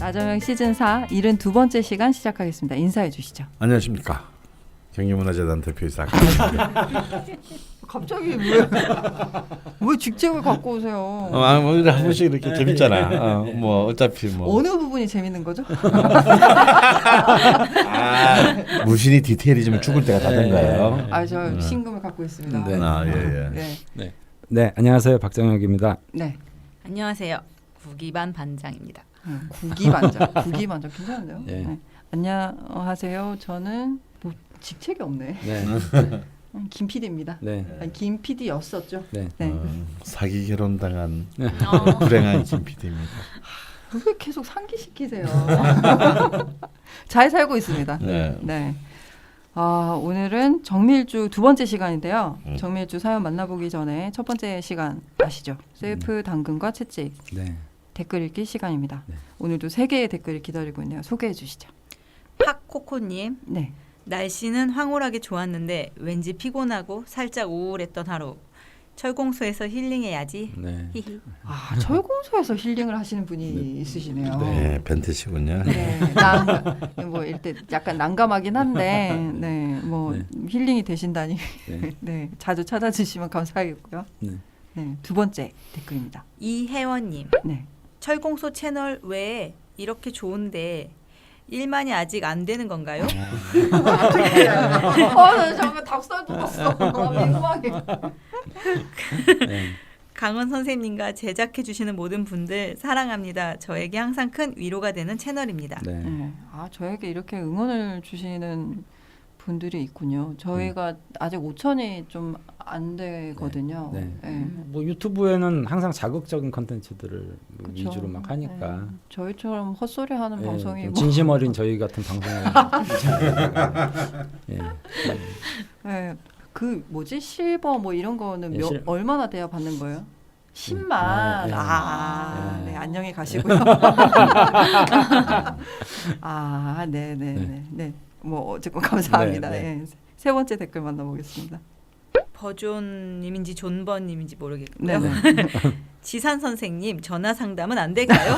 아정영 시즌4 72번째 시간 시작하겠습니다. 인사해 주시죠. 안녕하십니까. 경기문화재단 대표이사 갑자기 왜 직책을 갖고 오세요? 뭐 한 번씩 이렇게 재밌잖아. 뭐 어차피 뭐 어느 부분이 재밌는 거죠? 무신이 디테일이 좀 죽을 때가 다 된 거예요. 저 신금을 갖고 있습니다. 네. 네. 안녕하세요. 박정혁입니다. 네. 안녕하세요. 구기반 반장입니다. 구기반장. 구기반장 괜찮은데요? 네. 네. 안녕하세요. 저는 뭐 직책이 없네. 네. 김 PD입니다. 네. 아니, 김 PD였었죠. 네. 네. 사기 결혼당한 불행한 김 PD입니다. 왜 계속 상기시키세요? 잘 살고 있습니다. 네. 네. 오늘은 정밀주 두 번째 시간인데요. 정밀주 사연 만나보기 전에 첫 번째 시간 아시죠? 셀프 당근과 채찍 네. 댓글 읽기 시간입니다. 네. 오늘도 3개의 댓글이 기다리고 있네요. 소개해 주시죠. 팍코코님, 네. 날씨는 황홀하게 좋았는데 왠지 피곤하고 살짝 우울했던 하루. 철공소에서 힐링해야지. 네. 히히. 철공소에서 힐링을 하시는 분이 있으시네요. 네, 벤트시군요. 네, 뭐 일단 약간 난감하긴 한데, 네, 뭐 네. 힐링이 되신다니, 네. 네, 자주 찾아주시면 감사하겠고요. 네. 네, 두 번째 댓글입니다. 이혜원님, 네, 철공소 채널 외에 이렇게 좋은데 일만이 아직 안 되는 건가요? 나 잠깐 닭살 돋았어. 민망해. 네. 강원 선생님과 제작해 주시는 모든 분들 사랑합니다. 저에게 항상 큰 위로가 되는 채널입니다. 네. 네, 저에게 이렇게 응원을 주시는 분들이 있군요. 저희가 아직 5천이 좀 안 되거든요. 네. 네. 뭐 유튜브에는 항상 자극적인 컨텐츠들을 그쵸. 위주로 막 하니까. 네. 저희처럼 헛소리하는 네, 방송이 좀 뭐 진심 어린 저희 같은 방송을 예. 네, 그 뭐지 실버 뭐 이런 거는 네, 얼마나 돼야 받는 거예요? 10만. 네. 네, 네. 안녕히 가시고요. 네. 뭐 어쨌건 감사합니다. 네, 네. 예. 세 번째 댓글 만나보겠습니다. 버존님인지 존버님인지 모르겠고요. 네. 지산 선생님 전화 상담은 안 될까요?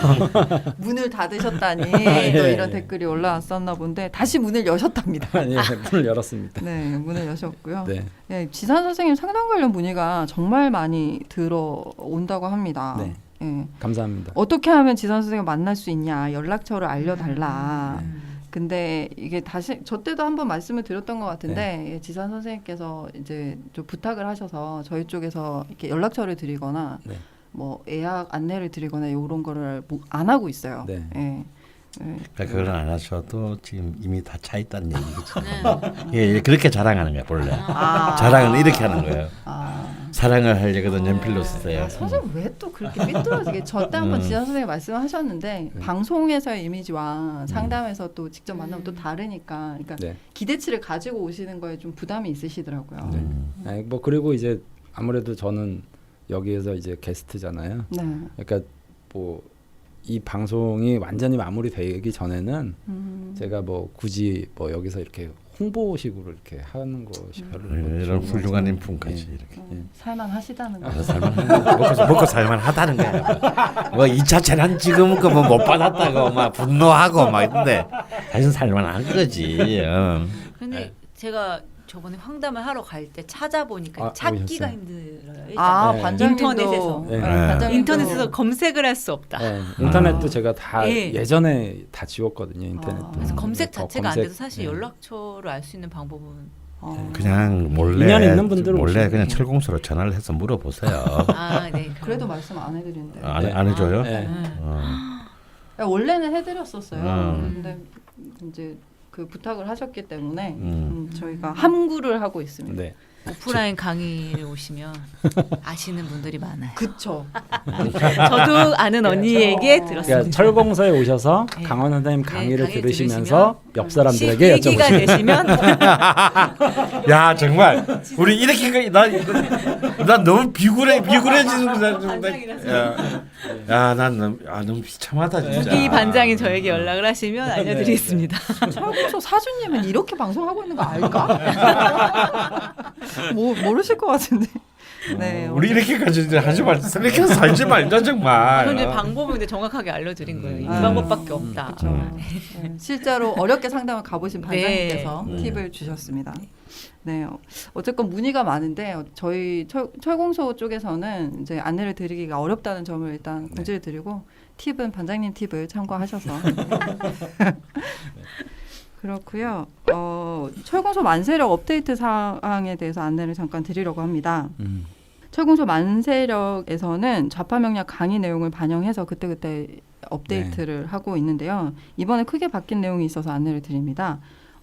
문을 닫으셨다니 네. 또 이런 댓글이 올라왔었나 본데 다시 문을 여셨답니다. 예, 문을 열었습니다. 네, 문을 여셨고요. 네. 네, 지산 선생님 상담 관련 문의가 정말 많이 들어온다고 합니다. 네. 예. 감사합니다. 어떻게 하면 지산 선생님 만날 수 있냐, 연락처를 알려달라. 네. 근데 이게 다시 저 때도 한번 말씀을 드렸던 것 같은데 지산 선생님께서 이제 좀 부탁을 하셔서 저희 쪽에서 이렇게 연락처를 드리거나 네. 뭐 예약 안내를 드리거나 이런 거를 안 하고 있어요. 네. 예. 그러니까 그걸 안 하셔도 지금 이미 다 차 있다는 얘기죠. 예, 그렇게 자랑하는 거야 본래. 자랑은 이렇게 하는 거예요. 사랑을 하려거든 연필로 쓰세요. 선생님 왜 또 그렇게 삐뚤어지게 저때 한번 지산 선생님 말씀하셨는데 방송에서의 이미지와 상담에서 또 직접 만나면 또 다르니까 그러니까 네. 기대치를 가지고 오시는 거에 좀 부담이 있으시더라고요. 네. 아니, 뭐 그리고 이제 아무래도 저는 여기에서 이제 게스트잖아요. 네. 그러니까 뭐 이 방송이 완전히 마무리되기 전에는 제가 뭐 굳이 뭐 여기서 이렇게 홍보식으로 이렇게 하는 것이 별로 이런 좋은 훌륭한 것 인품까지 예. 이렇게. 살만하시다는 거. 먹고 살만하다는 거야. 뭐 2차 재난 지금 그뭐 못 받았다고 막 분노하고 막 있는데 사실 살만한 거지. 근데 제가 저번에 황담을 하러 갈 때 찾아보니까 찾기가 오셨어요? 힘들어요. 일단. 네. 반장님도 인터넷에서. 네. 반장님도 인터넷에서 검색을 할 수 없다. 네. 인터넷도 제가 다 예. 예전에 다 지웠거든요. 인터넷도. 그래서 검색 더 자체가 안 검색, 돼서 사실 네. 연락처를 알 수 있는 방법은 그냥 몰래 인연 있는 분들은 몰래 오시면 그냥 돼요. 철공소로 전화를 해서 물어보세요. 네. 그래도 말씀 안 해드린대. 안 해줘요? 네. 원래는 해드렸었어요. 음. 근데 이제 그 부탁을 하셨기 때문에 음. 저희가 함구를 하고 있습니다. 네. 오프라인 강의를 오시면 아시는 분들이 많아요. 그쵸. 저도 아는 언니에게 들었습니다. 그러니까 철공소에 오셔서 네. 강원 선생님 네, 강의를 강의 들으시면서 옆 사람들에게 시기가 여쭤보시면 되시면 야 정말 우리 이렇게 난 너무 비굴해지는 거다. 야난 너무 비참하다 진짜. 무기 반장이 저에게 연락을 하시면 알려드리겠습니다. 철공소 사주님은 이렇게 방송하고 있는 거 알까? 모르실 것 같은데. 네, 우리 이렇게까지 하지 말, 이렇게 살지 말자 정말. 현재 방법을 근데 정확하게 알려드린 거예요. 이 아. 방법밖에 없다. 네, 실제로 어렵게 상담을 가보신 반장님께서 네. 팁을 주셨습니다. 네, 어쨌건 문의가 많은데 저희 철공소 쪽에서는 이제 안내를 드리기가 어렵다는 점을 일단 공지를 드리고 팁은 반장님 팁을 참고하셔서 그렇고요. 철공소 만세력 업데이트 사항에 대해서 안내를 잠깐 드리려고 합니다. 철공소 만세력에서는 좌파 명령 강의 내용을 반영해서 그때그때 업데이트를 하고 있는데요. 이번에 크게 바뀐 내용이 있어서 안내를 드립니다.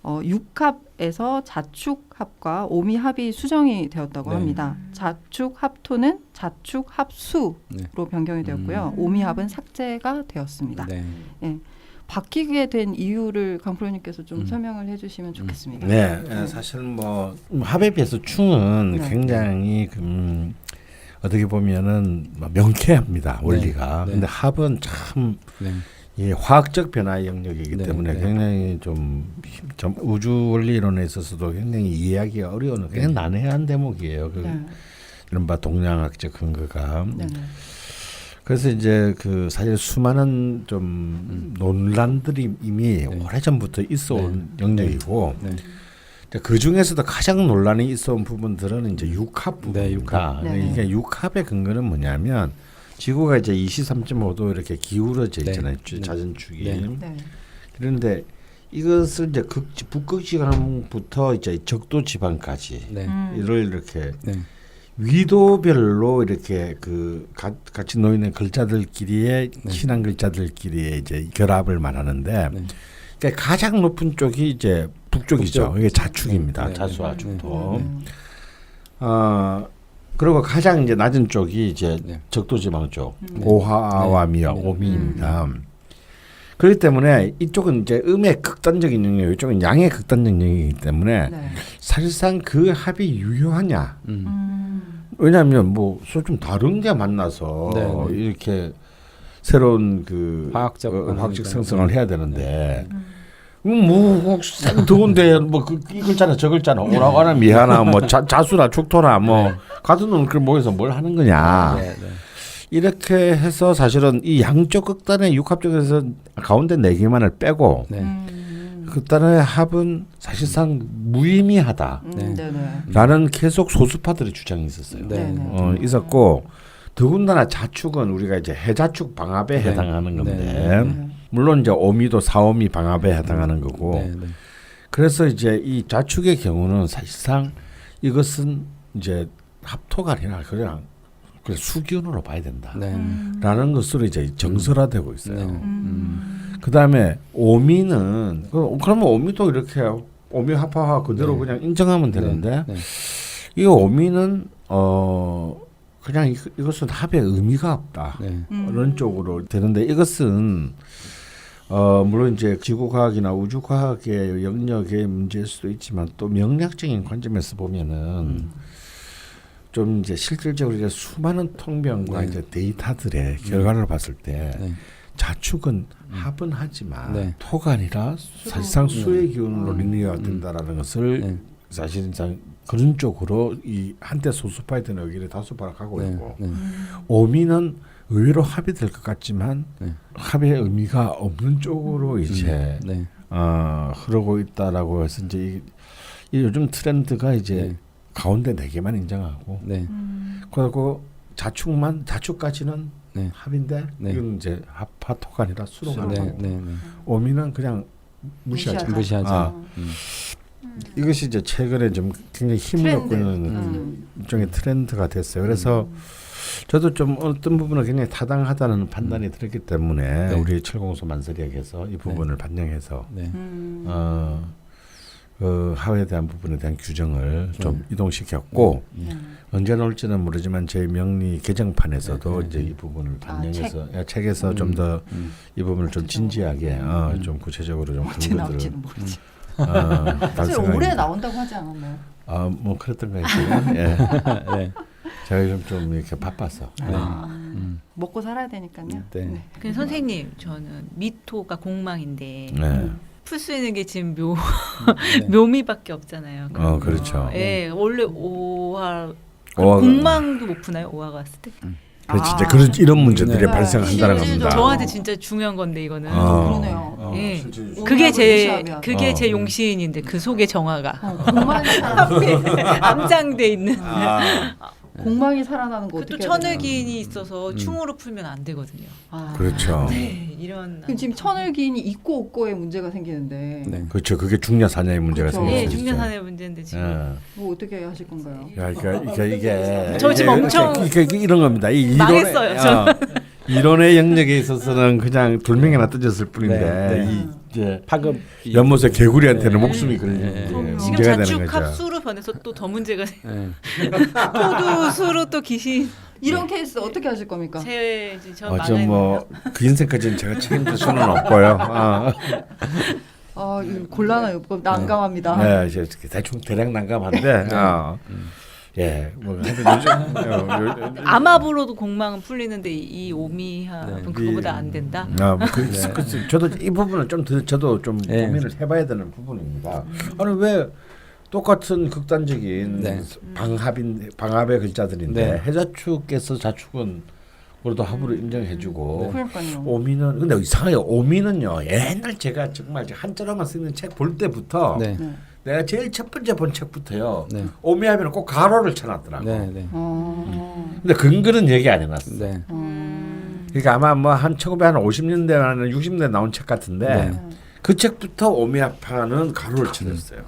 육합에서 자축합과 오미합이 수정이 되었다고 네. 합니다. 자축합토는 자축합수로 변경이 되었고요. 오미합은 삭제가 되었습니다. 네. 바뀌게 된 이유를 강프로님께서 좀 설명을 해주시면 좋겠습니다. 네, 사실 뭐 합에 비해서 충은 네. 굉장히 어떻게 보면은 명쾌합니다 원리가. 네. 근데 합은 참 네. 이 화학적 변화의 영역이기 네, 때문에 네. 굉장히 좀 우주 원리 이론에 있어서도 굉장히 이해하기가 어려운 굉장히 난해한 대목이에요. 네. 이른바 동양학적 근거가. 네. 네. 그래서 이제 그 사실 수많은 좀 논란들이 이미 오래전부터 있어온 영역이고 네. 그 중에서도 가장 논란이 있어온 부분들은 이제 육합 부분입니다. 네, 육합. 이게 육합의 근거는 뭐냐면 지구가 이제 23.5도 이렇게 기울어져 있잖아요. 네. 자전축이. 네. 네. 그런데 이것을 이제 북극 지방부터 이제 적도 지방까지 네. 이를 이렇게 네. 위도별로 이렇게 그 같이 놓이는 글자들끼리의 네. 친한 글자들끼리의 이제 결합을 말하는데 네. 그러니까 가장 높은 쪽이 이제 북쪽이죠. 북쪽. 이게 자축입니다. 네. 자수와 네. 축도. 네. 그리고 가장 이제 낮은 쪽이 이제 네. 적도지방 쪽 네. 오하와 미와 네. 오미입니다. 그렇기 때문에 이쪽은 이제 음의 극단적인 영역, 이쪽은 양의 극단적인 영역이기 때문에 네. 사실상 그 합이 유효하냐? 음. 왜냐하면 뭐 좀 다른 게 만나서 네, 네. 이렇게 새로운 그 화학적 화학적 생성을 해야 되는데 뭐 더운데 뭐그 이 글자나 저 글자나 오라거나 미하나 뭐 자수나 축토나 뭐 같은 놈 그 모여서 뭘 하는 거냐? 네. 네. 이렇게 해서 사실은 이 양쪽 극단의 육합 쪽에서 가운데 네 개만을 빼고 네. 극단의 합은 사실상 무의미하다. 네. 네. 네. 라는 계속 소수파들의 주장이 있었어요. 네. 네. 있었고 더군다나 자축은 우리가 이제 해자축 방합에 네. 해당하는 건데 네. 물론 이제 오미도 사오미 방합에 해당하는 거고 네. 네. 그래서 이제 이 자축의 경우는 사실상 이것은 이제 합토가 아니라 그냥 수기운으로 봐야 된다. 네. 라는 것으로 이제 정설화되고 있어요. 네. 그 다음에 오미는 그러면 오미도 이렇게 오미 합화화 그대로 네. 그냥 인정하면 되는데 네. 이 오미는 그냥 이것은 합의 의미가 없다. 네. 그런 쪽으로 되는데 이것은 물론 이제 지구과학이나 우주과학의 영역의 문제일 수도 있지만 또 명리학적인 관점에서 보면은 좀 이제 실질적으로 이제 수많은 통변과 네. 이제 데이터들의 결과를 봤을 때 네. 자축은 합은 하지만 네. 토가 아니라 사실상 수의 기운으로 린리가 된다라는 것을 네. 사실상 그런 쪽으로 이 한때 소수파였던 의견이 다수파로 가고 네. 있고 네. 오미는 의외로 합이 될 것 같지만 네. 합의 의미가 없는 쪽으로 이제 네. 흐르고 있다라고 해서 이제 이 요즘 트렌드가 이제 네. 가운데 네 개만 인정하고 네. 그리고 자축까지는 네. 합인데 네. 이건 이제 합토가 아니라 수로가 네. 하고 네. 네. 오미는 그냥 무시하자. 무시하자. 아, 이것이 이제 최근에 좀 굉장히 힘을 얻고 트렌드. 있는 일종의 트렌드가 됐어요. 그래서 저도 좀 어떤 부분은 굉장히 타당하다는 판단이 들었기 때문에 네. 우리 철공소 만세력에서 이 부분을 반영해서 네. 그 하회에 대한 부분에 대한 규정을 좀 이동시켰고 언제 나올지는 모르지만 제 명리 개정판에서도 이제 이 부분을 반영해서 책에서 좀 더 이 부분을 좀 진지하게 좀 구체적으로 좀 언제 근거들을 나올지는 모르지. 달 사실 생각입니다. 올해 나온다고 하지 않았나요? 뭐 그랬던 거 있고요. 예. 네. 제가 좀 이렇게 바빠서. 먹고 살아야 되니까요. 네. 근데 선생님 저는 미토가 공망인데 네. 풀 수 있는 게 지금 네. 묘미밖에 없잖아요. 그렇죠. 예, 원래 오화 오화가. 공망도 못 푸나요? 오화가 왔을 때? 그렇지 이제 그런 이런 문제들이 네. 발생한다는 실질적으로 겁니다. 저한테 진짜 중요한 건데 이거는. 그러네요. 예. 실질적으로. 그게 제 용신인데 그 속의 정화가 공망이 암장돼 있는. 공망이 살아나는 거 또 어떻게 해야 되나? 천을기인이 있어서 충으로 풀면 안 되거든요. 그렇죠. 네, 이런. 그럼 지금 천을기인이 있고 없고의 문제가 생기는데 네. 그렇죠. 그게 중녀사냐의 문제가 그렇죠. 생길 예, 수 있죠. 중년사내 문제인데 지금. 예. 뭐 어떻게 하실 건가요? 야, 이게 저 지금 엄청 이게 이런 겁니다. 이 망했어요, 이론의 영역에 있어서는 그냥 돌멩이나 떠졌을 뿐인데 네, 네. 이 이제 파급 연못의 개구리한테는 목숨이 걸리는 네. 게 지금 문제가 되는 자축 거죠. 합수로 변해서 또 더 문제가 돼. 네. 토두수로 또 귀신. 이런 케이스 어떻게 하실 겁니까? 저 좀 망하는 뭐그 인생까지는 제가 책임질 수는 없고요. 이거 곤란해요. 난감합니다. 네, 이제 대충 대략 난감한데. 예, 뭐 하여튼 요즘 암압으로도 공망은 풀리는데 이 오미합은 네. 그거보다 안 된다. 저도 이 부분은 저도 좀 네. 고민을 해봐야 되는 부분입니다. 아니 왜 똑같은 극단적인 네. 방합의 글자들인데 네. 해자축께서 자축은 그래도 합으로 인정해주고 그러니까요. 오미는 근데 이상해요. 오미는요 옛날 제가 정말 한자로만 쓰는 책 볼 때부터 네. 내가 제일 첫 번째 본 책부터요. 네. 오미하면 꼭 가로를 쳐놨더라고. 네. 네. 근데 근거는 얘기 안 해놨어. 네. 그러니까 아마 뭐 한 1950년대나 60년대 나온 책 같은데 네. 그 책부터 오미아파는 가로를 쳐냈어요.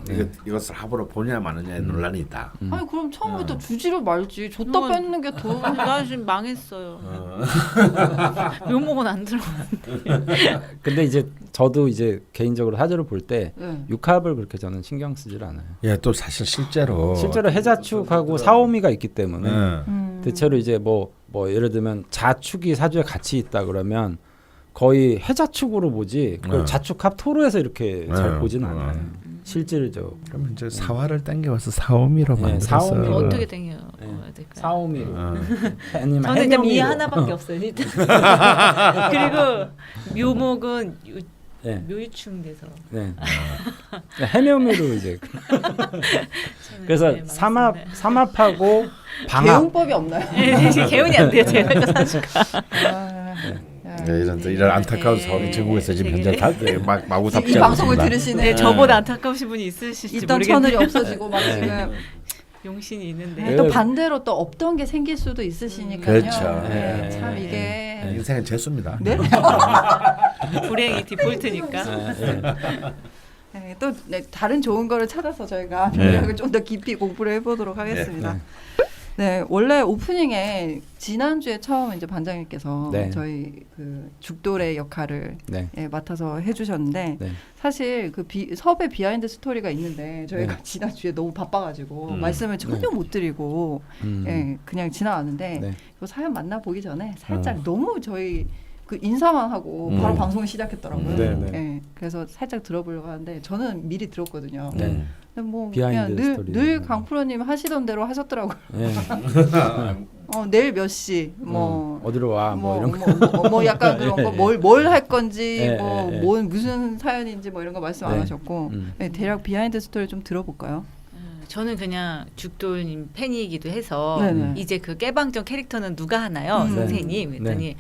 이것을 합으로 보냐 마느냐의 논란이 있다. 아니 그럼 처음부터 주지를 말지. 줬다 그건- 뺏는 게 더. 나 지금 망했어요. 묘목은 안 들어. 근데 이제 저도 이제 개인적으로 사주를 볼 때 네. 육합을 그렇게 저는 신경 쓰질 않아요. 예, 또 사실 실제로 실제로 해자축하고 사오미가 있기 때문에 예. 대체로 이제 뭐 예를 들면 자축이 사주에 같이 있다 그러면 거의 해자축으로 보지 그걸 네. 자축합 토로해서 이렇게 잘 네. 보진 않아요. 실질적 그러면 이제 사화를 당겨와서 사오미로 네, 만들어서 사오미. 어떻게 땡겨야 네. 될까요? 사오미로 저는 아니면 일단 미 해묘미로. 하나밖에 없어요. 일단. 그리고 묘목은 네. 묘유충돼서. 네. 해묘미로 이제 그래서 네, 삼합하고 방합 개운법이 없나요? 네, 지금 개운이 안 돼요. 제가 사실. 네, 이런 안타까운 네. 사업이 전국에서 지금 되게 현재 막 마구 이 삽질하고 방송을 있습니다. 들으시는 네, 저보다 안타까우신 분이 있으실지 있던 모르겠는데 천을이 없어지고 막 지금 용신이 있는데 네. 또 반대로 또 없던 게 생길 수도 있으시니까요. 그렇죠. 네, 네. 참 이게 인생은 재수입니다. 네? 불행이 디폴트니까. 네, 또 다른 좋은 거를 찾아서 저희가 네. 명략을 좀 더 깊이 공부를 해보도록 하겠습니다. 네, 원래 오프닝에 지난주에 처음 이제 반장님께서 네. 저희 그 죽돌의 역할을 네. 맡아서 해주셨는데 네. 사실 그 섭의 비하인드 스토리가 있는데 저희가 네. 지난주에 너무 바빠가지고 말씀을 전혀 네. 못 드리고 예, 그냥 지나왔는데 네. 그 사연 만나보기 전에 살짝 너무 저희 그 인사만 하고 바로 방송을 시작했더라고요. 네, 네. 예, 그래서 살짝 들어보려고 하는데 저는 미리 들었거든요. 네. 근데 뭐 비하인드 그냥 스토리. 늘 강프로님 하시던 대로 하셨더라고요. 네. 내일 몇 시, 뭐 어디로 와, 뭐 이런 거. 뭐 약간 그런 거 뭘 할 건지 네, 뭐 네, 네. 뭔 무슨 사연인지 뭐 이런 거 말씀 안 네. 하셨고 네, 대략 비하인드 스토리 좀 들어볼까요? 저는 그냥 죽돌님 팬이기도 해서 네네. 이제 그 깨방정 캐릭터는 누가 하나요, 네. 선생님? 네. 그랬더니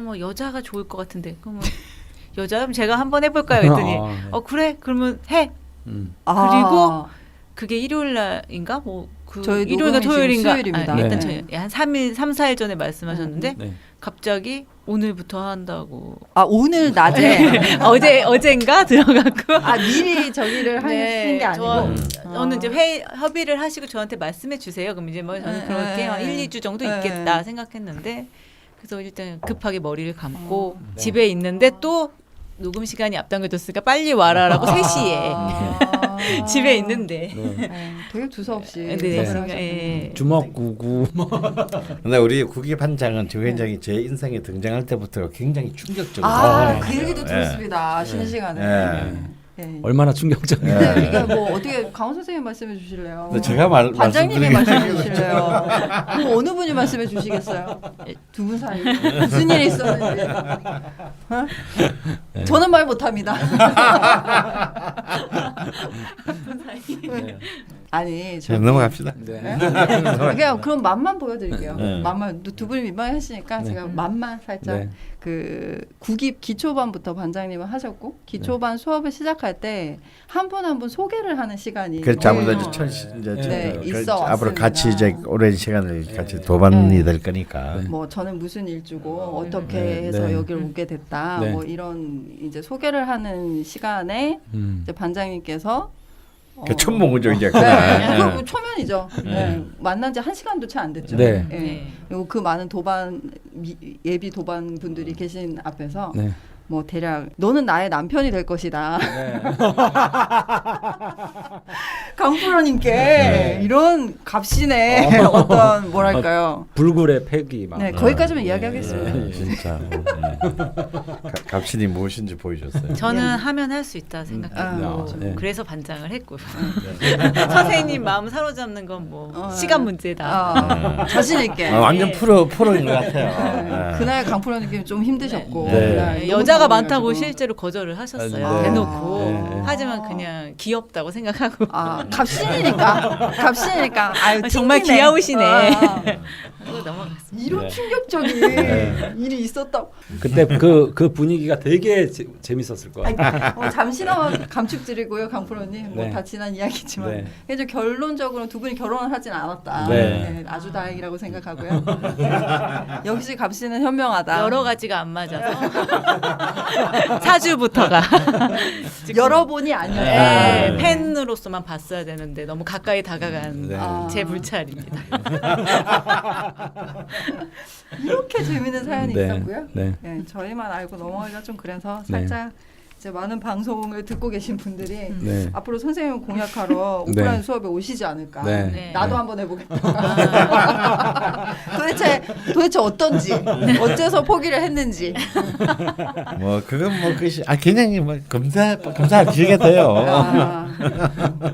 뭐 여자가 좋을 것 같은데 그러면 여자면 제가 한번 해볼까요? 그랬더니 네. 그래 그러면 해. 아, 그게 일요일 날인가 저희 일요일인가 녹음이 지금 토요일인가 수요일입니다. 일단 네. 저희 한 3일 3, 4일 전에 말씀하셨는데 네. 갑자기 오늘부터 한다고 오늘 낮에 어젠가 들어갔고 미리 저기를 하신 게 아니고 저는 이제 협의를 하시고 저한테 말씀해 주세요. 그럼 이제 뭐 저는 그렇게 한 1, 2주 정도 있겠다 생각했는데 그래서 일단 급하게 머리를 감고 집에 있는데 또 녹음 시간이 앞당겨졌으니까 빨리 와라라고 3시에 집에 있는데 되게 두서없이 네, 생각을 네. 하셨군요. 예. 주먹구구 근데 우리 국기 반장은 굉장히 제 인생에 등장할 때부터 굉장히 충격적으로 그 얘기도 들었습니다. 쉬는 시간에. 예. 얼마나 충격적이에요. 근데 이거 뭐 어떻게 강원 선생님 말씀해 주실래요? 네, 제가 반장님이 말씀드리겠습니다. 말씀해 주실래요? 뭐 어느 분이 말씀해 주시겠어요? 두 분 사이 무슨 일이 있었는지. 어? 네. 저는 말 못합니다. 네. 아니 자, 넘어갑시다. 네. 그냥 그럼 맛만 보여드릴게요. 네. 맛만 두 분이 민망해 하시니까 네. 제가 맛만 살짝 네. 그 국입 기초반부터 반장님은 하셨고 기초반 수업을 시작할 때 한 분 한 분 소개를 하는 시간이 그렇죠. 아무래도 거의 네, 그 있어 앞으로 같이 왔습니다. 이제 오랜 시간을 같이 도반이 네. 될 거니까. 네. 뭐 저는 무슨 일주고 어떻게 네. 해서 네. 여기를 오게 됐다 네. 뭐 이런 이제 소개를 하는 시간에 이제 반장님께서 그 천몽이죠 이제. 네, 그날. 그 초면이죠. 네. 만난 지 1시간도 채 안 됐죠. 네. 네. 그리고 그 많은 예비 도반 분들이 계신 앞에서 네. 뭐 대략 너는 나의 남편이 될 것이다. 네. 강프로님께 이런 값이네 어떤 뭐랄까요. 불굴의 패기 막. 네, 거기까지만 이야기하겠습니다. 네. 진짜. 갑신이 무엇인지 보여줬어요. 저는 네. 하면 할 수 있다 생각해요. 네. 그래서 반장을 했고 선생님 마음 사로잡는 건 뭐 시간 문제다. 자신 있게. 완전 네. 프로인 것 같아요. 네. 그날 강프로님께 좀 힘드셨고 네. 그날 네, 너무 여자가 고민해가지고. 많다고 실제로 거절을 하셨어요. 네. 대놓고. 네. 하지만 그냥 귀엽다고 생각하고. 값이니까. 아유, 정말 튕기네. 귀여우시네. 하고 넘어갔습니다. 이런 네. 충격적인 일이 있었다. 그때 그 분위기가 되게 재밌었을 것 같아요. 잠시나마 감축드리고요, 강프로님. 네. 뭐 다 지난 이야기지만 네. 이제 결론적으로 두 분이 결혼을 하진 않았다. 네. 네, 아주 다행이라고 생각하고요. 역시 값이는 현명하다. 여러 가지가 안 맞아서 사주부터가 여러분이 아니었다. 네, 네. 팬으로서만 봤어야 되는데 너무 가까이 다가간 네. 제 불찰입니다. 이렇게 재밌는 사연이 네. 있었고요. 네. 네, 저희만 알고 넘어가기가 좀 그래서 네. 살짝 이제 많은 방송을 듣고 계신 분들이 네. 앞으로 선생님 공약하러 네. 오프라인 수업에 오시지 않을까. 네. 네. 나도 한번 해보겠다. 도대체 어떤지, 어째서 포기를 했는지. 뭐 그건 뭐 그것이 그냥 뭐 검사 기회가 돼요.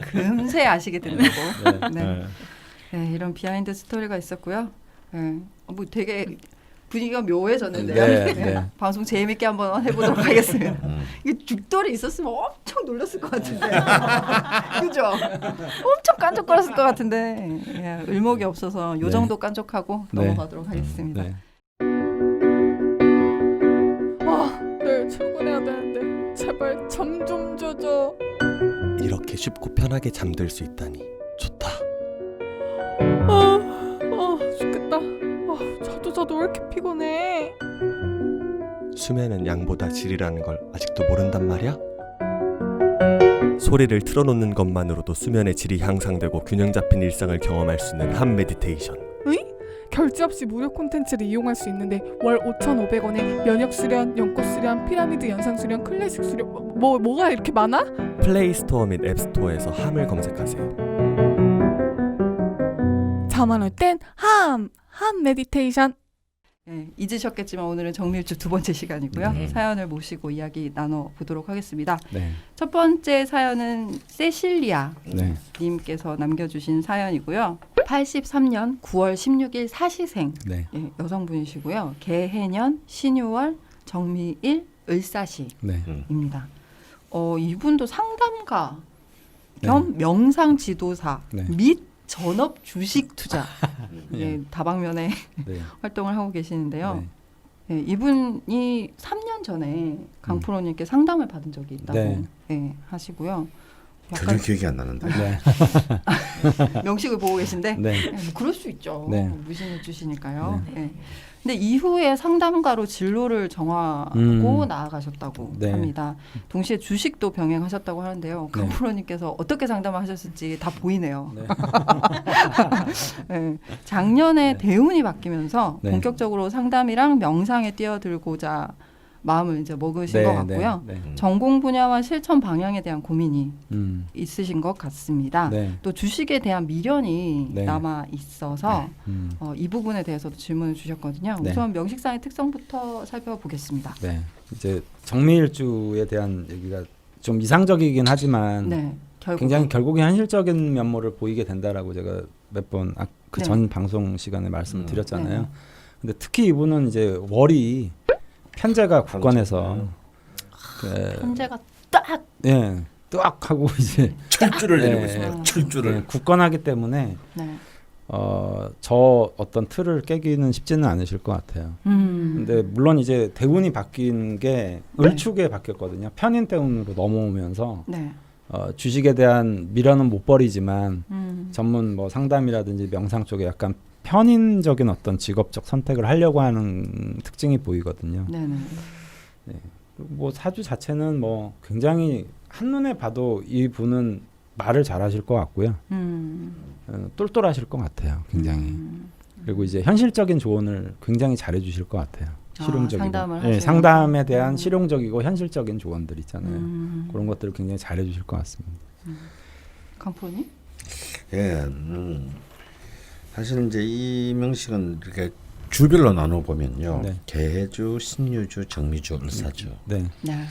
금세 아시게 된다고. 네. 네. 네, 이런 비하인드 스토리가 있었고요. 네. 뭐 되게 분위기가 묘해졌는데요. 네, 네. 방송 재미있게 한번 해보도록 하겠습니다. 이게 죽돌이 있었으면 엄청 놀랐을 것 같은데. 그죠? 엄청 깐족거렸을 것 같은데. 예, 을목이 없어서 요 네. 정도 깐족하고 네. 넘어가도록 하겠습니다. 네. 내일 출근해야 되는데 제발 잠 좀 줘줘. 이렇게 쉽고 편하게 잠들 수 있다니 좋다. 죽겠다. 자도 왜 이렇게 피곤해? 수면은 양보다 질이라는 걸 아직도 모른단 말이야? 소리를 틀어놓는 것만으로도 수면의 질이 향상되고 균형 잡힌 일상을 경험할 수 있는 한 메디테이션. 결제 없이 무료 콘텐츠를 이용할 수 있는데 월 5,500원에 면역 수련, 연꽃 수련, 피라미드 연상 수련, 클래식 수련 뭐가 이렇게 많아? 플레이스토어 및 앱스토어에서 함을 검색하세요. 잠 안 올 땐 함 메디테이션. 네, 잊으셨겠지만 오늘은 정밀주 두 번째 시간이고요. 네. 사연을 모시고 이야기 나눠보도록 하겠습니다. 네. 첫 번째 사연은 세실리아 네. 님께서 남겨주신 사연이고요. 83년 9월 16일 사시생 네. 예, 여성분이시고요. 개해년 신유월 정미일 을사시입니다. 네. 이분도 상담가 겸 명상 지도사 네. 및 전업 주식 투자 예. 예, 다방면에 네. 활동을 하고 계시는데요. 네. 예, 이분이 3년 전에 강프로님께 상담을 받은 적이 있다고 네. 예, 하시고요. 전혀 기억이 안 나는데. 네. 명식을 보고 계신데 네. 뭐 그럴 수 있죠. 네. 무신을 주시니까요. 네. 근데 이후에 상담가로 진로를 정하고 나아가셨다고 네. 합니다. 동시에 주식도 병행하셨다고 하는데요. 네. 강프로님께서 어떻게 상담을 하셨을지 다 보이네요. 네. 네. 작년에 네. 대운이 바뀌면서 네. 본격적으로 상담이랑 명상에 뛰어들고자 마음을 이제 먹으신 것 같고요. 네. 네. 전공 분야와 실천 방향에 대한 고민이 있으신 것 같습니다. 네. 또 주식에 대한 미련이 네. 남아 있어서 이 부분에 대해서도 질문을 주셨거든요. 네. 우선 명식상의 특성부터 살펴보겠습니다. 네. 이제 정밀주에 대한 얘기가 좀 이상적이긴 하지만 네. 결국 굉장히 결국에 현실적인 면모를 보이게 된다라고 제가 몇 번 그 전 네. 방송 시간에 말씀을 드렸잖아요. 네. 근데 특히 이분은 이제 월이 편제가 굳건해서 현재가 딱 예, 딱 하고 이제 철주를 내리고 네. 있습니다. 철주를. 네, 굳건하기 때문에 네. 저 어떤 틀을 깨기는 쉽지는 않으실 것 같아요. 근데 물론 이제 대운이 바뀐 게 을축에 바뀌었거든요. 편인 대운으로 넘어오면서 네. 주식에 대한 미련은 못 버리지만 음. 전문 뭐 상담이라든지 명상 쪽에 약간 편인적인 어떤 직업적 선택을 하려고 하는 특징이 보이거든요. 네네. 뭐 사주 자체는 뭐 굉장히 한눈에 봐도 이 분은 말을 잘하실 것 같고요. 똘똘하실 것 같아요. 굉장히. 그리고 이제 현실적인 조언을 굉장히 잘해주실 것 같아요. 실용적이고. 상담을 예, 하시는 상담에 대한 실용적이고 현실적인 조언들 있잖아요. 그런 음. 것들을 굉장히 잘해주실 것 같습니다. 강프로님? 예. 사실 이제 이 명식은 이렇게 주별로 나눠 보면요. 네. 개주, 신유주, 정미주, 을사주. 네. 네.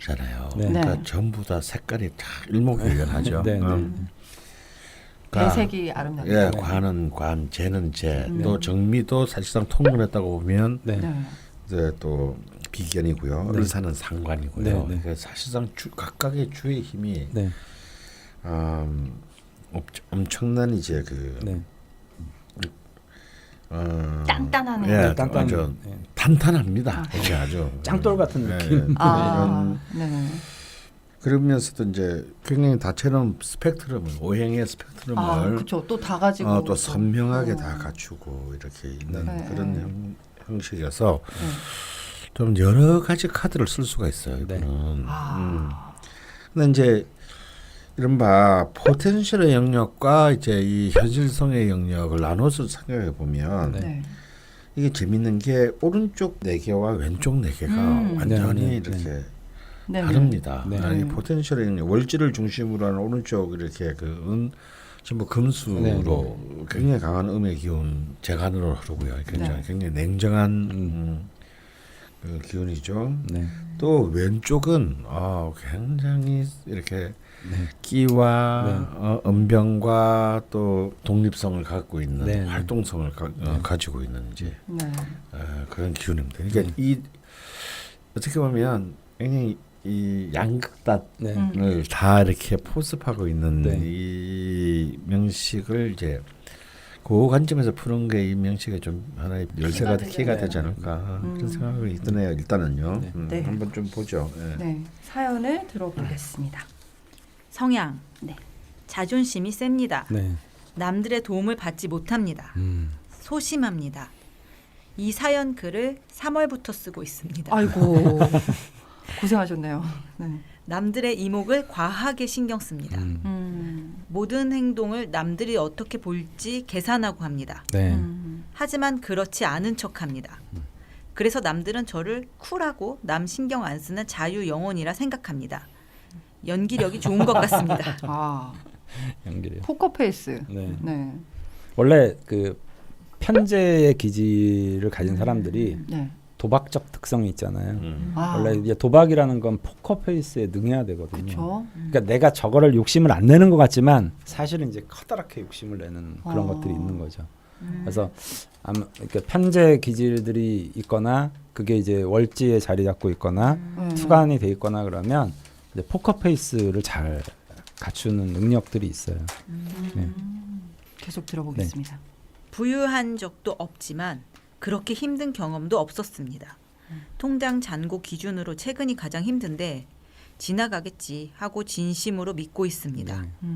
잖아요. 네. 그러니까 네. 전부 다 색깔이 다 일목요연하죠. 네, 네. 그러니까 배색이 아름답다. 예, 관은 관, 재는 재. 네. 또 정미도 사실상 통문했다고 보면 네. 네. 이제 또 비견이고요. 네. 을사는 상관이고요. 네, 네. 그러니까 사실상 각각의 주의 힘이 네. 엄청난 이제 그 네. 단단하네요. 예, 단단- 아주 예. 탄탄합니다. 이게 아주 짱돌 같은 예, 느낌. 예. 아, 이런 네. 그러면서도 이제 굉장히 다채로운 스펙트럼을 오행의 스펙트럼을 그렇죠. 또 다 가지고 또 선명하게 어. 다 갖추고 이렇게 있는 네. 그런 형식이어서 네. 좀 여러 가지 카드를 쓸 수가 있어요. 네. 이분은. 아. 근데 이제 이른바 포텐셜의 영역과 이제 이 현실성의 영역을 나눠서 생각해 보면 네. 네. 이게 재밌는 게 오른쪽 네 개와 왼쪽 네 개가 완전히 네, 네, 이렇게 네. 다릅니다. 네. 이 포텐셜의 영역, 월지를 중심으로 하는 오른쪽 이렇게 전부 금수로 네, 굉장히 강한 음의 기운 재간으로 흐르고요. 네. 굉장히 냉정한 그 기운이죠. 네. 또 왼쪽은 굉장히 이렇게 네. 끼와 언변과 또 독립성을 갖고 있는 네, 네. 활동성을 가지고 있는 이제 네. 그런 기운입니다. 그러니까 네. 이 어떻게 보면 굉장히 이 양극단을 네. 다 이렇게 포섭하고 있는 네. 이 명식을 이제 그 관점에서 푸는 게 이 명식의 좀 하나의 열쇠가 키가 되지 않을까 그런 생각이 드네요. 일단은요. 네. 네. 한번 좀 보죠. 예. 네. 사연을 들어보겠습니다. 성향. 네. 자존심이 셉니다. 네. 남들의 도움을 받지 못합니다. 소심합니다. 이 사연 글을 3월부터 쓰고 있습니다. 아이고 고생하셨네요. 네. 남들의 이목을 과하게 신경 씁니다. 모든 행동을 남들이 어떻게 볼지 계산하고 합니다. 네. 하지만 그렇지 않은 척합니다. 그래서 남들은 저를 쿨하고 남 신경 안 쓰는 자유 영혼이라 생각합니다. 연기력이 좋은 것 같습니다. 아, 연기력. 포커페이스. 네. 네. 원래 그 편제의 기질을 가진 사람들이 네. 도박적 특성이 있잖아요. 아, 원래 이제 도박이라는 건 포커페이스에 능해야 되거든요. 그렇죠. 그러니까 내가 저거를 욕심을 안 내는 것 같지만 사실은 이제 커다랗게 욕심을 내는 그런 것들이 있는 거죠. 그래서 그러니까 편제 기질들이 있거나 그게 이제 월지에 자리 잡고 있거나 투간이 돼 있거나 그러면 이제 포커페이스를 잘 갖추는 능력들이 있어요. 네. 계속 들어보겠습니다. 부유한 적도 없지만 그렇게 힘든 경험도 없었습니다. 통장 잔고 기준으로 최근이 가장 힘든데 지나가겠지 하고 진심으로 믿고 있습니다. 네.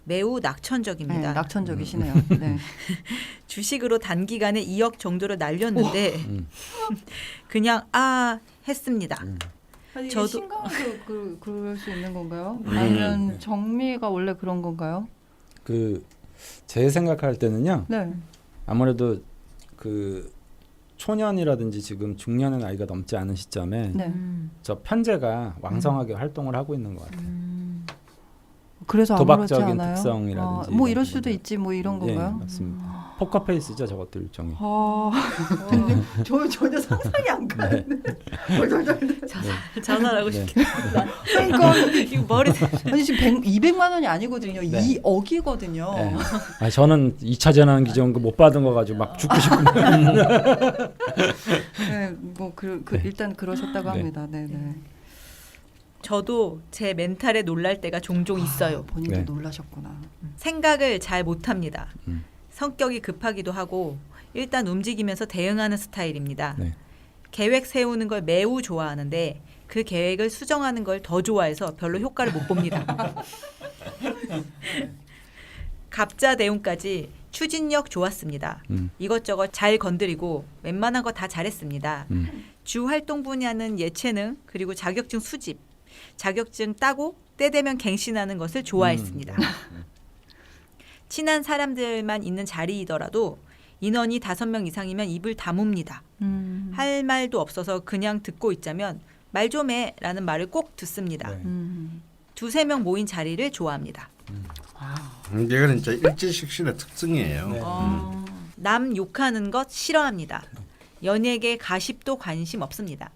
매우 네, 낙천적입니다. 낙천적이시네요. 네. 주식으로 단기간에 2억 정도를 날렸는데 음. 그냥 했습니다. 아니, 저도- 신강도 그럴 수 있는 건가요? 아니면 정미가 원래 그런 건가요? 그 제 생각할 때는요. 네. 아무래도 그 초년이라든지 지금 중년의 나이가 넘지 않은 시점에 네. 저 편제가 왕성하게 활동을 하고 있는 것 같아요. 그래서 아무렇지 도박적인 않아요? 특성이라든지 뭐 이런 이럴 수도 부분들. 있지 뭐 이런 건가요? 예, 맞습니다. 포커페이스죠, 저것들 일종의. 저 전혀 상상이 안 가는데. 자살하고 네. 싶겠다. 그러니까 이거 머리 아니 지금 200만 원이 아니거든요. 네. 2억이거든요. 네. 아, 저는 2차 재난기지원금 못 받은 거 가지고 막 죽고 싶고. 네, 뭐 일단 그러셨다고 네. 합니다. 네, 네. 저도 제 멘탈에 놀랄 때가 종종 있어요. 본인도 네. 놀라셨구나. 생각을 잘 못합니다. 음. 성격이 급하기도 하고 일단 움직이면서 대응하는 스타일입니다. 네. 계획 세우는 걸 매우 좋아하는데 그 계획을 수정하는 걸 더 좋아해서 별로 효과를 못 봅니다. 갑자 대운까지 추진력 좋았습니다. 이것저것 잘 건드리고 웬만한 거 다 잘했습니다. 주 활동 분야는 예체능 그리고 자격증 수집, 자격증 따고 때 되면 갱신하는 것을 좋아했습니다. 친한 사람들만 있는 자리이더라도 인원이 5명 이상이면 입을 다뭅니다. 할 말도 없어서 그냥 듣고 있자면 말 좀 해라는 말을 꼭 듣습니다. 네. 2-3명 모인 자리를 좋아합니다. 이거는 진짜 일제식신의 특징이에요. 네. 남 욕하는 것 싫어합니다. 연예계 가십도 관심 없습니다.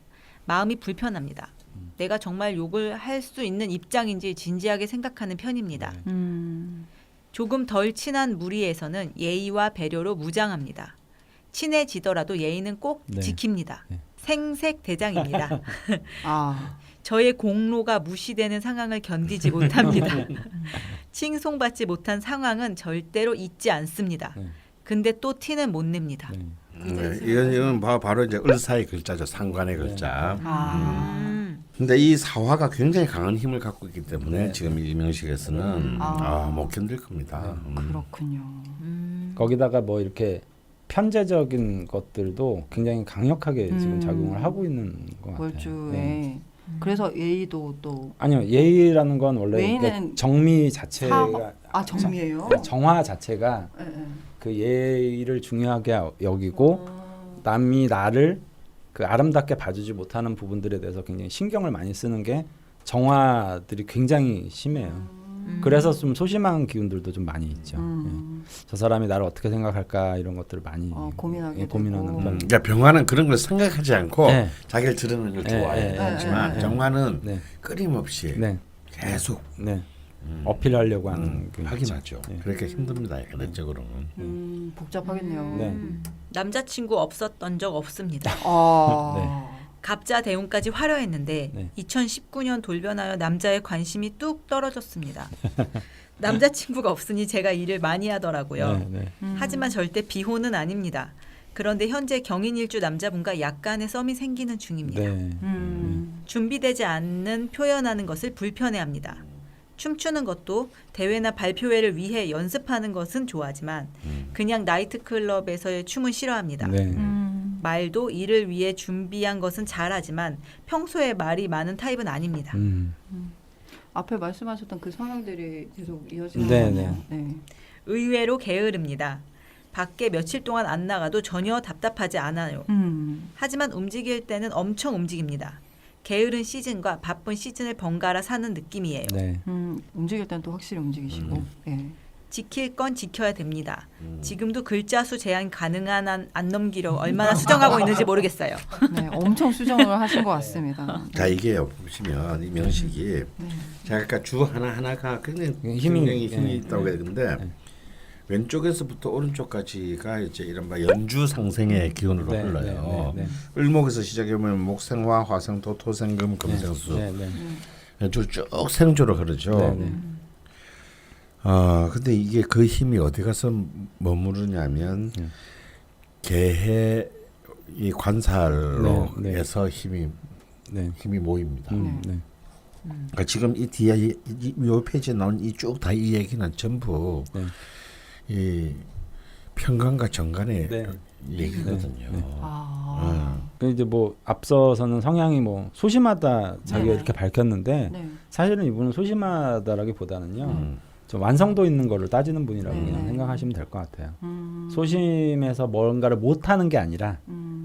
마음이 불편합니다. 내가 정말 욕을 할 수 있는 입장인지 진지하게 생각하는 편입니다. 조금 덜 친한 무리에서는 예의와 배려로 무장합니다. 친해지더라도 예의는 꼭 네. 지킵니다. 네. 생색대장입니다. 아, 저의 공로가 무시되는 상황을 견디지 못합니다. 칭송받지 못한 상황은 절대로 잊지 않습니다. 네. 근데 또 티는 못 냅니다. 네. 이건 바로 이제 을사의 글자죠. 상관의 네. 글자. 아, 근데 이 사화가 굉장히 강한 힘을 갖고 있기 때문에 지금 이 명식에서는 못 견딜 겁니다. 그렇군요. 거기다가 뭐 이렇게 편제적인 것들도 굉장히 강력하게 지금 작용을 하고 있는 것 같아요. 월주에 네. 그래서 예의도 또 아니요, 예의라는 건 원래 예의는 그러니까 정미 자체가 정미예요. 정화 자체가 네, 네. 그 예의를 중요하게 여기고 남이 나를 그 아름답게 봐주지 못하는 부분들에 대해서 굉장히 신경을 많이 쓰는 게 정화들이 굉장히 심해요. 그래서 좀 소심한 기운들도 좀 많이 있죠. 예. 저 사람이 나를 어떻게 생각할까 이런 것들을 많이 고민하게 고민하는 되고. 편. 그러니까 병화는 그런 걸 생각하지 않고 네. 자기를 드러내는 걸 네, 좋아해요. 네, 하지만 네, 정화는 네. 끊임없이 네, 계속 네. 어필하려고 하는 게 확인하죠. 네. 그러니까 힘듭니다. 현대적으로는. 복잡하겠네요. 네. 남자친구 없었던 적 없습니다. 아, 갑자 대운까지 화려했는데 네. 2019년 돌변하여 남자의 관심이 뚝 떨어졌습니다. 남자친구가 없으니 제가 일을 많이 하더라고요. 네, 네. 하지만 절대 비호는 아닙니다. 그런데 현재 경인일주 남자분과 약간의 썸이 생기는 중입니다. 네. 준비되지 않는 표현하는 것을 불편해합니다. 춤추는 것도 대회나 발표회를 위해 연습하는 것은 좋아하지만 그냥 나이트클럽에서의 춤은 싫어합니다. 네. 말도 일을 위해 준비한 것은 잘하지만 평소에 말이 많은 타입은 아닙니다. 앞에 말씀하셨던 그 성향들이 계속 이어지는 네, 거네요. 네. 의외로 게으릅니다. 밖에 며칠 동안 안 나가도 전혀 답답하지 않아요. 하지만 움직일 때는 엄청 움직입니다. 게으른 시즌과 바쁜 시즌을 번갈아 사는 느낌이에요. 네. 움직일 땐 또 확실히 움직이시고. 네. 지킬 건 지켜야 됩니다. 지금도 글자 수 제한 가능한 한 안 넘기려 얼마나 수정하고 있는지 모르겠어요. 네, 엄청 수정을 하신 것 같습니다. 자 이게요 보시면 이 명식이 제가 아까 주 하나가 굉장히 힘이 있다고 했는데 왼쪽에서부터 오른쪽까지가 이제 이른바 연주 상생의 기운으로 네, 흘러요. 네, 네, 을목에서 시작하면 목생화, 화생토, 토생금, 금생수 네, 네. 연주 쭉 생조로 흐르죠. 네, 네. 근데 이게 그 힘이 어디 가서 머무르냐면 개해 이 관살로 네, 네. 해서 힘이 모입니다. 네. 그러니까 지금 이 뒤에 요 페이지에 나온 이 쭉 다 이 얘기는 전부 네. 이 편관과 정관의 네. 얘기거든요. 네. 그 이제 뭐 앞서서는 성향이 뭐 소심하다 자기가 네. 이렇게 밝혔는데 네. 사실은 이분은 소심하다라기보다는요 좀 완성도 있는 거를 따지는 분이라고 네. 그냥 생각하시면 될 것 같아요. 소심해서 뭔가를 못하는 게 아니라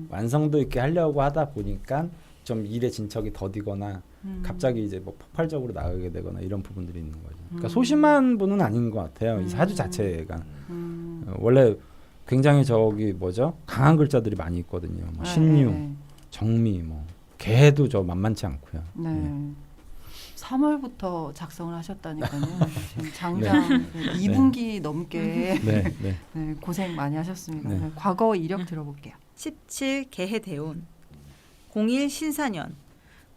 완성도 있게 하려고 하다 보니까 좀 일의 진척이 더디거나 갑자기 이제 뭐 폭발적으로 나가게 되거나 이런 부분들이 있는 거죠. 그러니까 소심한 분은 아닌 것 같아요. 이 사주 자체가 원래 굉장히 저기 뭐죠? 강한 글자들이 많이 있거든요. 뭐 네, 신유, 네. 정미, 뭐 개도 저 만만치 않고요. 네. 네. 3월부터 작성을 하셨다니까요. 지금 장장 2분기 넘게 네, 네. 네, 고생 많이 하셨습니다. 네. 네, 과거 이력 들어볼게요. 17 개해대운 01 신사년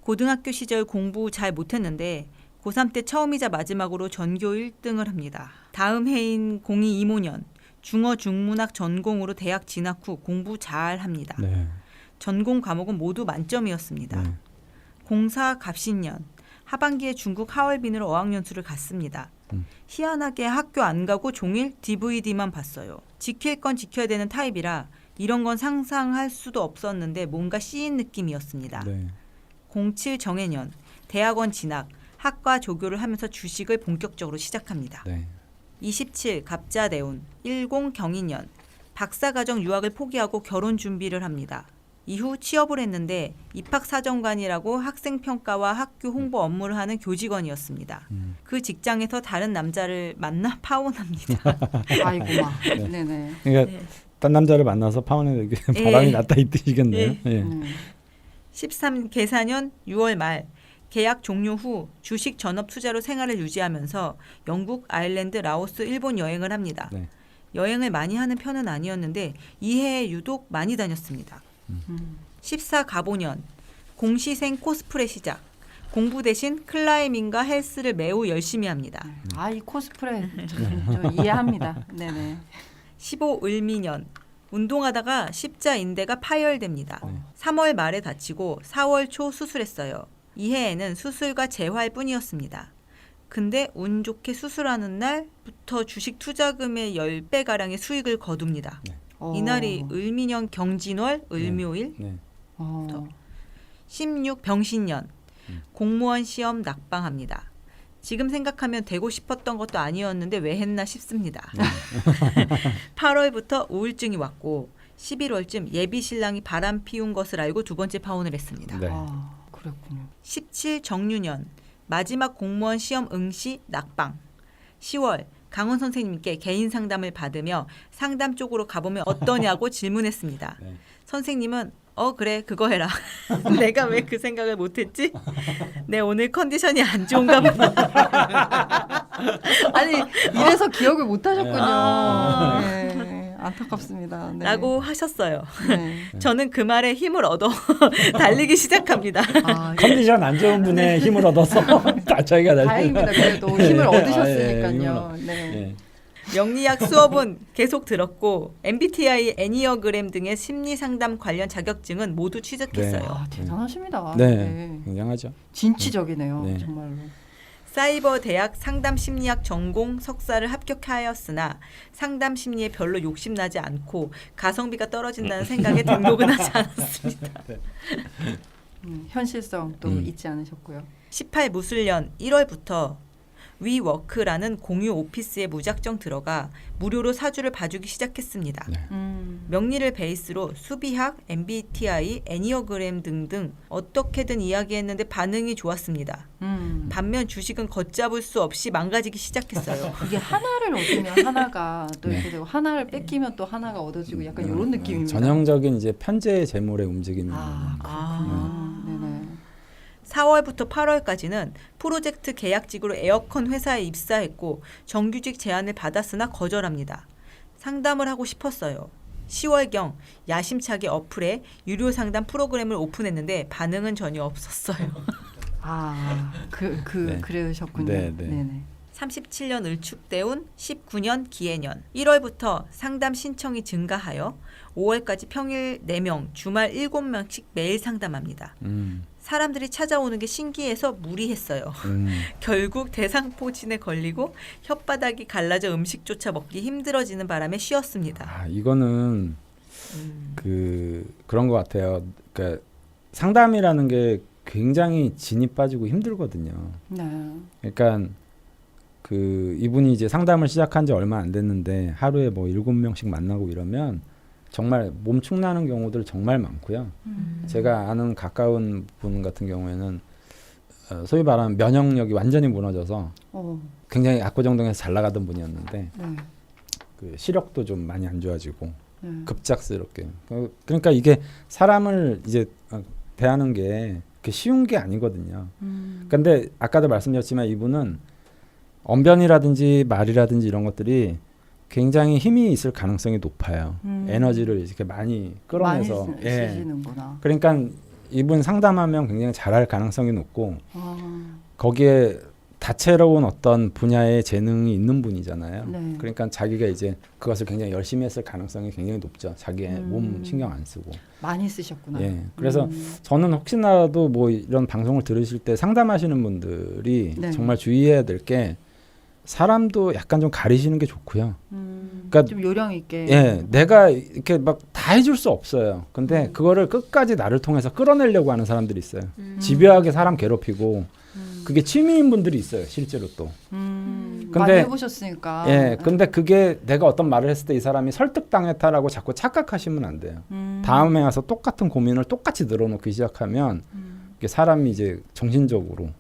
고등학교 시절 공부 잘 못했는데 고3 때 처음이자 마지막으로 전교 1등을 합니다. 다음 해인 02 이모년 중어 중문학 전공으로 대학 진학 후 공부 잘 합니다. 네. 전공 과목은 모두 만점이었습니다. 네. 04 갑신년 하반기에 중국 하얼빈으로 어학연수를 갔습니다. 희한하게 학교 안 가고 종일 DVD만 봤어요. 지킬 건 지켜야 되는 타입이라 이런 건 상상할 수도 없었는데 뭔가 씌인 느낌이었습니다. 네. 07 정해년 대학원 진학, 학과 조교를 하면서 주식을 본격적으로 시작합니다. 네. 27 갑자대운 10 경인년 박사과정 유학을 포기하고 결혼 준비를 합니다. 이후 취업을 했는데 입학사정관이라고 학생평가와 학교 홍보 업무를 하는 교직원이었습니다. 그 직장에서 다른 남자를 만나 파혼합니다. 아이고마. 네. 네네. 그러니까 네. 딴 남자를 만나서 파혼에 예. 바람이 났다 이 뜻이겠네요. 예. 예. 13 계사년 6월 말 계약 종료 후 주식 전업 투자로 생활을 유지하면서 영국, 아일랜드, 라오스, 일본 여행을 합니다. 네. 여행을 많이 하는 편은 아니었는데 이 해에 유독 많이 다녔습니다. 14 가보년 공시생 코스프레 시작. 공부 대신 클라이밍과 헬스를 매우 열심히 합니다. 이 코스프레 저 이해합니다. 네네. 15 을미년 운동하다가 십자 인대가 파열됩니다. 네. 3월 말에 다치고 4월 초 수술했어요. 이 해에는 수술과 재활뿐이었습니다. 근데 운 좋게 수술하는 날부터 주식 투자금의 10배가량의 수익을 거둡니다. 네. 이날이 을미년 경진월 을묘일. 네. 16 병신년 공무원 시험 낙방합니다. 지금 생각하면 되고 싶었던 것도 아니었는데 왜 했나 싶습니다. 8월부터 우울증이 왔고 11월쯤 예비 신랑이 바람 피운 것을 알고 두 번째 파혼을 했습니다. 네. 그랬군요. 17 정유년 마지막 공무원 시험 응시 낙방. 10월 강원 선생님께 개인 상담을 받으며 상담 쪽으로 가보면 어떠냐고 질문했습니다. 네. 선생님은 그래 그거 해라. 내가 왜 그 생각을 못했지? 내 오늘 컨디션이 안 좋은가 보다. 아니 이래서 기억을 못 하셨군요. 아. 네, 안타깝습니다. 네. 라고 하셨어요. 네. 저는 그 말에 힘을 얻어 달리기 시작합니다. 컨디션 안 좋은 분의 힘을 얻어서 다 저희가 다행입니다. 그래도 힘을 예. 얻으셨으니까요. 예, 네. 예. 명리학 수업은 계속 들었고 MBTI, 애니어그램 등의 심리 상담 관련 자격증은 모두 취득했어요. 대단하십니다. 네. 굉장하죠. 진취적이네요. 네. 정말로. 사이버 대학 상담 심리학 전공 석사를 합격하였으나 상담 심리에 별로 욕심나지 않고 가성비가 떨어진다는 생각에 등록은 하지 않았습니다. 현실성도 잊지 않으셨고요. 18 무술년 1월부터 위워크라는 공유 오피스에 무작정 들어가 무료로 사주를 봐주기 시작했습니다. 네. 명리를 베이스로 수비학, MBTI, 애니어그램 등등 어떻게든 이야기했는데 반응이 좋았습니다. 반면 주식은 걷잡을 수 없이 망가지기 시작했어요. 이게 하나를 얻으면 하나가 또 이렇게 네. 되고 하나를 뺏기면 또 하나가 얻어지고 약간 이런 느낌입니다. 전형적인 이제 편재 재물의 움직임이. 네네. 4월부터 8월까지는 프로젝트 계약직으로 에어컨 회사에 입사했고 정규직 제안을 받았으나 거절합니다. 상담을 하고 싶었어요. 10월경 야심차게 어플에 유료 상담 프로그램을 오픈했는데 반응은 전혀 없었어요. 네. 그러셨군요. 네, 네. 네네. 37년 을축대운 19년 기해년 1월부터 상담 신청이 증가하여 5월까지 평일 4명, 주말 7명씩 매일 상담합니다. 사람들이 찾아오는 게 신기해서 무리했어요. 결국 대상포진에 걸리고 혓바닥이 갈라져 음식조차 먹기 힘들어지는 바람에 쉬었습니다. 이거는 그런 것 같아요. 그러니까 상담이라는 게 굉장히 진이 빠지고 힘들거든요. 네. 그러니까 이분이 이제 상담을 시작한 지 얼마 안 됐는데 하루에 뭐 7명씩 만나고 이러면 정말 몸축 나는 경우들 정말 많고요. 제가 아는 가까운 분 같은 경우에는 소위 말하는 면역력이 완전히 무너져서 굉장히 압구정동에서 잘 나가던 분이었는데 네. 그 시력도 좀 많이 안 좋아지고 급작스럽게. 그러니까 이게 사람을 이제 대하는 게 그렇게 쉬운 게 아니거든요. 근데 아까도 말씀드렸지만 이분은 언변이라든지 말이라든지 이런 것들이 굉장히 힘이 있을 가능성이 높아요. 에너지를 이렇게 많이 끌어내서. 많이 쓰시는구나. 그러니까 이분 상담하면 굉장히 잘할 가능성이 높고 거기에 다채로운 어떤 분야의 재능이 있는 분이잖아요. 네. 그러니까 자기가 이제 그것을 굉장히 열심히 했을 가능성이 굉장히 높죠. 자기의 몸 신경 안 쓰고. 많이 쓰셨구나. 예. 그래서 저는 혹시나도 뭐 이런 방송을 들으실 때 상담하시는 분들이 네. 정말 주의해야 될 게 사람도 약간 좀 가리시는 게 좋고요. 그러니까 좀 요령 있게. 예, 내가 이렇게 막 다 해줄 수 없어요. 근데 그거를 끝까지 나를 통해서 끌어내려고 하는 사람들이 있어요. 집요하게 사람 괴롭히고 그게 취미인 분들이 있어요, 실제로 또. 많이 해보셨으니까. 예, 근데 그게 내가 어떤 말을 했을 때 이 사람이 설득당했다라고 자꾸 착각하시면 안 돼요. 다음에 와서 똑같은 고민을 똑같이 늘어놓기 시작하면 이게 사람이 이제 정신적으로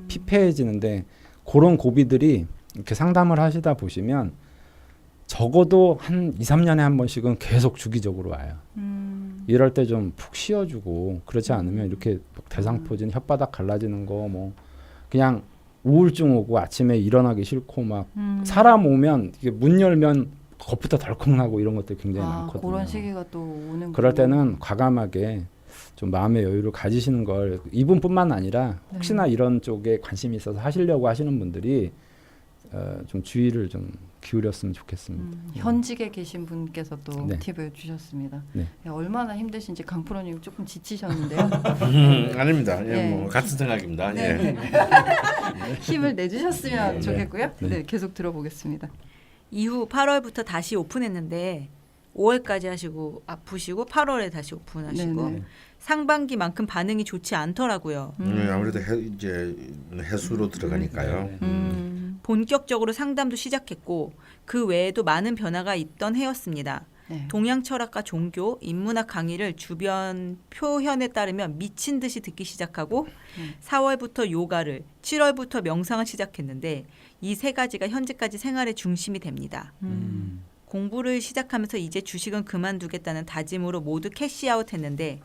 피폐해지는데 그런 고비들이 이렇게 상담을 하시다 보시면 적어도 한 2, 3년에 한 번씩은 계속 주기적으로 와요. 이럴 때 좀 푹 쉬어주고 그렇지 않으면 이렇게 대상포진, 혓바닥 갈라지는 거 뭐 그냥 우울증 오고 아침에 일어나기 싫고 막 사람 오면 이게 문 열면 겁부터 덜컥 나고 이런 것들 굉장히 많거든요. 그런 시기가 또 오는. 그럴 때는 과감하게 좀 마음의 여유를 가지시는 걸 이분뿐만 아니라 혹시나 이런 쪽에 관심이 있어서 하시려고 하시는 분들이 좀 주의를 좀 기울였으면 좋겠습니다. 현직에 계신 분께서 또 네. 팁을 주셨습니다. 네. 얼마나 힘드신지 강프로님 조금 지치셨는데요. 아닙니다. 예, 네. 뭐 같은 생각입니다. 네. 예. 힘을 내주셨으면 좋겠고요. 네. 네, 계속 들어보겠습니다. 이후 8월부터 다시 오픈했는데 5월까지 하시고 아프시고 8월에 다시 오픈하시고 네네. 상반기만큼 반응이 좋지 않더라고요. 아무래도 이제 해수로 들어가니까요. 본격적으로 상담도 시작했고 그 외에도 많은 변화가 있던 해였습니다. 네. 동양 철학과 종교, 인문학 강의를 주변 표현에 따르면 미친 듯이 듣기 시작하고 4월부터 요가를, 7월부터 명상을 시작했는데 이 세 가지가 현재까지 생활의 중심이 됩니다. 공부를 시작하면서 이제 주식은 그만두겠다는 다짐으로 모두 캐시아웃 했는데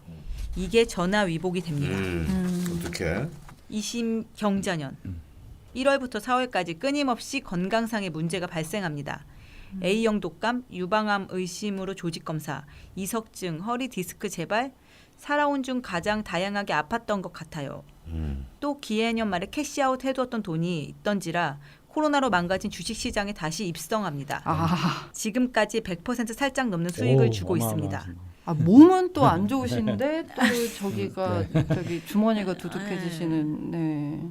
이게 전화위복이 됩니다. 어떻게? 이심경자년 1월부터 4월까지 끊임없이 건강상의 문제가 발생합니다. A형 독감, 유방암 의심으로 조직검사, 이석증, 허리 디스크 재발, 살아온 중 가장 다양하게 아팠던 것 같아요. 또 기해년 말에 캐시아웃 해두었던 돈이 있던지라 코로나로 망가진 주식시장에 다시 입성합니다. 지금까지 100% 살짝 넘는 수익을 주고 있습니다. 몸은 또 안 좋으신데 또 저기가 저기 주머니가 두둑해지시는. 네.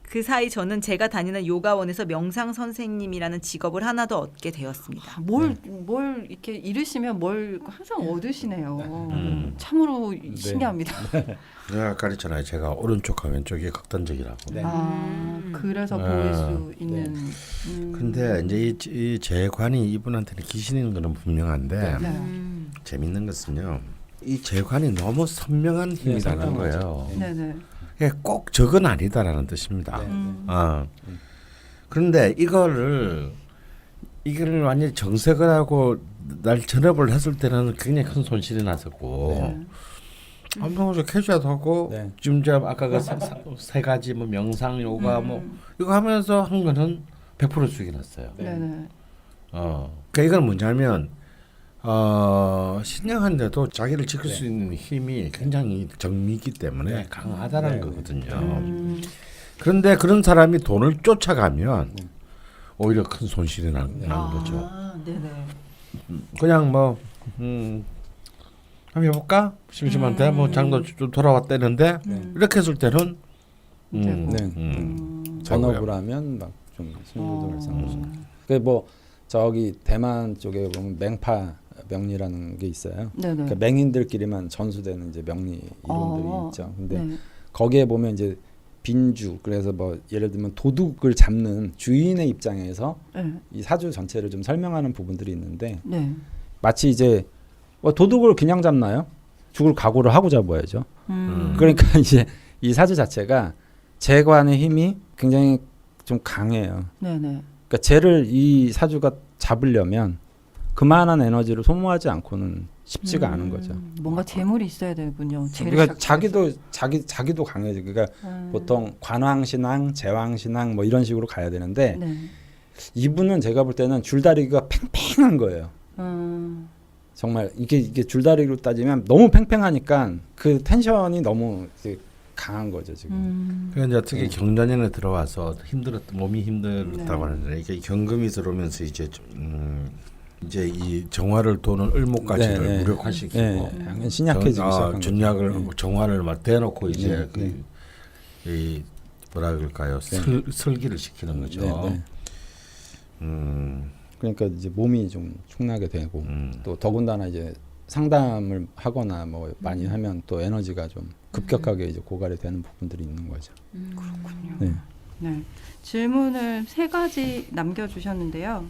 그 사이 저는 제가 다니는 요가원에서 명상 선생님이라는 직업을 하나 더 얻게 되었습니다. 뭘 이렇게 잃으시면 뭘 항상 얻으시네요. 참으로 신기합니다. 내가 가르쳤잖아요. 제가 오른쪽과 왼쪽이 극단적이라고. 네. 그래서 보일 수 있는. 근데 이제 이 재관이 이분한테는 귀신인 거는 분명한데 재밌는 것은요. 이 재관이 너무 선명한 힘이라는 거예요. 네네. 꼭 저건 아니다라는 뜻입니다. 그런데 이거를 완전히 정색을 하고 날 전업을 했을 때는 굉장히 큰 손실이 났었고 한번 캐주아도 하고 지금 제가 아까 그 세 가지 뭐 명상, 요가 뭐 이거 하면서 한 거는 100% 수익이 났어요. 네네. 그러니까 이건 뭐냐면 신령한데도 자기를 지킬 수 있는 힘이 굉장히 정미이기 때문에 강하다는 거거든요. 그런데 그런 사람이 돈을 쫓아가면 오히려 큰 손실이 나는 거죠. 네네. 그냥 뭐 한번 해볼까? 심심한데 뭐 장도 좀 돌아왔다는데 이렇게 했을 때는 전업을 하면 막 좀 손실도 발생하죠. 그뭐 저기 대만 쪽에 보면 맹파 명리라는 게 있어요. 그러니까 맹인들끼리만 전수되는 이제 명리 이론들이 있죠. 근데 거기에 보면 이제 빈주, 그래서 뭐 예를 들면 도둑을 잡는 주인의 입장에서 이 사주 전체를 좀 설명하는 부분들이 있는데 마치 이제 도둑을 그냥 잡나요? 죽을 각오를 하고 잡아야죠. 그러니까 이제 이 사주 자체가 재관의 힘이 굉장히 좀 강해요. 그러니까 쟤를 이 사주가 잡으려면 그만한 에너지를 소모하지 않고는 쉽지가 않은 거죠. 뭔가 재물이 있어야 되군요. 그러니까 자기도 강해져. 그러니까 보통 관왕신앙, 제왕신앙 뭐 이런 식으로 가야 되는데 네. 이분은 제가 볼 때는 줄다리기가 팽팽한 거예요. 정말 이게 줄다리기로 따지면 너무 팽팽하니까 그 텐션이 너무 이제 강한 거죠 지금. 그러니까 이제 특히 경자년에 들어와서 몸이 힘들었다고 하는데 이게 경금이 들어오면서 이제 이제 이 정화를 도는 을목가지를 무력화시키고 약간 신약해지기 시작한 전략을 거죠. 정화를 막 대놓고 이제 네. 이 뭐라 그럴까요? 설기를 시키는 거죠. 그러니까 이제 몸이 좀 축나게 되고 또 더군다나 이제 상담을 하거나 뭐 많이 하면 또 에너지가 좀 급격하게 이제 고갈이 되는 부분들이 있는 거죠. 그렇군요. 네. 네. 질문을 3가지 남겨주셨는데요.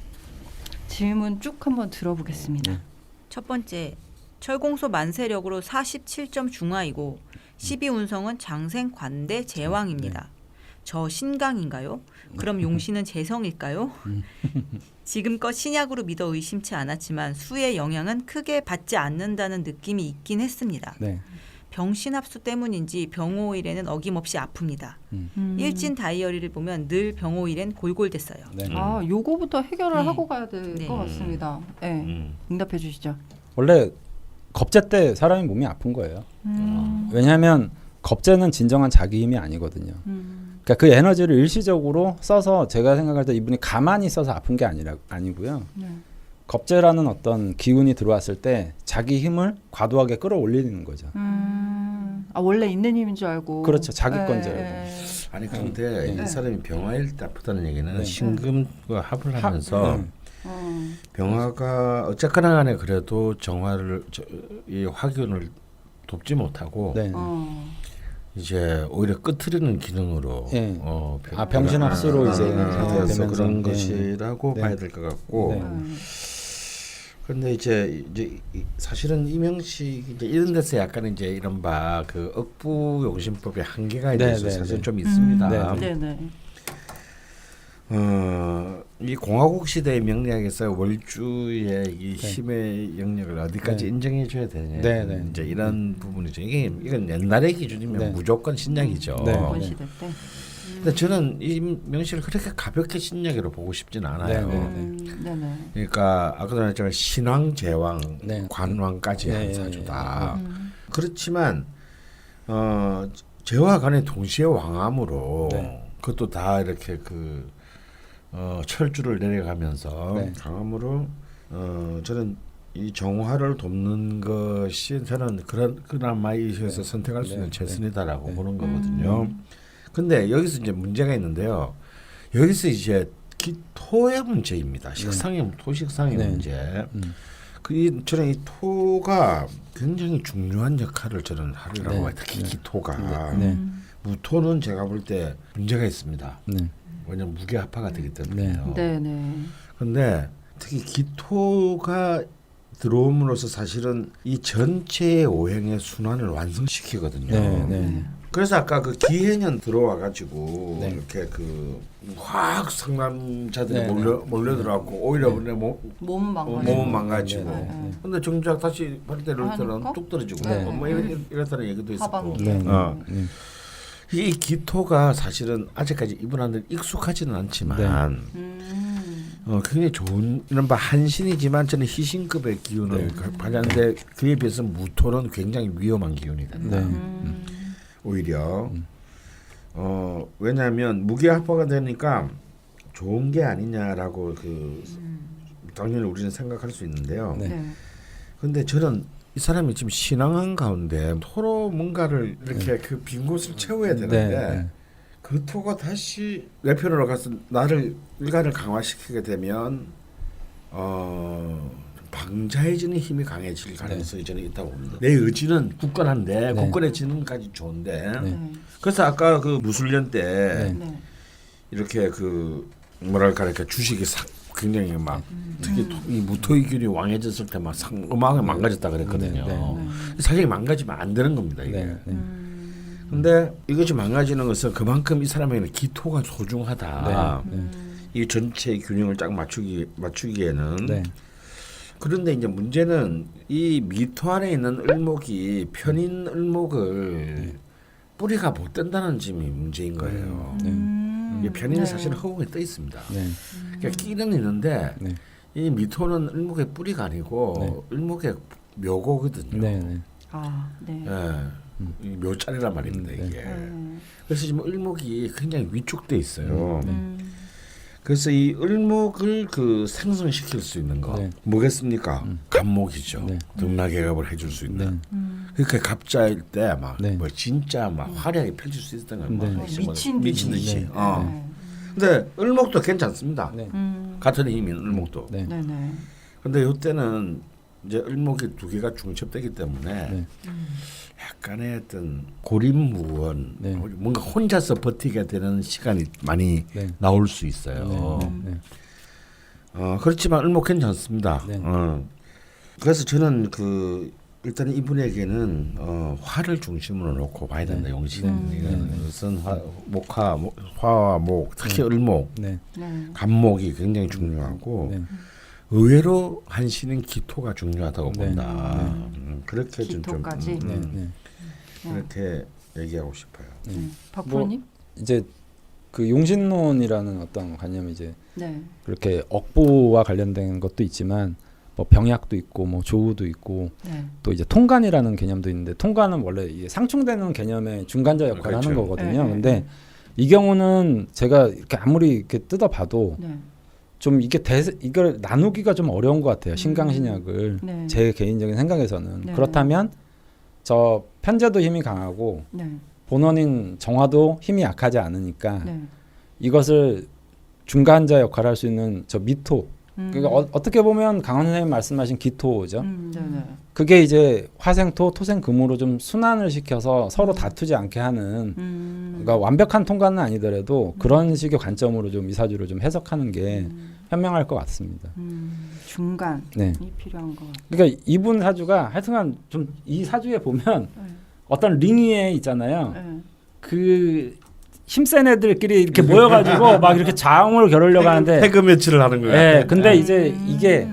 질문 쭉 한번 들어보겠습니다. 첫 번째, 철공소 만세력으로 47점 중하이고 12운성은 장생 관대 제왕입니다. 저 신강인가요? 그럼 용신은 재성일까요? 지금껏 신약으로 믿어 의심치 않았지만 수의 영향은 크게 받지 않는다는 느낌이 있긴 했습니다. 네. 병신합수 때문인지 병오일에는 어김없이 아픕니다. 일진 다이어리를 보면 늘 병오일엔 골골댔어요. 네. 아, 요거부터 해결을 네. 하고 가야 될 네. 것 같습니다. 네. 응답해 주시죠. 원래 겁제 때 사람이 몸이 아픈 거예요. 왜냐하면 겁제는 진정한 자기 힘이 아니거든요. 그러니까 그 에너지를 일시적으로 써서 제가 생각할 때 이분이 가만히 써서 아픈 게 아니고요. 네. 겁제라는 어떤 기운이 들어왔을 때 자기 힘을 과도하게 끌어올리는 거죠. 아, 원래 있는 힘인 줄 알고. 그렇죠. 자기 건 줄 알고. 아니 근데 이 사람이 병화일 때 아프다는 얘기는 신금과 합을 네. 하면서 병화가 어쨌거나 간에 그래도 정화를 이 화균을 돕지 못하고 네. 이제 오히려 끄트리는 기능으로 네. 병신합수로 이제 되어서 되면서. 그런 네. 것이라고 네. 봐야 될 것 같고. 네. 근데 이제 사실은 이명식 이제 이런 데서 약간 이제 이런 그 억부 용신법의 한계가 있어서 사실 좀 있습니다. 네네. 이 공화국 시대의 명리학에서 월주의 이 힘의 영역을 어디까지 인정해줘야 되냐 이제 이런 부분이죠. 이건 옛날의 기준이면 무조건 신약이죠. 권 시대 때. 근데 저는 이 명식을 그렇게 가볍게 신약으로 보고 싶진 않아요. 네네. 그러니까 아까도 말했지만 신왕, 제왕, 관왕까지 한 사주다. 그렇지만 제와 간에 동시에 왕암으로 그것도 다 이렇게 철주를 내려가면서 강함으로 저는 이 정화를 돕는 것이 저는 그나마 이에서 선택할 수 있는 최선이다라고 보는 거거든요. 근데 여기서 이제 문제가 있는데요. 여기서 이제 토의 문제입니다. 식상의 토식상의 문제. 저는 이 토가 굉장히 중요한 역할을 저는 하리라고 봐요. 특히 기토가. 무토는 제가 볼 때 문제가 있습니다. 왜냐면 무게합화가 되기 때문에요. 네네. 근데 특히 기토가 들어옴으로써 사실은 이 전체의 오행의 순환을 완성시키거든요. 그래서 아까 그 기해년 들어와 가지고 이렇게 확 상남자들이 몰려 들어왔고 오히려 몸은 망가지고. 근데 정작 다시 발대를 때는 뚝 떨어지고 뭐 이렇다는 얘기도 있었고. 이 기토가 사실은 아직까지 이분한테 익숙하지는 않지만 굉장히 좋은 이른바 한신이지만 저는 희신급의 기운을 발휘하는데 그에 비해서 무토는 굉장히 위험한 기운이 된다. 오히려 왜냐하면 무게합화가 되니까 좋은 게 아니냐라고 당연히 우리는 생각할 수 있는데요. 그런데 저는 이 사람이 지금 신앙한 가운데 토로 뭔가를 이렇게 빈 곳을 채워야 되는데 그 토가 다시 외편으로 가서 나를 일간을 강화시키게 되면 방자해지는 힘이 강해질 가능성이 저는 있다고 봅니다. 내 의지는 굳건한데 굳건해지는까지 좋은데 그래서 아까 무술년 때 이렇게 뭐랄까 이렇게 주식이 굉장히 막 특히 이 무토의 균이 왕해졌을 때 막 어마어마하게 망가졌다 그랬거든요. 사실 망가지면 안 되는 겁니다 이게. 근데 이것이 망가지는 것은 그만큼 이 사람에게는 기토가 소중하다. 이 전체의 균형을 딱 맞추기에는 그런데 이제 문제는 이 미토 안에 있는 을목이 편인 을목을 뿌리가 못 뜬다는 점이 문제인 거예요. 이게 편인은 사실 허공에 떠 있습니다. 네. 그러니까 끼는 있는데 네. 이 미토는 을목의 뿌리가 아니고 네. 을목의 묘고거든요. 네. 네. 아, 네. 이 묘자리란 말입니다 이게. 네. 그래서 지금 을목이 굉장히 위축돼 있어요. 음. 그래서 이 을목을 그 생성시킬 수 있는 거 네. 뭐겠습니까? 갑목이죠. 네. 등락개갑을 해줄 수 있는. 네. 그러니까 갑자일 때 막 네. 뭐 진짜 막 화려하게 펼칠 수 있었던 거예요. 네. 막 미친 미친 듯이. 듯이. 네. 어. 근데 을목도 괜찮습니다. 네. 같은 힘인 을목도. 네. 네, 네. 근데 이때는 이제 을목이 두 개가 중첩되기 때문에 네. 약간의 어떤 고립무원, 네. 뭔가 혼자서 버티게 되는 시간이 많이 네. 나올 수 있어요. 네. 그렇지만 을목 괜찮습니다. 네. 그래서 저는 그 일단 이분에게는 화를 중심으로 놓고 봐야 된다. 네. 용신이라는 것은 화와 목, 특히 을목, 네. 네. 갑목이 굉장히 중요하고 네. 의외로 한신은 기토가 중요하다고 네. 본다. 그렇게 좀 기토까지? 네. 네. 그렇게 얘기하고 싶어요. 네. 박프로님? 이제 그 용신론이라는 어떤 관념이 이제 네. 그렇게 억부와 관련된 것도 있지만 뭐 병약도 있고 뭐 조우도 있고 네. 또 이제 통관이라는 개념도 있는데 통관은 원래 이게 상충되는 개념의 중간자 역할을 그렇죠. 하는 거거든요. 네. 근데 이 경우는 제가 이렇게 아무리 이렇게 뜯어봐도 네. 좀 이걸 나누기가 좀 어려운 것 같아요. 신강신약을 네. 제 개인적인 생각에서는 네. 그렇다면 저 편제도 힘이 강하고 네. 본원인 정화도 힘이 약하지 않으니까 네. 이것을 중간자 역할을 할 수 있는 저 미토 그러니까 어떻게 보면 강원 선생님 말씀하신 기토죠. 네, 네. 그게 이제 화생토, 토생금으로 좀 순환을 시켜서 서로 다투지 않게 하는 그러니까 완벽한 통과는 아니더라도 그런 식의 관점으로 좀 이 사주를 좀 해석하는 게 현명할 것 같습니다. 중간이 네. 필요한 것 같아요. 그러니까 이분 사주가 하여튼간 좀 이 사주에 보면 네. 어떤 링 위에 있잖아요. 네. 그 힘센 애들끼리 이렇게 모여가지고 막 이렇게 자웅을 겨루려고 하는데 태그 매치를 하는 거예요. 네, 근데 이제 이게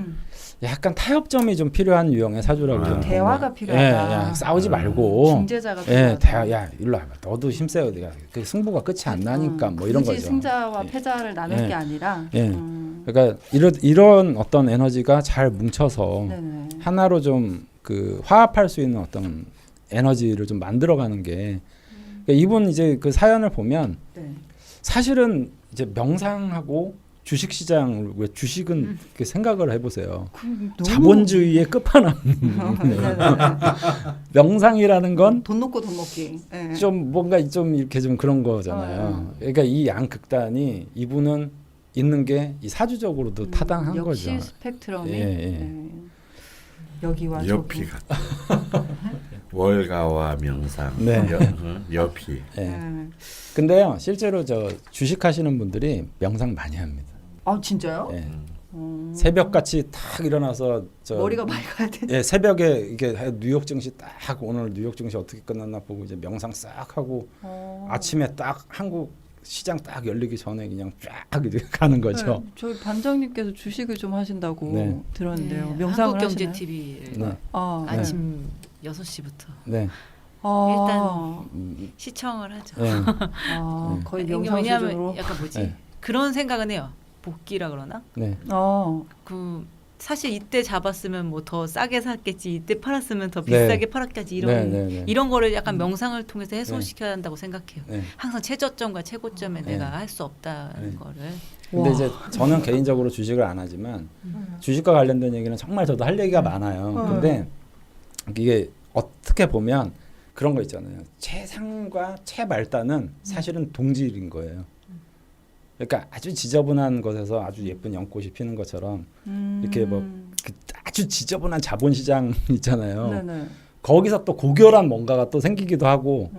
약간 타협점이 좀 필요한 유형의 사주라고 저는 대화가 보는 거. 필요하다. 예, 야, 싸우지 말고. 중재자가 예, 필요하다. 야, 일로 와봐. 너도 힘세요. 내가 그 승부가 끝이 안 나니까 뭐 이런 굳이 거죠. 승자와 예. 패자를 나눌 예. 게 아니라. 예. 그러니까 이런 어떤 에너지가 잘 뭉쳐서 네네. 하나로 좀 그 화합할 수 있는 어떤 에너지를 좀 만들어가는 게 그러니까 이분 이제 그 사연을 보면 네. 사실은 이제 명상하고 주식시장 왜 주식은 이렇게 생각을 해보세요. 너무- 자본주의의 끝판왕. 네네네. 명상이라는 건 돈 놓고 돈 먹기. 예. 좀 뭔가 좀 이렇게 좀 그런 거잖아요. 그러니까 이 양극단이 이분은 있는 게 이 사주적으로도 타당한 역시 거죠. 스펙트럼이 예, 예. 네. 여기와 여피 저기. 같은 월가와 명상. 네. 여피. 예. 네. 근데요, 실제로 저 주식하시는 분들이 명상 많이 합니다. 아 진짜요? 예. 새벽같이 탁 일어나서 저 머리가 맑아야 돼. 예, 새벽에 이게 뉴욕 증시 딱 오늘 뉴욕 증시 어떻게 끝났나 보고 이제 명상 싹 하고 아침에 딱 한국 시장 딱 열리기 전에 그냥 쫙 이렇게 가는 거죠. 네, 저희 반장님께서 주식을 좀 하신다고 네. 들었는데요. 명상을 하시나요? 한국경제TV를 네. 아, 네. 아침 6시부터 네. 아, 시청을 하죠. 네. 아, 네. 거의 이게 명상 왜냐하면 수준으로. 약간 뭐지? 네. 그런 생각은 해요. 복귀라 그러나? 네. 그 사실 이때 잡았으면 뭐 더 싸게 샀겠지. 이때 팔았으면 더 네. 비싸게 팔았겠지. 네. 이런 거를 약간 명상을 통해서 해소시켜야 한다고 생각해요. 네. 항상 최저점과 최고점에 네. 내가 할 수 없다는 네. 거를. 근데 와. 이제 저는 개인적으로 주식을 안 하지만 주식과 관련된 얘기는 정말 저도 할 얘기가 많아요. 근데 이게 어떻게 보면 그런 거 있잖아요. 최상과 최말단은 사실은 동질인 거예요. 그러니까 아주 지저분한 것에서 아주 예쁜 연꽃이 피는 것처럼 이렇게 뭐 그 아주 지저분한 자본시장 있잖아요. 네네. 거기서 또 고결한 뭔가가 또 생기기도 하고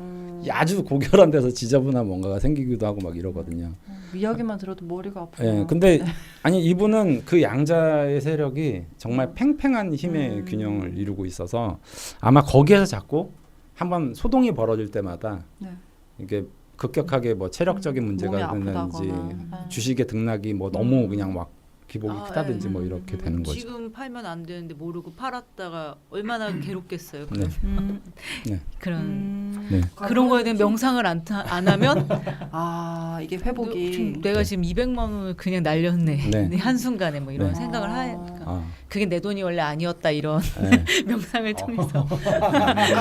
아주 고결한 데서 지저분한 뭔가가 생기기도 하고 막 이러거든요. 이야기만 들어도 머리가 아프네요. 예, 근데 아니 이분은 그 양자의 세력이 정말 팽팽한 힘의 균형을 이루고 있어서 아마 거기에서 자꾸 한번 소동이 벌어질 때마다 네. 이게 급격하게 뭐 체력적인 문제가 몸이 되는지 아프다거나. 주식의 등락이 뭐 너무 그냥 막 기복이 크다든지 뭐 이렇게 되는 거죠. 지금 팔면 안 되는데 모르고 팔았다가 얼마나 괴롭겠어요. 네. 그런 네. 그런 거에 대한 명상을 안 하면 이게 회복이 내가 네. 지금 200만 원을 그냥 날렸네. 네. 한순간에 뭐 이런 네. 생각을 하니까 그게 내 돈이 원래 아니었다 이런 네. 명상을 통해서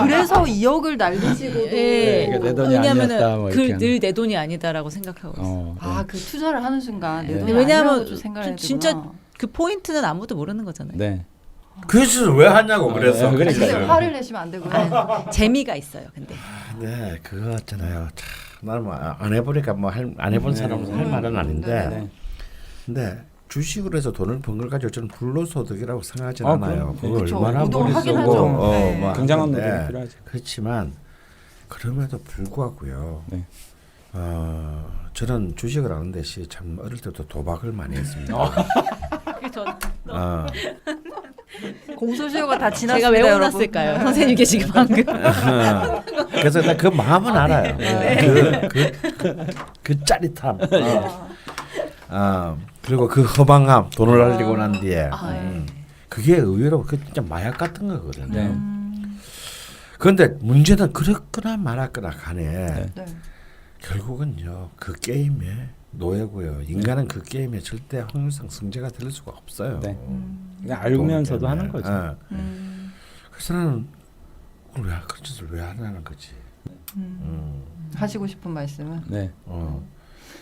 그래서 2억을 날리시고도 예. 그러니까 내 돈이 아니었다, 뭐 이렇게 늘 내 돈이 아니다라고 생각하고 있어요. 그 투자를 하는 순간 내 네. 돈이 왜냐하면 아니라고 생각해야 진짜 되구나. 그 포인트는 아무도 모르는 거잖아요. 네. 그래서 왜 하냐고 그래서. 그러니까요. 근데 화를 내시면 안 되고요. 재미가 있어요. 근데 네, 그거 있잖아요. 참, 나는 뭐 안 해보니까 뭐 안 해본 사람은 할 말은 아닌데, 네. 근데 주식으로 해서 돈을 번 걸 가지고 저는 불로소득이라고 생각하지 아, 않아요. 그럼, 그거 그쵸. 얼마나 노동을 머리 하긴 쓰고, 하죠. 네. 뭐 굉장한 하는데 노동이 필요하죠. 그렇지만 그럼에도 불구하고요. 네. 저는 주식을 하는 대신 참 어릴 때부터 도박을 많이 했습니다. 그게 전 공소시효가 다 지났습니다. 제가 왜 여러분. 혼났을까요? 선생님께 지금 방금 그래서 나 그 마음은 알아요. 그 짜릿함. 그리고 그 허방함, 돈을 날리고 난 뒤에. 그게 의외로 그 진짜 마약 같은 거거든요. 네. 그런데 문제는 그렇거나 말았거나 간에 네. 결국은요 그 게임의 노예고요. 인간은 그 게임에 절대 확률상 승자가 될 수가 없어요. 네. 그냥 알면서도 하는 거죠. 그래서 나는 그걸 왜 그런 짓을 왜 하냐는 거지. 하시고 싶은 말씀은 네.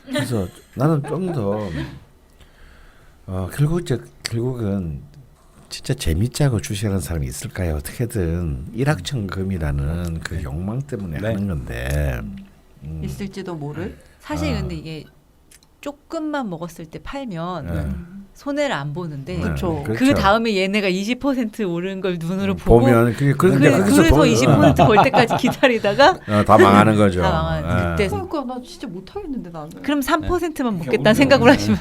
그래서 나는 좀 더 결국은 진짜 재밌자고 주식하는 사람이 있을까요? 어떻게든 일확천금이라는 그 욕망 때문에 네. 하는 건데 있을지도 모를. 사실 근데 이게 조금만 먹었을 때 팔면 네. 손해를 안 보는데 그쵸. 그 다음에 얘네가 20% 오른 걸 눈으로 보고 보면 그런데 그래서 20%벌 때까지 기다리다가 다 망하는 거죠. 다 망하는 그때 그러니까 나 진짜 못하겠는데 나는. 그럼 3%만 먹겠다는 생각을 하시면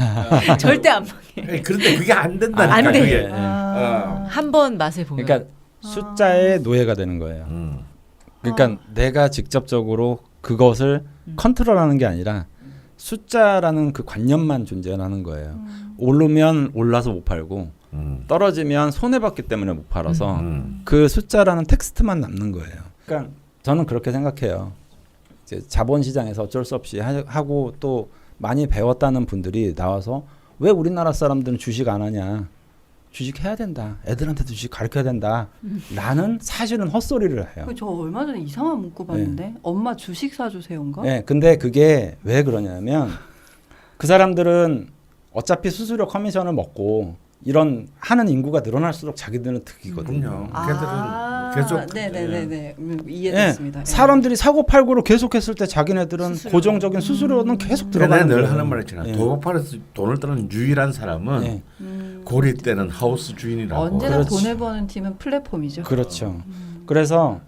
절대 안 망해. 그런데 그게 안 된다니까. 안 돼. 그게. 한 번 맛을 보면. 그러니까 숫자의 노예가 되는 거예요. 그러니까 내가 직접적으로 그것을 컨트롤하는 게 아니라 숫자라는 그 관념만 존재하는 거예요. 오르면 올라서 못 팔고 떨어지면 손해 봤기 때문에 못 팔아서 그 숫자라는 텍스트만 남는 거예요. 그러니까 저는 그렇게 생각해요. 이제 자본시장에서 어쩔 수 없이 하고 또 많이 배웠다는 분들이 나와서 왜 우리나라 사람들은 주식 안 하냐? 주식 해야 된다. 애들한테도 주식 가르쳐야 된다. 라는 사실은 헛소리를 해요. 저 얼마 전에 이상한 문구 봤는데 엄마 주식 사주세요인가? 네, 근데 그게 왜 그러냐면 그 사람들은 어차피 수수료 커미션을 먹고 이런 하는 인구가 늘어날수록 자기들은 득이거든요. 걔들은 계속 네네네네 이해됐습니다. 네, 사람들이 사고 팔고로 계속했을 때 자기네들은 수수료. 고정적인 수수료는 계속 내가 들어가는 늘 거예요. 하는 말 있잖아. 네. 도박판에서 돈을 뜨는 유일한 사람은 네. 고리 때는 하우스 주인이라고. 언제나 그렇지. 돈을 버는 팀은 플랫폼이죠. 그렇죠. 그래서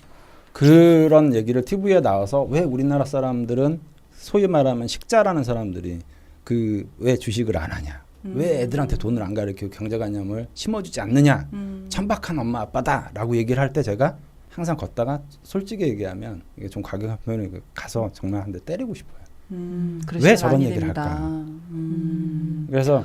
그런 얘기를 TV에 나와서 왜 우리나라 사람들은 소위 말하면 식자라는 사람들이 그 왜 주식을 안 하냐? 왜 애들한테 돈을 안 가르치고 경제관념을 심어주지 않느냐? 천박한 엄마 아빠다라고 얘기를 할 때 제가 항상 걷다가 솔직히 얘기하면 이게 좀 가격 표현이 가서 정말 한 대 때리고 싶어요. 왜 저런 얘기를 할까? 그래서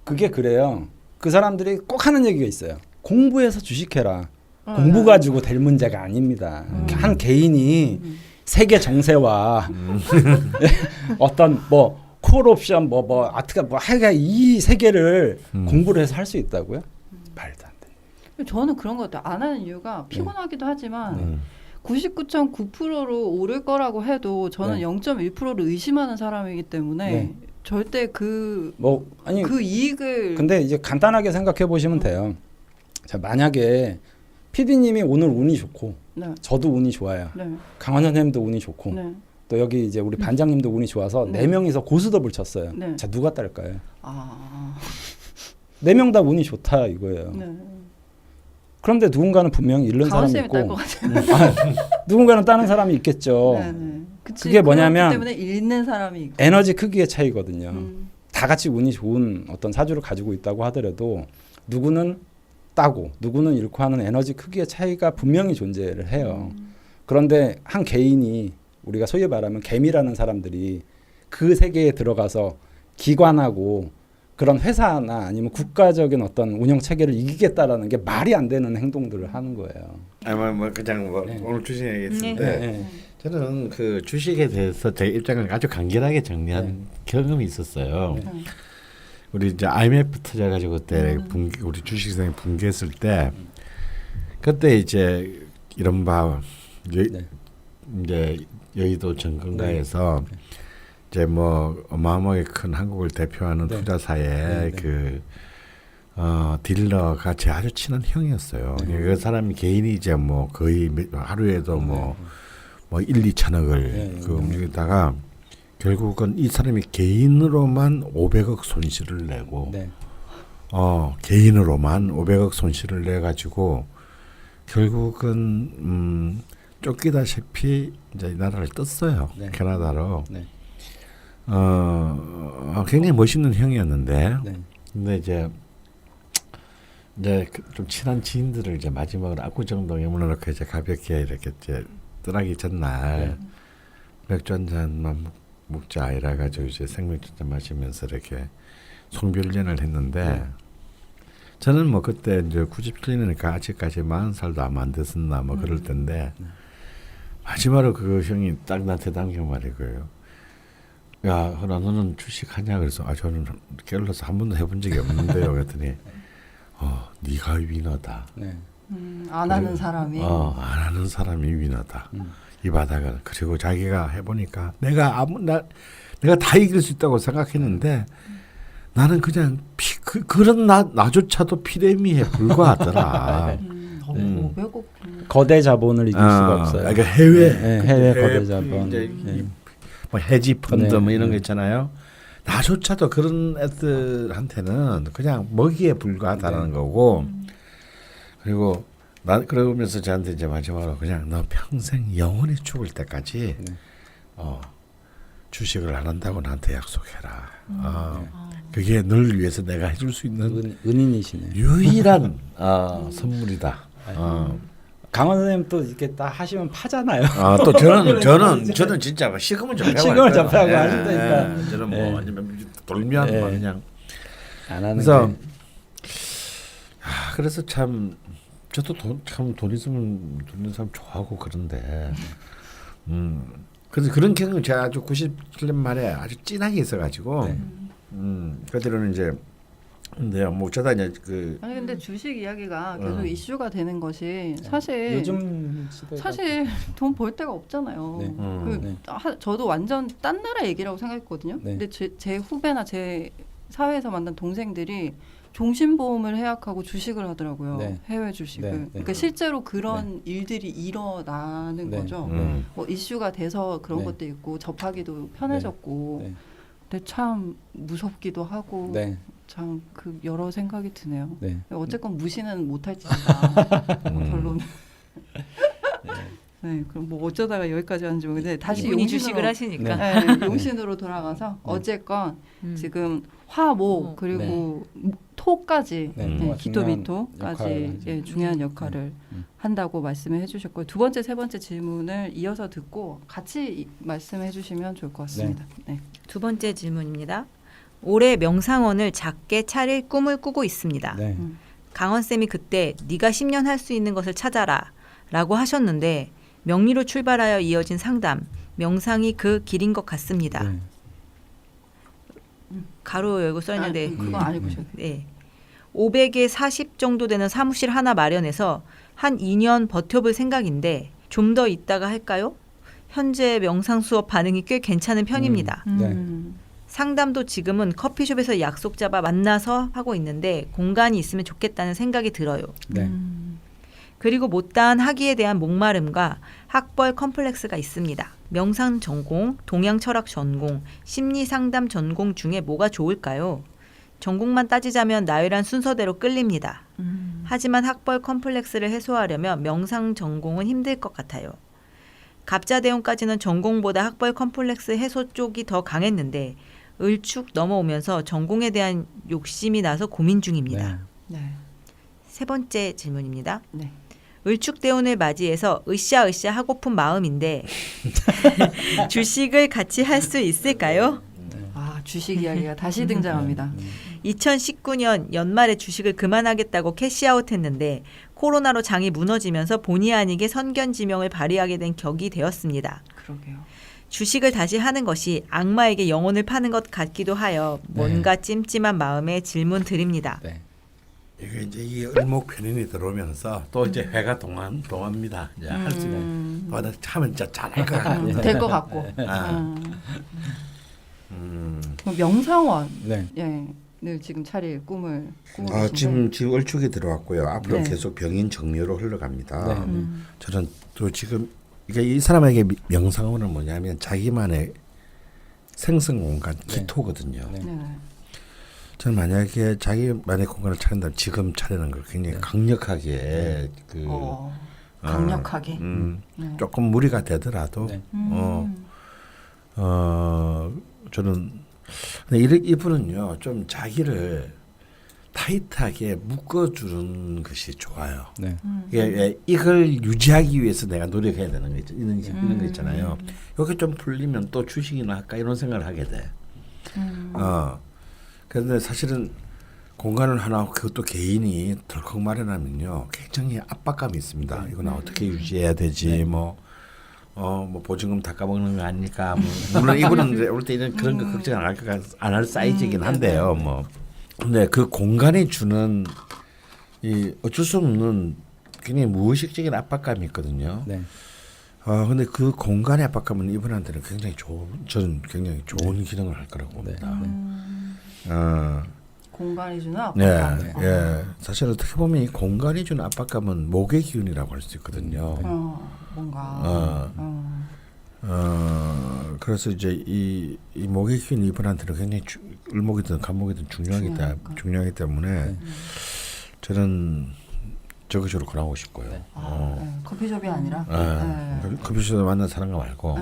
그게 그래요. 그 사람들이 꼭 하는 얘기가 있어요. 공부해서 주식해라. 공부 가지고 될 문제가 아닙니다. 한 개인이 세계 정세와 어떤 뭐 콜옵션 뭐 아트가 뭐 하여간 이 세계를 공부를 해서 할 수 있다고요? 말도 안 돼. 저는 그런 것 같아요. 안 하는 이유가 피곤하기도 하지만 99.9%로 오를 거라고 해도 저는 네. 0.1%를 의심하는 사람이기 때문에 네. 절대 그 아니 이익을 근데 이제 간단하게 생각해 보시면 돼요. 자, 만약에 PD님이 오늘 운이 좋고 네. 저도 운이 좋아요. 네. 강원 선생님도 운이 좋고 네. 또 여기 이제 우리 반장님도 운이 좋아서 네. 네 명이서 고스톱을 쳤어요. 네. 자, 누가 딸까요? 아. 네 명 다 운이 좋다 이거예요. 네. 그런데 누군가는 분명히 잃는 강원 사람이 쌤이 딸 있고 것 같아요. 누군가는 따는 사람이 있겠죠. 네, 네. 그치, 그게 뭐냐면 그렇기 때문에 잃는 사람이 있고. 에너지 크기의 차이거든요. 음. 다 같이 운이 좋은 어떤 사주를 가지고 있다고 하더라도 누구는 따고 누구는 잃고 하는 에너지 크기의 차이가 분명히 존재를 해요. 그런데 한 개인이 우리가 소위 말하면 개미라는 사람들이 그 세계에 들어가서 기관하고 그런 회사나 아니면 국가적인 어떤 운영 체계를 이기겠다라는 게 말이 안 되는 행동들을 하는 거예요. 뭐 그냥 뭐 네. 오늘 주식 얘기했는데 네. 저는 그 주식에 대해서 제 입장을 아주 간결하게 정리한 경험이 있었어요. 네. 우리 이제 IMF 터져 가지고 그때 우리 주식시장이 붕괴했을 때 그때 이제 이른바 네. 이제 여의도 정건가에서 이제 뭐 어마어마하게 큰 한국을 대표하는 네. 투자사의 네. 그 딜러가 제 아주 친한 형이었어요. 그 사람이 개인이 이제 뭐 거의 하루에도 뭐 1, 2천억을 그 움직이다가 결국은 이 사람이 개인으로만 500억 손실을 내고 네. 개인으로만 500억 손실을 내 가지고 결국은 쫓기다시피 이제 이 나라를 떴어요. 네. 캐나다로. 네. 굉장히 멋있는 형이었는데 네. 근데 이제 좀 친한 지인들을 이제 마지막으로 압구정동에 물러놓고 이제 가볍게 이렇게 이제 떠나기 전날 맥주 한 잔만 먹자 이래 가지고 이제 생맥주 한 잔 마시면서 이렇게 송별연을 했는데 저는 뭐 그때 이제 97년이니까 아직까지 40살도 아마 안 됐었나 뭐 그럴 때인데 마지막으로 그 형이 딱 나한테 당겨 말이고요. 야, 허나 너는 주식하냐? 그래서 저는 게을러서 한 번도 해본 적이 없는데요. 그랬더니 네가 위너다. 네. 안 하는 사람이. 안 하는 사람이 위너다. 이 바닥은. 그리고 자기가 해보니까 내가 다 이길 수 있다고 생각했는데 나는 그냥 그런 나조차도 피레미에 불과하더라. 500억. 거대 자본을 이길 수가 없어요. 그러니까 해외 해외 거대 자본. 이제 네. 뭐 헤지 펀드 네. 뭐 이런 거 있잖아요. 나조차도 그런 애들한테는 그냥 먹이에 불과하다는 거고. 그리고 그러면서 저한테 이제 마지막으로 그냥 너 평생 영원히 죽을 때까지 주식을 안 한다고 나한테 약속해라. 그게 널 위해서 내가 해줄 수 있는 은인이시네. 유일한 선물이다. 강원 선생님 또 이렇게 딱 하시면 파잖아요. 또 저는 진짜 뭐 시금을 접하고 시금을 접하고 하신다니까. 저는 뭐 아니면 돌면 뭐 그냥 안 하는 그래서 게. 그래서 참 저도 돈 있으면 돈 있는 사람 좋아하고 그런데 그래서 그런 경험이 제가 아주 97년 말에 아주 진하게 있어가지고 그때로는 이제 근데요 뭐 어쩌다 이제 아니 근데 주식 이야기가 계속 이슈가 되는 것이 사실 요즘 시대가 사실 돈 벌 데가 없잖아요. 네. 저도 완전 딴 나라 얘기라고 생각했거든요. 네. 근데 제 후배나 제 사회에서 만난 동생들이 종신보험을 해약하고 주식을 하더라고요. 네. 해외 주식을. 네. 네. 그러니까 실제로 그런 일들이 일어나는 네. 거죠. 뭐 이슈가 돼서 그런 네. 것도 있고 접하기도 편해졌고. 네. 근데 참 무섭기도 하고 네. 참 그 여러 생각이 드네요. 네. 어쨌건 무시는 못할 짓이다. 결론은. 네, 그럼 뭐 어쩌다가 여기까지 왔는지 모르겠는데 다시 이분이 용신으로 주식을 하시니까. 네, 용신으로 돌아가서 어쨌건 지금 화목 그리고 토까지 네, 기토미토까지 중요한 중요한 역할을 한다고 말씀을 해주셨고 두 번째 세 번째 질문을 이어서 듣고 같이 말씀해 주시면 좋을 것 같습니다. 네. 두 번째 질문입니다. 올해 명상원을 작게 차릴 꿈을 꾸고 있습니다. 네. 강원 쌤이 그때 네가 10년 할 수 있는 것을 찾아라라고 하셨는데 명리로 출발하여 이어진 상담, 명상이 그 길인 것 같습니다. 네. 가로 열고 써있는데 그거 안 읽으셔도 돼요. 네. 500에 40 정도 되는 사무실 하나 마련해서 한 2년 버텨볼 생각인데 좀 더 있다가 할까요? 현재 명상 수업 반응이 꽤 괜찮은 편입니다. 상담도 지금은 커피숍에서 약속 잡아 만나서 하고 있는데 공간이 있으면 좋겠다는 생각이 들어요. 네. 그리고 못다한 학위에 대한 목마름과 학벌 컴플렉스가 있습니다. 명상 전공, 동양 철학 전공, 심리 상담 전공 중에 뭐가 좋을까요? 전공만 따지자면 나열한 순서대로 끌립니다. 하지만 학벌 컴플렉스를 해소하려면 명상 전공은 힘들 것 같아요. 갑자대원까지는 전공보다 학벌 컴플렉스 해소 쪽이 더 강했는데 을축 넘어오면서 전공에 대한 욕심이 나서 고민 중입니다. 네. 네. 세 번째 질문입니다. 네. 을축대운을 맞이해서 으쌰으쌰 하고픈 마음인데 주식을 같이 할 수 있을까요? 주식 이야기가 다시 등장합니다. 2019년 연말에 주식을 그만하겠다고 캐시아웃했는데 코로나로 장이 무너지면서 본의 아니게 선견지명을 발휘하게 된 격이 되었습니다. 그러게요. 주식을 다시 하는 것이 악마에게 영혼을 파는 것 같기도 하여 뭔가 찜찜한 마음에 질문 드립니다. 네. 이게 이제 이 을목 편인이 들어오면서 또 이제 회가 동합니다. 이제 할 수 있는 또 하면 진짜 잘할 것 같고 될 것 같고. 그럼 명상원. 네. 예. 늘 지금 차릴 꿈을 꾸고 아, 계신데. 지금 을축이 들어왔고요. 앞으로 네. 계속 병인 정묘로 흘러갑니다. 네. 저는 또 지금 이게 이 사람에게 명상원은 뭐냐면 자기만의 생성 공간 기토거든요. 네. 네. 저는 만약에 자기만의 공간을 차린다면 지금 차리는 걸 굉장히 강력하게 강력하게. 네. 조금 무리가 되더라도 네. 저는 근데 이분은요 좀 자기를 타이트하게 묶어주는 것이 좋아요. 네. 이게 이걸 유지하기 위해서 내가 노력해야 되는 거 있는 거 있잖아요. 여기 좀 풀리면 또 주식이나 할까 이런 생각을 하게 돼. 그런데 사실은 공간을 하나 그것도 개인이 덜컥 마련하면요 굉장히 압박감이 있습니다. 이거 나 어떻게 유지해야 되지 뭐 보증금 다 까먹는 거 아닐까 뭐 물론 이분은 올 때는 그런 거 걱정 안 할 사이즈이긴 한데요 뭐 근데 그 공간이 주는 이 어쩔 수 없는 굉장히 무의식적인 압박감이 있거든요. 네. 근데 그 공간의 압박감은 이분한테는 굉장히 저는 굉장히 좋은 기능을 할 거라고 봅니다. 공간이 주는 네, 압박감. 예. 사실 어떻게 보면 이 공간이 주는 압박감은 목의 기운이라고 할 수 있거든요. 뭔가. 그래서 이제 이 목의 기운이 이분한테는 굉장히 을목이든 간목이든 중요하기 때문에 저는 적극적으로 권하고 싶고요. 커피숍이 아니라. 커피숍에 만난 사람과 말고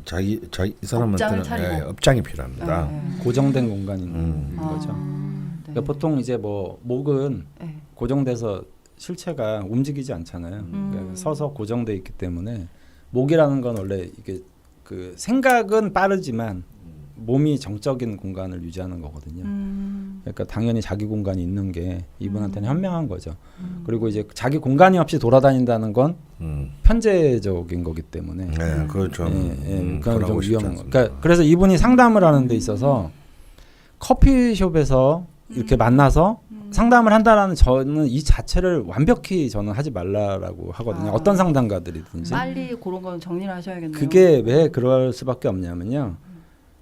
자기 이 사람한테는 업장이 필요합니다. 고정된 공간이 있는 거죠. 네. 그러니까 보통 이제 뭐 목은 네. 고정돼서 실체가 움직이지 않잖아요. 그러니까 서서 고정돼 있기 때문에 목이라는 건 원래 이게 그 생각은 빠르지만 몸이 정적인 공간을 유지하는 거거든요. 그러니까 당연히 자기 공간이 있는 게 이분한테는 현명한 거죠. 그리고 이제 자기 공간이 없이 돌아다닌다는 건 편제적인 거기 때문에 네, 그건 좀 그건 좀 위험한 거. 그러니까 그래서 이분이 상담을 하는 데 있어서 커피숍에서 이렇게 만나서 상담을 한다라는 저는 이 자체를 완벽히 저는 하지 말라라고 하거든요. 어떤 상담가들이든지. 빨리 그런 건 정리를 하셔야겠네요. 그게 왜 그럴 수밖에 없냐면요.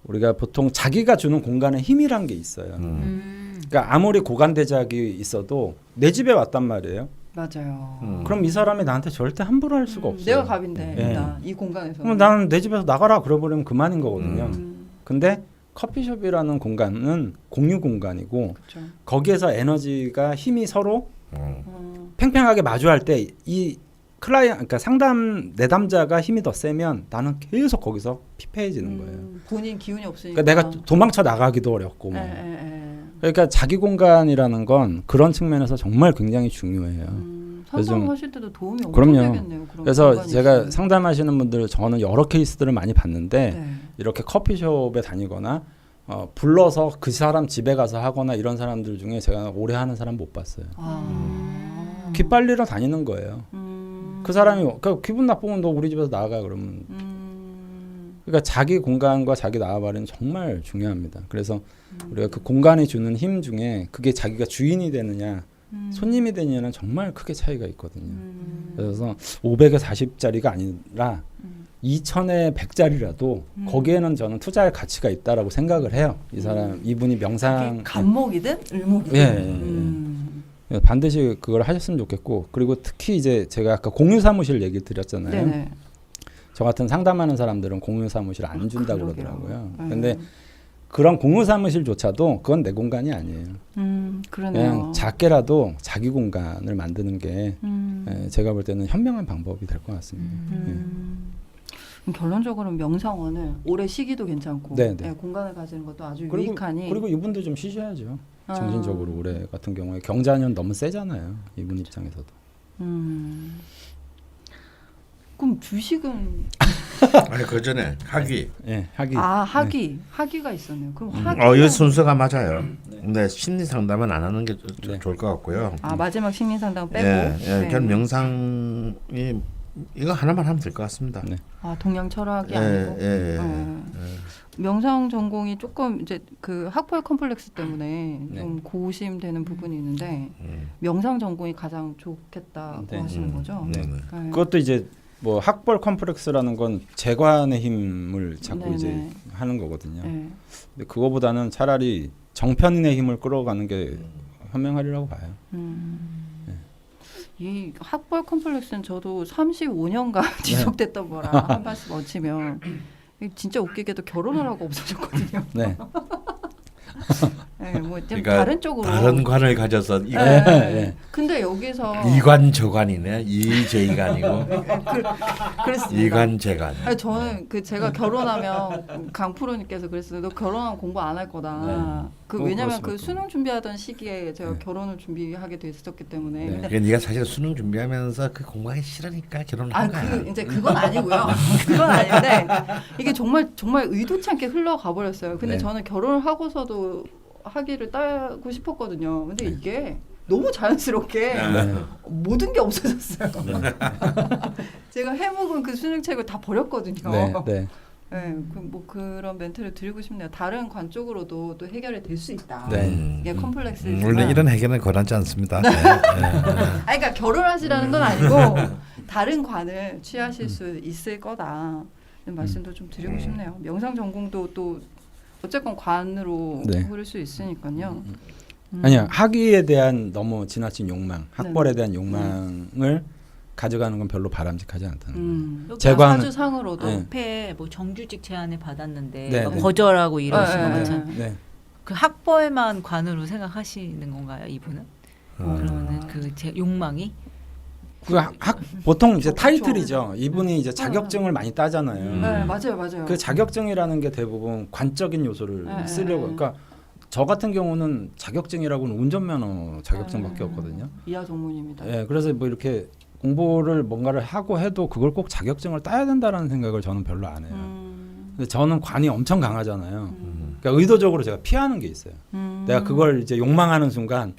우리가 보통 자기가 주는 공간에 힘이란 게 있어요. 그러니까 아무리 고관대작이 있어도 내 집에 왔단 말이에요. 맞아요. 그럼 이 사람이 나한테 절대 함부로 할 수가 없어요. 내가 갑인데 네. 일단 이 공간에서. 그럼 나는 내 집에서 나가라 그래버리면 그만인 거거든요. 근데 커피숍이라는 공간은 공유 공간이고 그렇죠. 거기에서 에너지가 힘이 서로 팽팽하게 마주할 때 이 그러니까 상담 내담자가 힘이 더 세면 나는 계속 거기서 피폐해지는 거예요. 본인 기운이 없으니까. 그러니까 내가 도망쳐 나가기도 어렵고. 뭐. 그러니까 자기 공간이라는 건 그런 측면에서 정말 굉장히 중요해요. 상담하실 때도 도움이 엄청 그럼요. 되겠네요. 그래서 제가 상담하시는 분들 저는 여러 케이스들을 많이 봤는데 이렇게 커피숍에 다니거나 불러서 그 사람 집에 가서 하거나 이런 사람들 중에 제가 오래 하는 사람 못 봤어요. 기빨리러 다니는 거예요. 그 사람이 그러니까 기분 나쁘면 너 우리 집에서 나가 그러면 그러니까 자기 공간과 자기 나와바리는 정말 중요합니다. 그래서 우리가 그 공간이 주는 힘 중에 그게 자기가 주인이 되느냐 손님이 되느냐는 정말 크게 차이가 있거든요. 그래서 500에 40짜리가 아니라 2000에 100짜리라도 거기에는 저는 투자할 가치가 있다라고 생각을 해요. 이 사람 이분이 명상 간목이든 을목이든. 반드시 그걸 하셨으면 좋겠고 그리고 특히 이제 제가 아까 공유 사무실 얘기 드렸잖아요. 네네. 저 같은 상담하는 사람들은 공유 사무실 안 준다고 그러더라고요. 근데 그런 공유 사무실조차도 그건 내 공간이 아니에요. 그러네요. 그냥 작게라도 자기 공간을 만드는 게 제가 볼 때는 현명한 방법이 될 것 같습니다. 그럼 결론적으로 명상원을 오래 쉬기도 괜찮고 공간을 가지는 것도 아주 유익하니. 그리고 이분도 좀 쉬셔야죠. 정신적으로 올해 같은 경우에 경자년 너무 세잖아요. 이분 입장에서도. 그럼 주식은 아니 그 전에 학위. 예, 학위. 학위가 있었네요. 그럼 음. 학위 이 순서가 맞아요. 근데 심리 상담은 안 하는 게 네. 좋을 것 같고요. 마지막 심리 상담 빼고. 예, 네. 그냥 명상이 이거 하나만 하면 될 것 같습니다. 네. 동양 철학이 예, 아니고. 예, 예. 명상 전공이 조금 이제 그 학벌 컴플렉스 때문에 네. 좀 고심되는 부분이 있는데 명상 전공이 가장 좋겠다고 네. 하시는 거죠. 네. 네. 그것도 이제 뭐 학벌 컴플렉스라는 건 재관의 힘을 자꾸 네네. 이제 하는 거거든요. 네. 근데 그거보다는 차라리 정편인의 힘을 끌어가는 게 현명하리라고 봐요. 이 학벌 컴플렉스는 저도 35년간 지속됐던 거라 한 말씀 얹히면 진짜 웃기게도 결혼을 하고 없어졌거든요. 네. 네, 뭐좀 그러니까 다른 쪽으로. 다른 관을 가져서 네. 네. 근데 여기서 이관저관이네. 이제이가 아니고 그랬습니다. 이관재관. 아니, 저는 제가 결혼하면 강프로님께서 그랬어요. 너 결혼하면 공부 안 할 거다. 왜냐면 그럴 그 수밖에 수능 준비하던 시기에 제가 네. 결혼을 준비하게 됐었기 때문에. 네. 근데 그러니까 네가 사실 수능 준비하면서 그 공부하기 싫으니까 결혼한 거야. 이제 그건 아니고요. 그건 아닌데 이게 정말 의도치 않게 흘러가 버렸어요. 근데 네. 저는 결혼을 하고서도 학위를 따고 싶었거든요. 근데 이게 너무 자연스럽게 네. 모든 게 없어졌어요. 네. 제가 해먹은 그 수능책을 다 버렸거든요. 네. 네. 네, 그런 멘트를 드리고 싶네요. 다른 관 쪽으로도 또 해결이 될 수 있다. 네. 이게 컴플렉스지만. 원래 이런 해결은 권하지 않습니다. 그러니까 결혼하시라는 건 아니고 다른 관을 취하실 수 있을 거다. 이런 말씀도 좀 드리고 싶네요. 명상 전공도 또 어쨌건 관으로 네. 흐를 수 있으니까요. 아니요, 학위에 대한 너무 지나친 욕망, 학벌에 대한 욕망을 가져가는 건 별로 바람직하지 않다는 거예요. 재관 재관은- 사주상으로도 네. 앞에 뭐 정규직 제안을 받았는데 네, 막 네. 거절하고 이러신 거 네, 마찬. 네. 그 학벌만 관으로 생각하시는 건가요, 이분은? 그러면은 욕망이 보통 이제 그렇죠. 타이틀이죠. 이분이 이제 자격증을 많이 따잖아요. 네, 맞아요. 그 자격증이라는 게 대부분 관적인 요소를 네, 쓰려고. 네. 그러니까 저 같은 경우는 자격증이라고는 운전면허 자격증밖에 없거든요. 이하 전문입니다. 예, 그래서 뭐 이렇게 공부를 뭔가를 하고 해도 그걸 꼭 자격증을 따야 된다라는 생각을 저는 별로 안 해요. 근데 저는 관이 엄청 강하잖아요. 그러니까 의도적으로 제가 피하는 게 있어요. 내가 그걸 이제 욕망하는 순간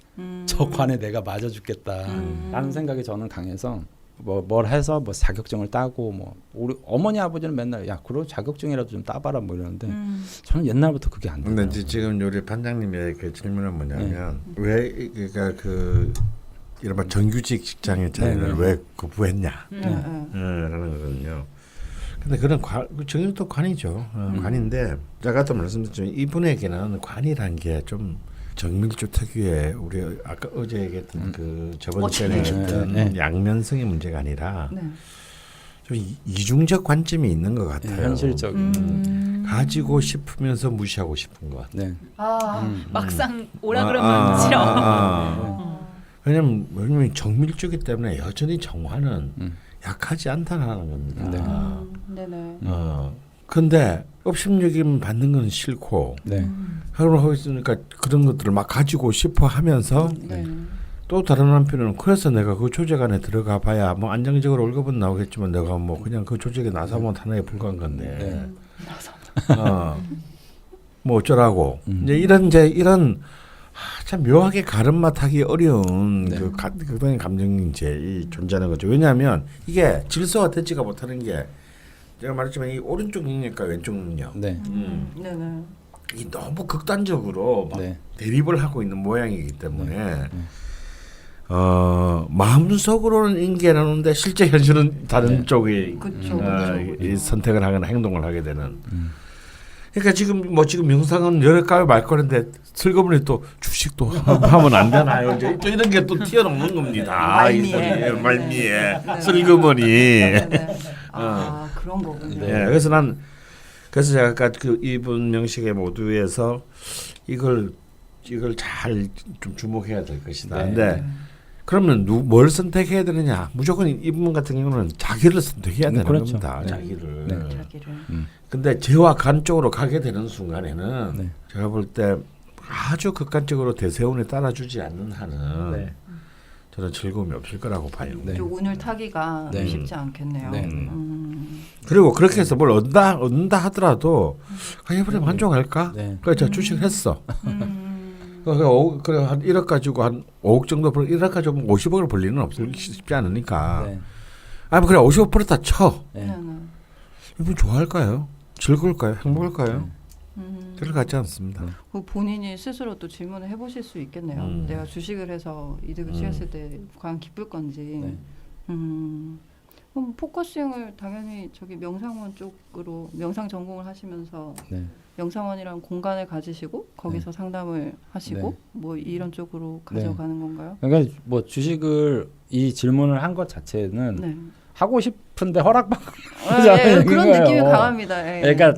저 관에 내가 맞아 죽겠다라는 생각이 저는 강해서 뭘 해서 뭐 자격증을 따고 뭐 우리 어머니 아버지는 맨날 야 그럼 자격증이라도 좀 따봐라 뭐 이러는데 저는 옛날부터 그게 안 돼요. 근데 지금 우리 반장님의 그 질문은 뭐냐면 왜 그러니까 그 이른바 정규직 직장의 자리를 왜 거부했냐 라는 거거든요. 근데 그런 정규직도 관이죠. 관인데 제가 아까 말씀드렸지만 이분에게는 관이란 게 좀 정밀주 특유의 우리 아까 어제 얘기했던 그 저번 시간에 했던 양면성의 문제가 아니라 좀 이중적 관점이 있는 것 같아요. 현실적인 가지고 싶으면서 무시하고 싶은 것. 네. 막상 오라 그러면 싫어. 왜냐면 정밀주기 때문에 여전히 정화는 약하지 않다는 겁니다. 네네. 근데 업심여김 받는 건 싫고 네. 그걸 하고 있으니까 그런 것들을 막 가지고 싶어 하면서 또 다른 한편으로는 그래서 내가 그 조직 안에 들어가 봐야 뭐 안정적으로 월급은 나오겠지만 내가 뭐 그냥 그 조직에 나사못 하나에 불과한 건데 뭐 어쩌라고 이런 참 묘하게 가름맛하기 어려운 그동의 감정이 이제 존재하는 거죠. 왜냐하면 이게 질서가 되지가 못하는 게 제가 말했지만 이 오른쪽 능력과 왼쪽 능력 네. 네네. 이 너무 극단적으로 막 대립을 하고 있는 모양이기 때문에 마음속으로는 인계하는데 실제 현실은 다른 쪽이 이 선택을 하거나 행동을 하게 되는. 그러니까 지금 명상은 여러 가지 말 거는데 슬그머니 또 주식도 하면 안 되나요? 이제 또 이런 게 또 튀어나오는 겁니다. 말미에 슬그머니. 그런 거군요. 그래서 제가 아까 그 이분 명식의 모두에서 이걸 잘 좀 주목해야 될 것이다. 근데 그러면 뭘 선택해야 되느냐? 무조건 이분 같은 경우는 자기를 선택해야 되는 겁니다. 자기를. 근데 재와 간 쪽으로 가게 되는 순간에는 제가 볼 때 아주 극단적으로 대세운에 따라주지 않는 한은 저는 즐거움이 없을 거라고 봐요. 네. 좀 운을 타기가 네. 쉽지 않겠네요. 네. 그리고 그렇게 해서 뭘 얻는다 하더라도 이번에 만족할까? 네. 그래서 제가 주식을 했어. 그래 한 1억 가지고 한 5억 정도 벌 1억 가지고 50억을 벌 리는 쉽지 않으니까. 네. 아니 그래 50% 쳐. 네. 네. 이분 좋아할까요? 즐거울까요? 행복할까요? 그럴 것 같지 않습니다. 네. 그 본인이 스스로 또 질문을 해보실 수 있겠네요. 내가 주식을 해서 이득을 취했을 때 과연 기쁠 건지. 네. 그럼 포커싱을 당연히 저기 명상원 쪽으로 명상 전공을 하시면서 네. 명상원이라는 공간을 가지시고 거기서 상담을 하시고 네. 뭐 이런 쪽으로 가져가는 건가요? 그러니까 뭐 주식을 이 질문을 한 것 자체는 네. 하고 싶은데 허락받고 예, 그런 거예요. 느낌이 강합니다. 예. 그러니까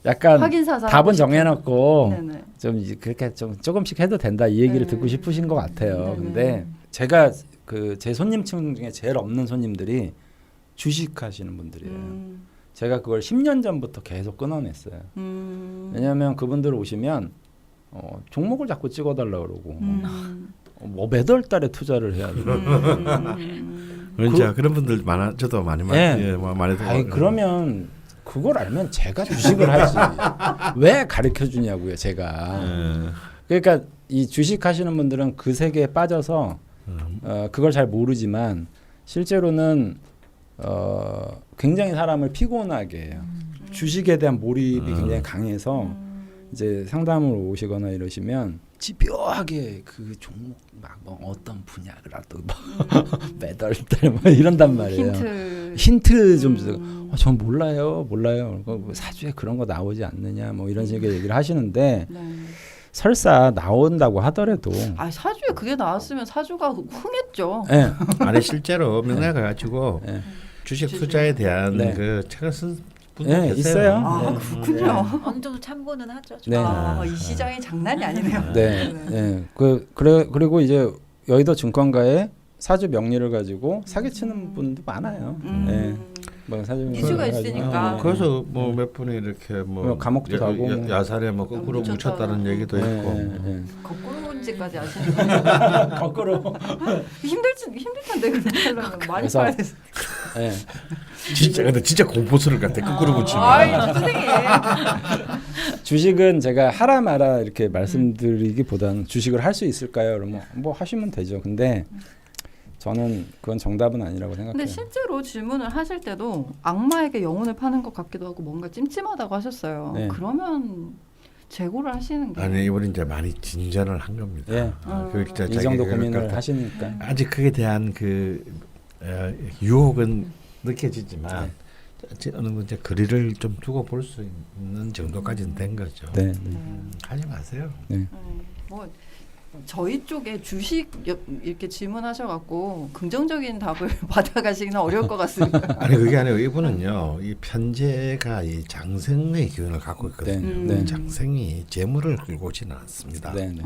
약간 확인사사 답은 하고 싶은. 정해놓고 네네. 좀 그렇게 좀 조금씩 해도 된다 이 얘기를 네. 듣고 싶으신 것 같아요. 네네. 근데 제가 그 제 손님층 중에 제일 없는 손님들이 주식하시는 분들이에요. 제가 그걸 10년 전부터 계속 끊어냈어요. 왜냐하면 그분들 오시면 종목을 자꾸 찍어달라 그러고 뭐 몇 월 달에 투자를 해야 되고 진짜 그런 분들 많아. 저도 많이 네. 많이 아니 그러면 그걸 알면 제가 주식을 하지 왜 가르쳐 주냐고요 제가. 그러니까 이 주식하시는 분들은 그 세계에 빠져서 그걸 잘 모르지만 실제로는 굉장히 사람을 피곤하게 해요. 주식에 대한 몰입이 굉장히 강해서 이제 상담을 오시거나 이러시면 집요하게 그 종목 막 뭐 어떤 분야라도 몇 월 달 뭐 이런단 말이에요. 힌트 좀 주세요. 전 몰라요. 뭐 사주에 그런 거 나오지 않느냐 뭐 이런 식의 얘기를 하시는데 네. 설사 나온다고 하더라도 아 사주에 그게 나왔으면 사주가 흥했죠. 네. 아니 실제로 명예가 가지고 네. 주식 투자에 대한 네. 그 책을 쓴 분도 네, 계세요. 있어요. 아 네. 그렇군요. 어느 정도 참고는 하죠. 네. 아, 이 시장이 장난이 아니네요. 네. 네. 그리고 이제 여의도 증권가에 사주 명리를 가지고 사기치는 분도 많아요. 네. 뭐 사주 이슈가 명리를 가지고. 있으니까. 그래서 뭐 몇 분이 이렇게 뭐 감옥도 가고 뭐. 야살에 뭐 거꾸로 묻혔다. 묻혔다는 얘기도 네, 있고. 네. 거꾸로 문제까지 아시는 거예요? 거꾸로. 힘들 텐데 그러려면 많이 그래서- 봐야 돼서. 네. 진짜 근데 진짜 공포스러울 것 같아. 거꾸로 붙이면. 아이 선생님. 주식은 제가 하라 마라 이렇게 말씀드리기보다는 주식을 할 수 있을까요? 그러면 뭐 하시면 되죠. 근데 저는 그건 정답은 아니라고 생각해요. 근데 실제로 질문을 하실 때도 악마에게 영혼을 파는 것 같기도 하고 뭔가 찜찜하다고 하셨어요. 네. 그러면 재고를 하시는 게 아니 이번에 이제 많이 진전을 한 겁니다. 예. 그 진짜 이 정도 자기가 고민을 그렇게 하시니까. 아직 그에 대한 그 유혹은 느껴지지만 어느 정도 이제 거리를 좀 두고 볼 수 있는 정도까지는 된 거죠. 네. 하지 마세요. 뭐 저희 쪽에 주식 이렇게 질문하셔갖고 긍정적인 답을 받아가시기는 어려울 것 같습니다. 아니 그게 아니고 이분은요 이 편제가 이 장생의 기운을 갖고 있거든요. 네. 장생이 재물을 끌고 오지는 않습니다. 네. 네.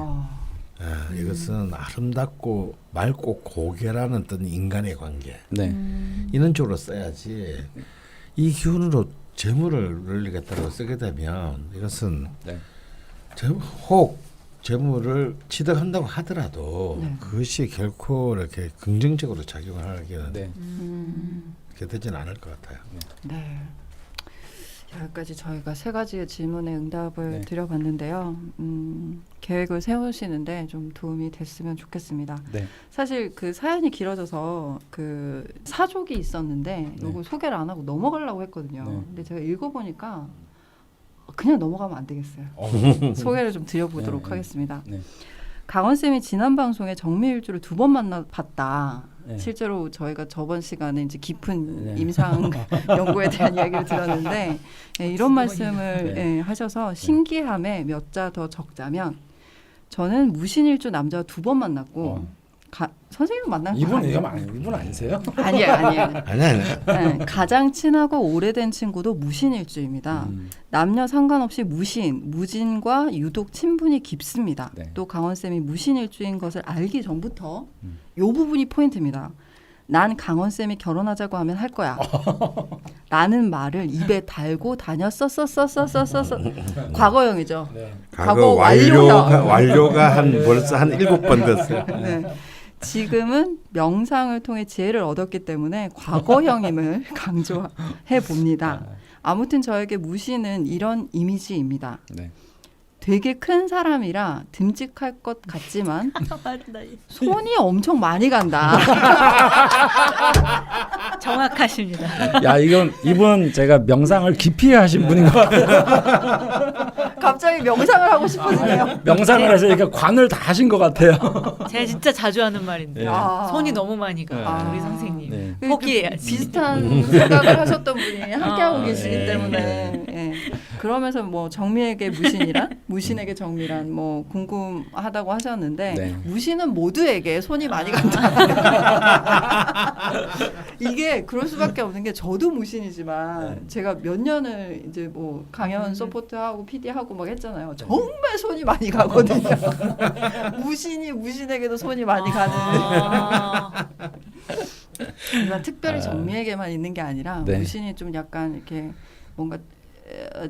이것은 아름답고 맑고 고결한 어떤 인간의 관계 네. 이런 쪽으로 써야지 이 기운으로 재물을 늘리겠다고 쓰게 되면 이것은 네. 혹 재물을 취득한다고 하더라도 네. 그것이 결코 이렇게 긍정적으로 작용을 하기는 네. 그렇게 되지는 않을 것 같아요. 네. 여기까지 저희가 세 가지의 질문에 응답을 네. 드려봤는데요. 계획을 세우시는데 좀 도움이 됐으면 좋겠습니다. 네. 사실 그 사연이 길어져서 그 사족이 있었는데 네. 요거 소개를 안 하고 넘어가려고 했거든요. 네. 근데 제가 읽어보니까 그냥 넘어가면 안 되겠어요. 소개를 좀 드려보도록 네. 하겠습니다. 네. 강원 쌤이 지난 방송에 정미일주를 2번 만나봤다. 네. 실제로 저희가 저번 시간에 이제 깊은 네. 임상 연구에 대한 이야기를 들었는데 이런 말씀을 네. 하셔서 신기함에 몇 자 더 적자면 저는 무신일주 남자와 2번 만났고 선생님 만난 거 이분 아니에요? 이분 아니세요? 아니에요. 아니야. 네, 가장 친하고 오래된 친구도 무신일주입니다. 남녀 상관없이 무신, 무진과 유독 친분이 깊습니다. 네. 또 강원쌤이 무신일주인 것을 알기 전부터 이 부분이 포인트입니다. 난 강원쌤이 결혼하자고 하면 할 거야. 라는 말을 입에 달고 다녔었었었었었었 과거형이죠. 네. 과거 완료다. 완료가 한 벌써 한 7번 됐어요. 네. 지금은 명상을 통해 지혜를 얻었기 때문에 과거형임을 강조해 봅니다. 아무튼 저에게 무신은 이런 이미지입니다. 네. 되게 큰 사람이라 듬직할 것 같지만 맞다. 손이 엄청 많이 간다. 정확하십니다. 야 이분 제가 명상을 깊이 하신 분인 것 같아요. 갑자기 명상을 하고 싶어지네요. 명상을 해서 이렇게 관을 다 하신 것 같아요. 제가 진짜 자주 하는 말인데 네. 손이 너무 많이 가. 아. 우리 선생님 네. 포기해야지. 비슷한 생각을 하셨던 분이 함께하고 계시기 네. 때문에 예. 그러면서 뭐 정미에게 무신이란 무신에게 정미란 뭐 궁금하다고 하셨는데 네. 무신은 모두에게 손이 많이 간다. 이게 그럴 수밖에 없는 게 저도 무신이지만 네. 제가 몇 년을 이제 뭐 강연 서포트하고 PD하고 막 했잖아요. 정말 손이 많이 가거든요. 무신이 무신에게도 손이 많이 가는. 그러니까 특별히 정미에게만 있는 게 아니라 네. 무신이 좀 약간 이렇게 뭔가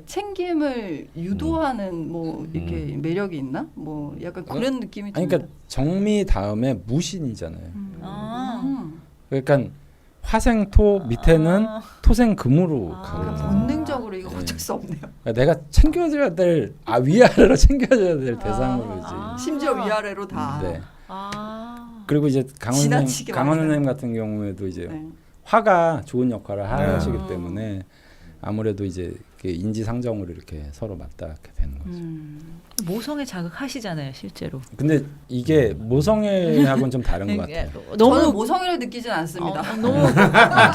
챙김을 유도하는 뭐 이렇게 매력이 있나? 뭐 약간 그런 느낌이 아니, 듭니다. 그러니까 정미 다음에 무신이잖아요. 아. 그러니까 화생토 밑에는 토생금으로 아. 가거든요. 본능적으로 이거 네. 어쩔 수 없네요. 그러니까 내가 챙겨줘야 될 위아래로 챙겨줘야 될 대상으로지. 심지어 위아래로 다. 네. 아. 그리고 이제 강원 지나치게 선생님 같은 경우에도 이제 네. 화가 좋은 역할을 하시기 네. 때문에 아무래도 이제 인지상정으로 이렇게 서로 맞닿게 되는 거죠. 모성애 자극하시잖아요, 실제로. 근데 이게 모성애하고는 좀 다른 것 같아요. 저는 너무 모성애를 느끼진 않습니다. 너무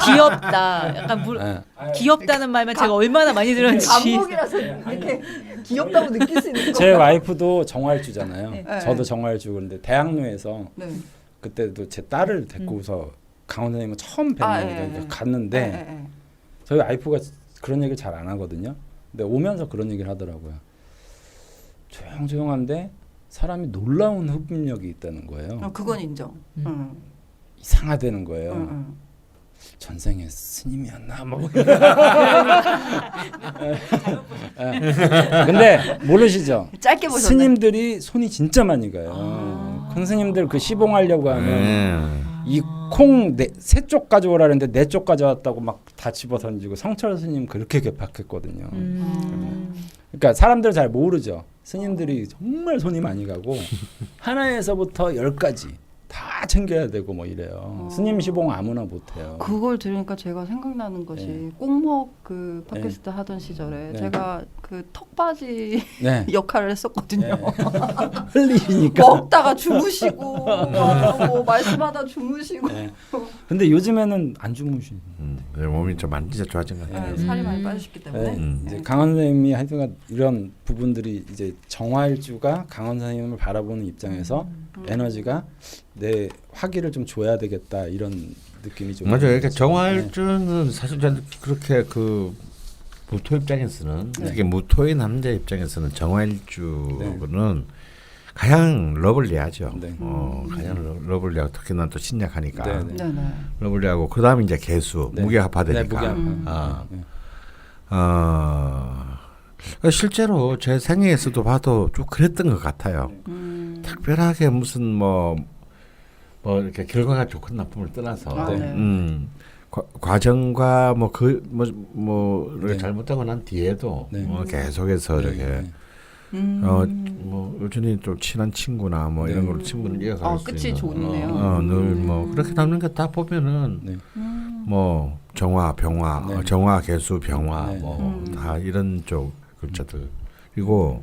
귀엽다. 약간 네. 귀엽다는 말만 제가 얼마나 많이 들었는지. 감목이라서 이렇게 귀엽다고 느낄 수 있는 거. 제 와이프도 정활주잖아요. 네. 저도 정활주. 근데 대학로에서 네. 그때도 제 딸을 데리고서 강원 선생님을 처음 뵀는데 갔는데 네, 네. 저희 와이프가 그런 얘기를 잘 안 하거든요. 근데 오면서 그런 얘기를 하더라고요. 조용조용한데 사람이 놀라운 흡입력이 있다는 거예요. 그건 인정. 이상하다는 거예요. 전생에 스님이었나 뭐. 근데 모르시죠? 짧게 보셨네. 스님들이 손이 진짜 많이 가요. 큰 스님들 그 시봉하려고 하면 이 콩 세 쪽 가져오라 했는데 네 쪽 가져왔다고 막 다 집어 던지고 성철 스님 그렇게 개팍했거든요. 그러니까 사람들 잘 모르죠. 스님들이 정말 손이 많이 가고 하나에서부터 10까지 다 챙겨야 되고 뭐 이래요. 스님 시봉 아무나 못해요. 그걸 들으니까 제가 생각나는 것이 네. 꼭먹 그 팟캐스트 하던 시절에 네. 제가 그 턱받이 네. 역할을 했었거든요. 흘리니까. 먹다가 주무시고 뭐 말씀하다 주무시고 네. 근데 요즘에는 안 주무시는. 몸이 좀 많이 좋아진 것 같아요. 살이 많이 빠지셨기 때문에 네. 이제 강원 선생님이 하여튼 이런 부분들이 이제 정활주가 강원 선생님을 바라보는 입장에서 에너지가 내 화기를 좀 줘야 되겠다 이런 느낌이 좀 맞아요. 그러니까 있죠. 정활주는 사실 저는 그렇게 그 무토 입장에서는 특히 무토의 남자 입장에서는 정활주는 가장 러블리하죠. 네. 가장 러블리하고 특히나 또 신약하니까 네, 네. 네네. 러블리하고 그 다음에 이제 개수 네. 무게합하되니까. 네, 무게합하. 네. 실제로 제 생애에서도 봐도 쭉 그랬던 것 같아요. 특별하게 무슨 뭐 이렇게 결과가 좋건 나쁨을 떠나서 네. 과정과 뭐를 네. 잘못하고 난 뒤에도 네. 계속해서 네, 이렇게 네. 뭐 여전히 좀 친한 친구나 뭐 이런 걸로 친분을 이어갈 수 끝이 있는 좋네요. 늘 뭐 그렇게 남는 거 다 보면은 네. 뭐 정화, 병화, 네. 정화, 개수, 병화 네. 뭐 다 이런 쪽 글자들 그리고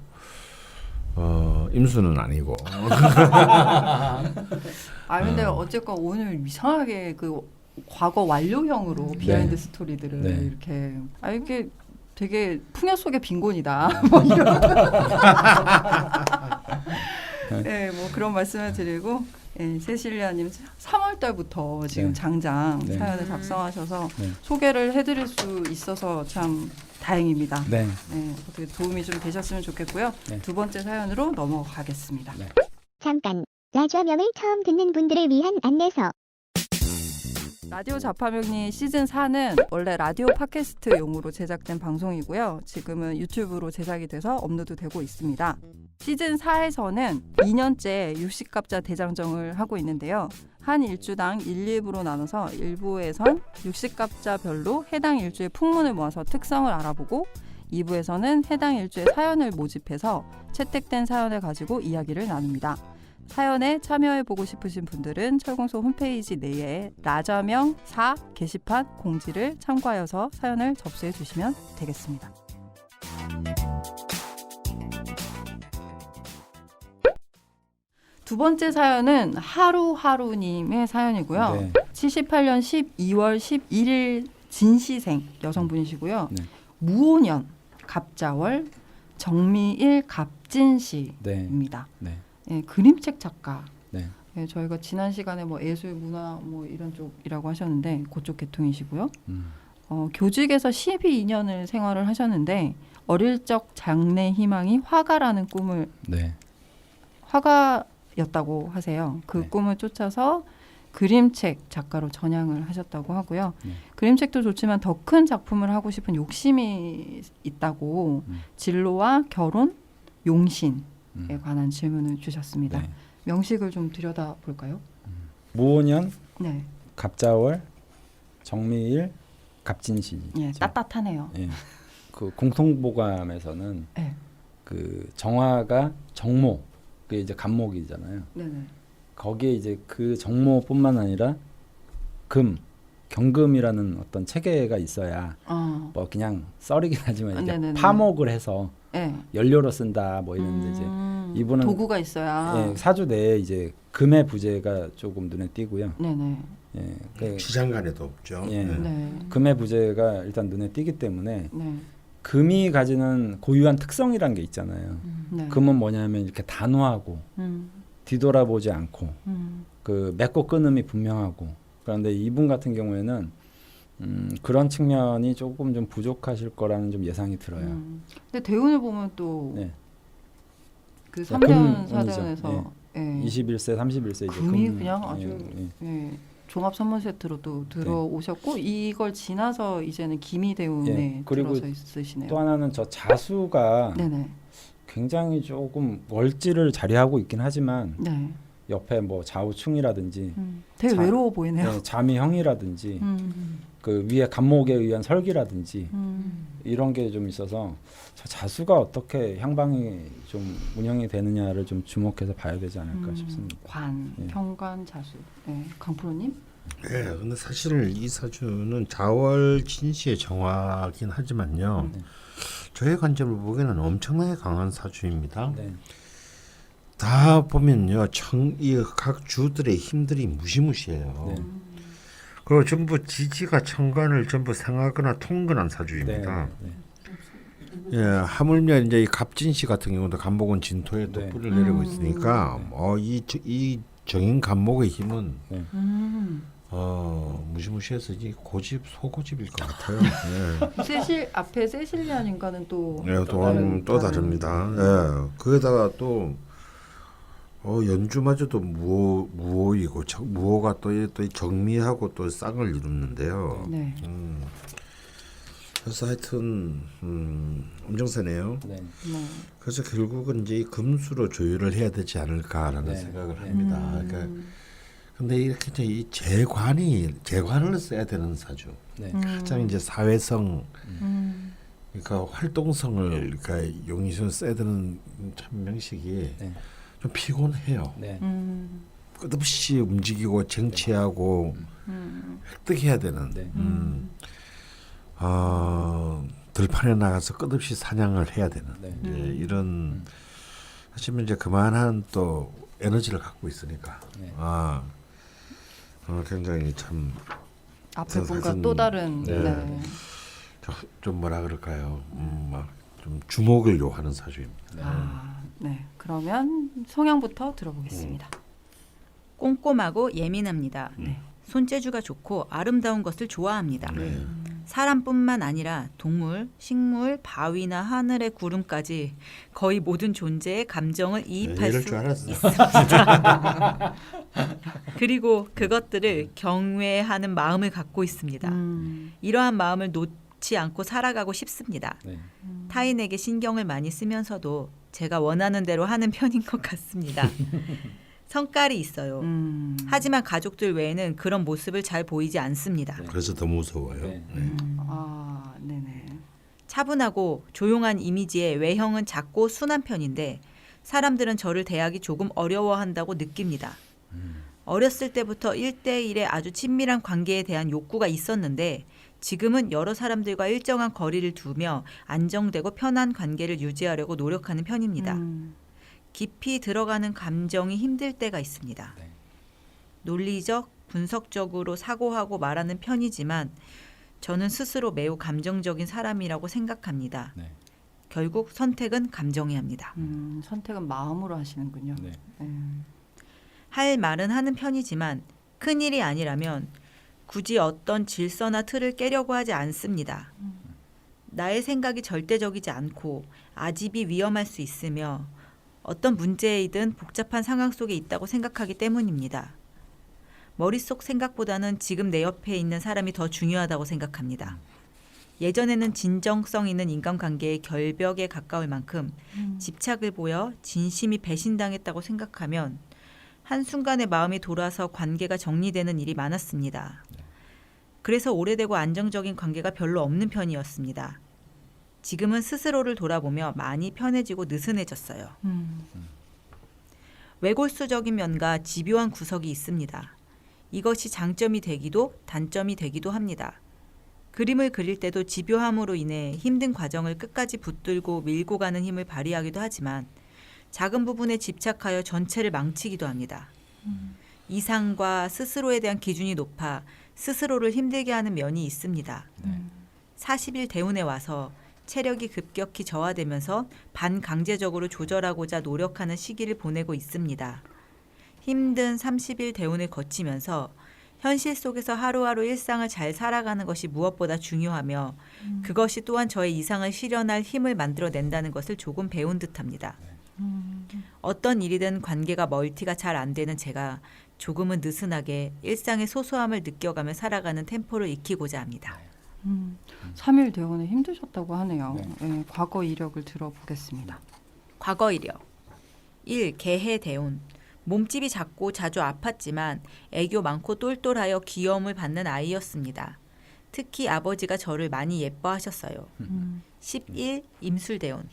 임수는 아니고 근데 어쨌건 오늘 이상하게 그 과거 완료형으로 비하인드 스토리들을 네. 이렇게 이게 되게 풍요 속의 빈곤이다. 뭐 이런. 네, 뭐 그런 말씀을 드리고 세실리아님 3월 달부터 지금 네. 장장 네. 사연을 작성하셔서 네. 소개를 해드릴 수 있어서 참 다행입니다. 네. 네, 어떻게 도움이 좀 되셨으면 좋겠고요. 네. 두 번째 사연으로 넘어가겠습니다. 네. 잠깐, 라좌명을 처음 듣는 분들을 위한 안내서. 라디오 자파명리 시즌 4는 원래 라디오 팟캐스트용으로 제작된 방송이고요. 지금은 유튜브로 제작이 돼서 업로드되고 있습니다. 시즌 4에서는 2년째 육식갑자 대장정을 하고 있는데요. 한 일주당 1, 2부로 나눠서 1부에선 육식갑자별로 해당 일주의 풍문을 모아서 특성을 알아보고 2부에서는 해당 일주의 사연을 모집해서 채택된 사연을 가지고 이야기를 나눕니다. 사연에 참여해보고 싶으신 분들은 철공소 홈페이지 내에 라자명 4 게시판 공지를 참고하여서 사연을 접수해 주시면 되겠습니다. 두 번째 사연은 하루하루님의 사연이고요. 네. 78년 12월 11일 진시생 여성분이시고요. 네. 무오년 갑자월 정미일 갑진씨입니다. 네. 네, 그림책 작가. 네. 네, 저희가 지난 시간에 뭐 예술, 문화 뭐 이런 쪽이라고 하셨는데 그쪽 계통이시고요. 교직에서 12년을 생활을 하셨는데 어릴 적 장래 희망이 화가라는 꿈을 네. 화가였다고 하세요. 그 네. 꿈을 쫓아서 그림책 작가로 전향을 하셨다고 하고요. 네. 그림책도 좋지만 더 큰 작품을 하고 싶은 욕심이 있다고 진로와 결혼, 용신에 관한 질문을 주셨습니다. 네. 명식을 좀 들여다볼까요? 무오년, 네, 갑자월, 정미일, 갑진시. 예, 따뜻하네요. 예. 그 공통보감에서는 네. 그 정화가 정모, 그게 이제 간목이잖아요. 네네. 거기에 이제 그 정모뿐만 아니라 경금이라는 어떤 체계가 있어야 뭐 그냥 썰이긴 하지만 이게 네네네. 파목을 해서 네. 연료로 쓴다 뭐 이런데 이제 이분은 도구가 있어야. 예, 사주 내에 이제 금의 부재가 조금 눈에 띄고요. 네네. 예, 그, 지장간에도 없죠. 예. 네. 네. 금의 부재가 일단 눈에 띄기 때문에 네. 금이 가지는 고유한 특성이란 게 있잖아요. 네. 금은 뭐냐면 이렇게 단호하고 뒤돌아보지 않고 그 맺고 끊음이 분명하고 그런데 이분 같은 경우에는 그런 측면이 조금 좀 부족하실 거라는 좀 예상이 들어요. 근데 대운을 보면 또 네. 그 네, 3년 금운이죠. 4년에서 예. 21세, 31세 이제 금이 금, 그냥 아주 예. 종합 선물 세트로 또 들어오셨고 이걸 지나서 이제는 기미 대운에 예. 그리고 들어서 있으시네요. 또 하나는 저 자수가 네네. 굉장히 조금 월지를 자리하고 있긴 하지만 네. 옆에 뭐 좌우충이라든지 되게 자- 외로워 보이네요. 네, 자미형이라든지 그 위에 간목에 의한 설기라든지 이런 게 좀 있어서 저 자수가 어떻게 향방이 좀 운영이 되느냐를 좀 주목해서 봐야 되지 않을까 싶습니다. 관, 예. 평관, 자수. 네. 강프로님? 예, 근데 사실 이 사주는 자월 진시의 정화긴 하지만요. 저의 관점을 보기에는 엄청나게 강한 사주입니다. 네. 다 보면요, 이 각 주들의 힘들이 무시무시해요. 네. 그리고 전부 지지가 천간을 전부 상하거나 통근한 네. 사주입니다. 네. 예, 하물며 이제 이 갑진시 같은 경우도 간목은 진토에 또 네. 뿌리를 내리고 있으니까 이 정인 간목의 힘은 네. 무시무시해서 이 고집 소고집일 것 같아요. 예. 세실 앞에 세실리안인가는 또 예, 또 다릅니다. 예, 거기다가 또 연주마저도 무오이고 무오가 또 이 정미하고 또 쌍을 이루는데요. 네. 그래서 하여튼 엄청 세네요. 네. 네. 그래서 결국은 이제 이 금수로 조율을 해야 되지 않을까라는 네. 생각을 합니다. 그러니까 근데 이렇게 이제 이 재관을 써야 되는 사주. 네. 가장 이제 사회성, 그러니까 활동성을 그러니까 용의선 써야 되는 참 명식이 네. 좀 피곤해요. 네. 끝없이 움직이고 쟁취하고 획득해야 되는. 네. 들판에 나가서 끝없이 사냥을 해야 되는 네. 이런 하시면 이제 그만한 또 에너지를 갖고 있으니까 네. 굉장히 참 앞에 뭔가 사진, 또 다른 네. 네. 좀 뭐라 그럴까요? 막 좀 주목을 요하는 사주입니다. 네. 그러면 성향부터 들어보겠습니다. 꼼꼼하고 예민합니다. 손재주가 좋고 아름다운 것을 좋아합니다. 네. 사람뿐만 아니라 동물, 식물, 바위나 하늘의 구름까지 거의 모든 존재의 감정을 이입할 이럴 수 줄 알았어. 있습니다. 그리고 그것들을 경외하는 마음을 갖고 있습니다. 이러한 마음을 놓지 않고 살아가고 싶습니다. 네. 타인에게 신경을 많이 쓰면서도 제가 원하는 대로 하는 편인 것 같습니다. 성깔이 있어요. 하지만 가족들 외에는 그런 모습을 잘 보이지 않습니다. 그래서 더 무서워요. 네. 아, 네네. 차분하고 조용한 이미지의 외형은 작고 순한 편인데 사람들은 저를 대하기 조금 어려워한다고 느낍니다. 어렸을 때부터 1대1의 아주 친밀한 관계에 대한 욕구가 있었는데 지금은 여러 사람들과 일정한 거리를 두며 안정되고 편한 관계를 유지하려고 노력하는 편입니다. 깊이 들어가는 감정이 힘들 때가 있습니다. 네. 논리적, 분석적으로 사고하고 말하는 편이지만 저는 스스로 매우 감정적인 사람이라고 생각합니다. 네. 결국 선택은 감정이 합니다. 선택은 마음으로 하시는군요. 네. 할 말은 하는 편이지만 큰일이 아니라면 굳이 어떤 질서나 틀을 깨려고 하지 않습니다. 나의 생각이 절대적이지 않고 아집이 위험할 수 있으며 어떤 문제이든 복잡한 상황 속에 있다고 생각하기 때문입니다. 머릿속 생각보다는 지금 내 옆에 있는 사람이 더 중요하다고 생각합니다. 예전에는 진정성 있는 인간관계의 결벽에 가까울 만큼 집착을 보여 진심이 배신당했다고 생각하면 한순간에 마음이 돌아서 관계가 정리되는 일이 많았습니다. 그래서 오래되고 안정적인 관계가 별로 없는 편이었습니다. 지금은 스스로를 돌아보며 많이 편해지고 느슨해졌어요. 외골수적인 면과 집요한 구석이 있습니다. 이것이 장점이 되기도 단점이 되기도 합니다. 그림을 그릴 때도 집요함으로 인해 힘든 과정을 끝까지 붙들고 밀고 가는 힘을 발휘하기도 하지만 작은 부분에 집착하여 전체를 망치기도 합니다. 이상과 스스로에 대한 기준이 높아 스스로를 힘들게 하는 면이 있습니다. 40일 대운에 와서 체력이 급격히 저하되면서 반강제적으로 조절하고자 노력하는 시기를 보내고 있습니다. 힘든 30일 대운을 거치면서 현실 속에서 하루하루 일상을 잘 살아가는 것이 무엇보다 중요하며 그것이 또한 저의 이상을 실현할 힘을 만들어낸다는 것을 조금 배운 듯합니다. 어떤 일이든 관계가 멀티가 잘 안 되는 제가 조금은 느슨하게 일상의 소소함을 느껴가며 살아가는 템포를 익히고자 합니다. 3일 대원에 힘드셨다고 하네요. 네. 네, 과거 이력을 들어보겠습니다. 과거 이력 1. 개해 대운 몸집이 작고 자주 아팠지만 애교 많고 똘똘하여 귀여움을 받는 아이였습니다. 특히 아버지가 저를 많이 예뻐하셨어요. 11. 임술대운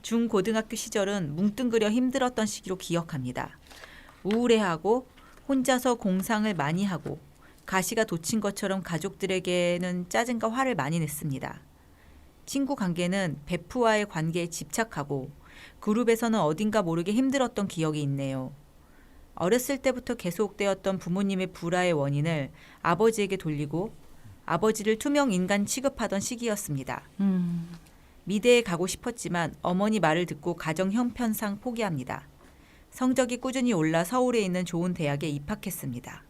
중고등학교 시절은 뭉뚱그려 힘들었던 시기로 기억합니다. 우울해하고 혼자서 공상을 많이 하고 가시가 돋친 것처럼 가족들에게는 짜증과 화를 많이 냈습니다. 친구 관계는 베프와의 관계에 집착하고 그룹에서는 어딘가 모르게 힘들었던 기억이 있네요. 어렸을 때부터 계속되었던 부모님의 불화의 원인을 아버지에게 돌리고 아버지를 투명 인간 취급하던 시기였습니다. 미대에 가고 싶었지만 어머니 말을 듣고 가정 형편상 포기합니다. 성적이 꾸준히 올라 서울에 있는 좋은 대학에 입학했습니다.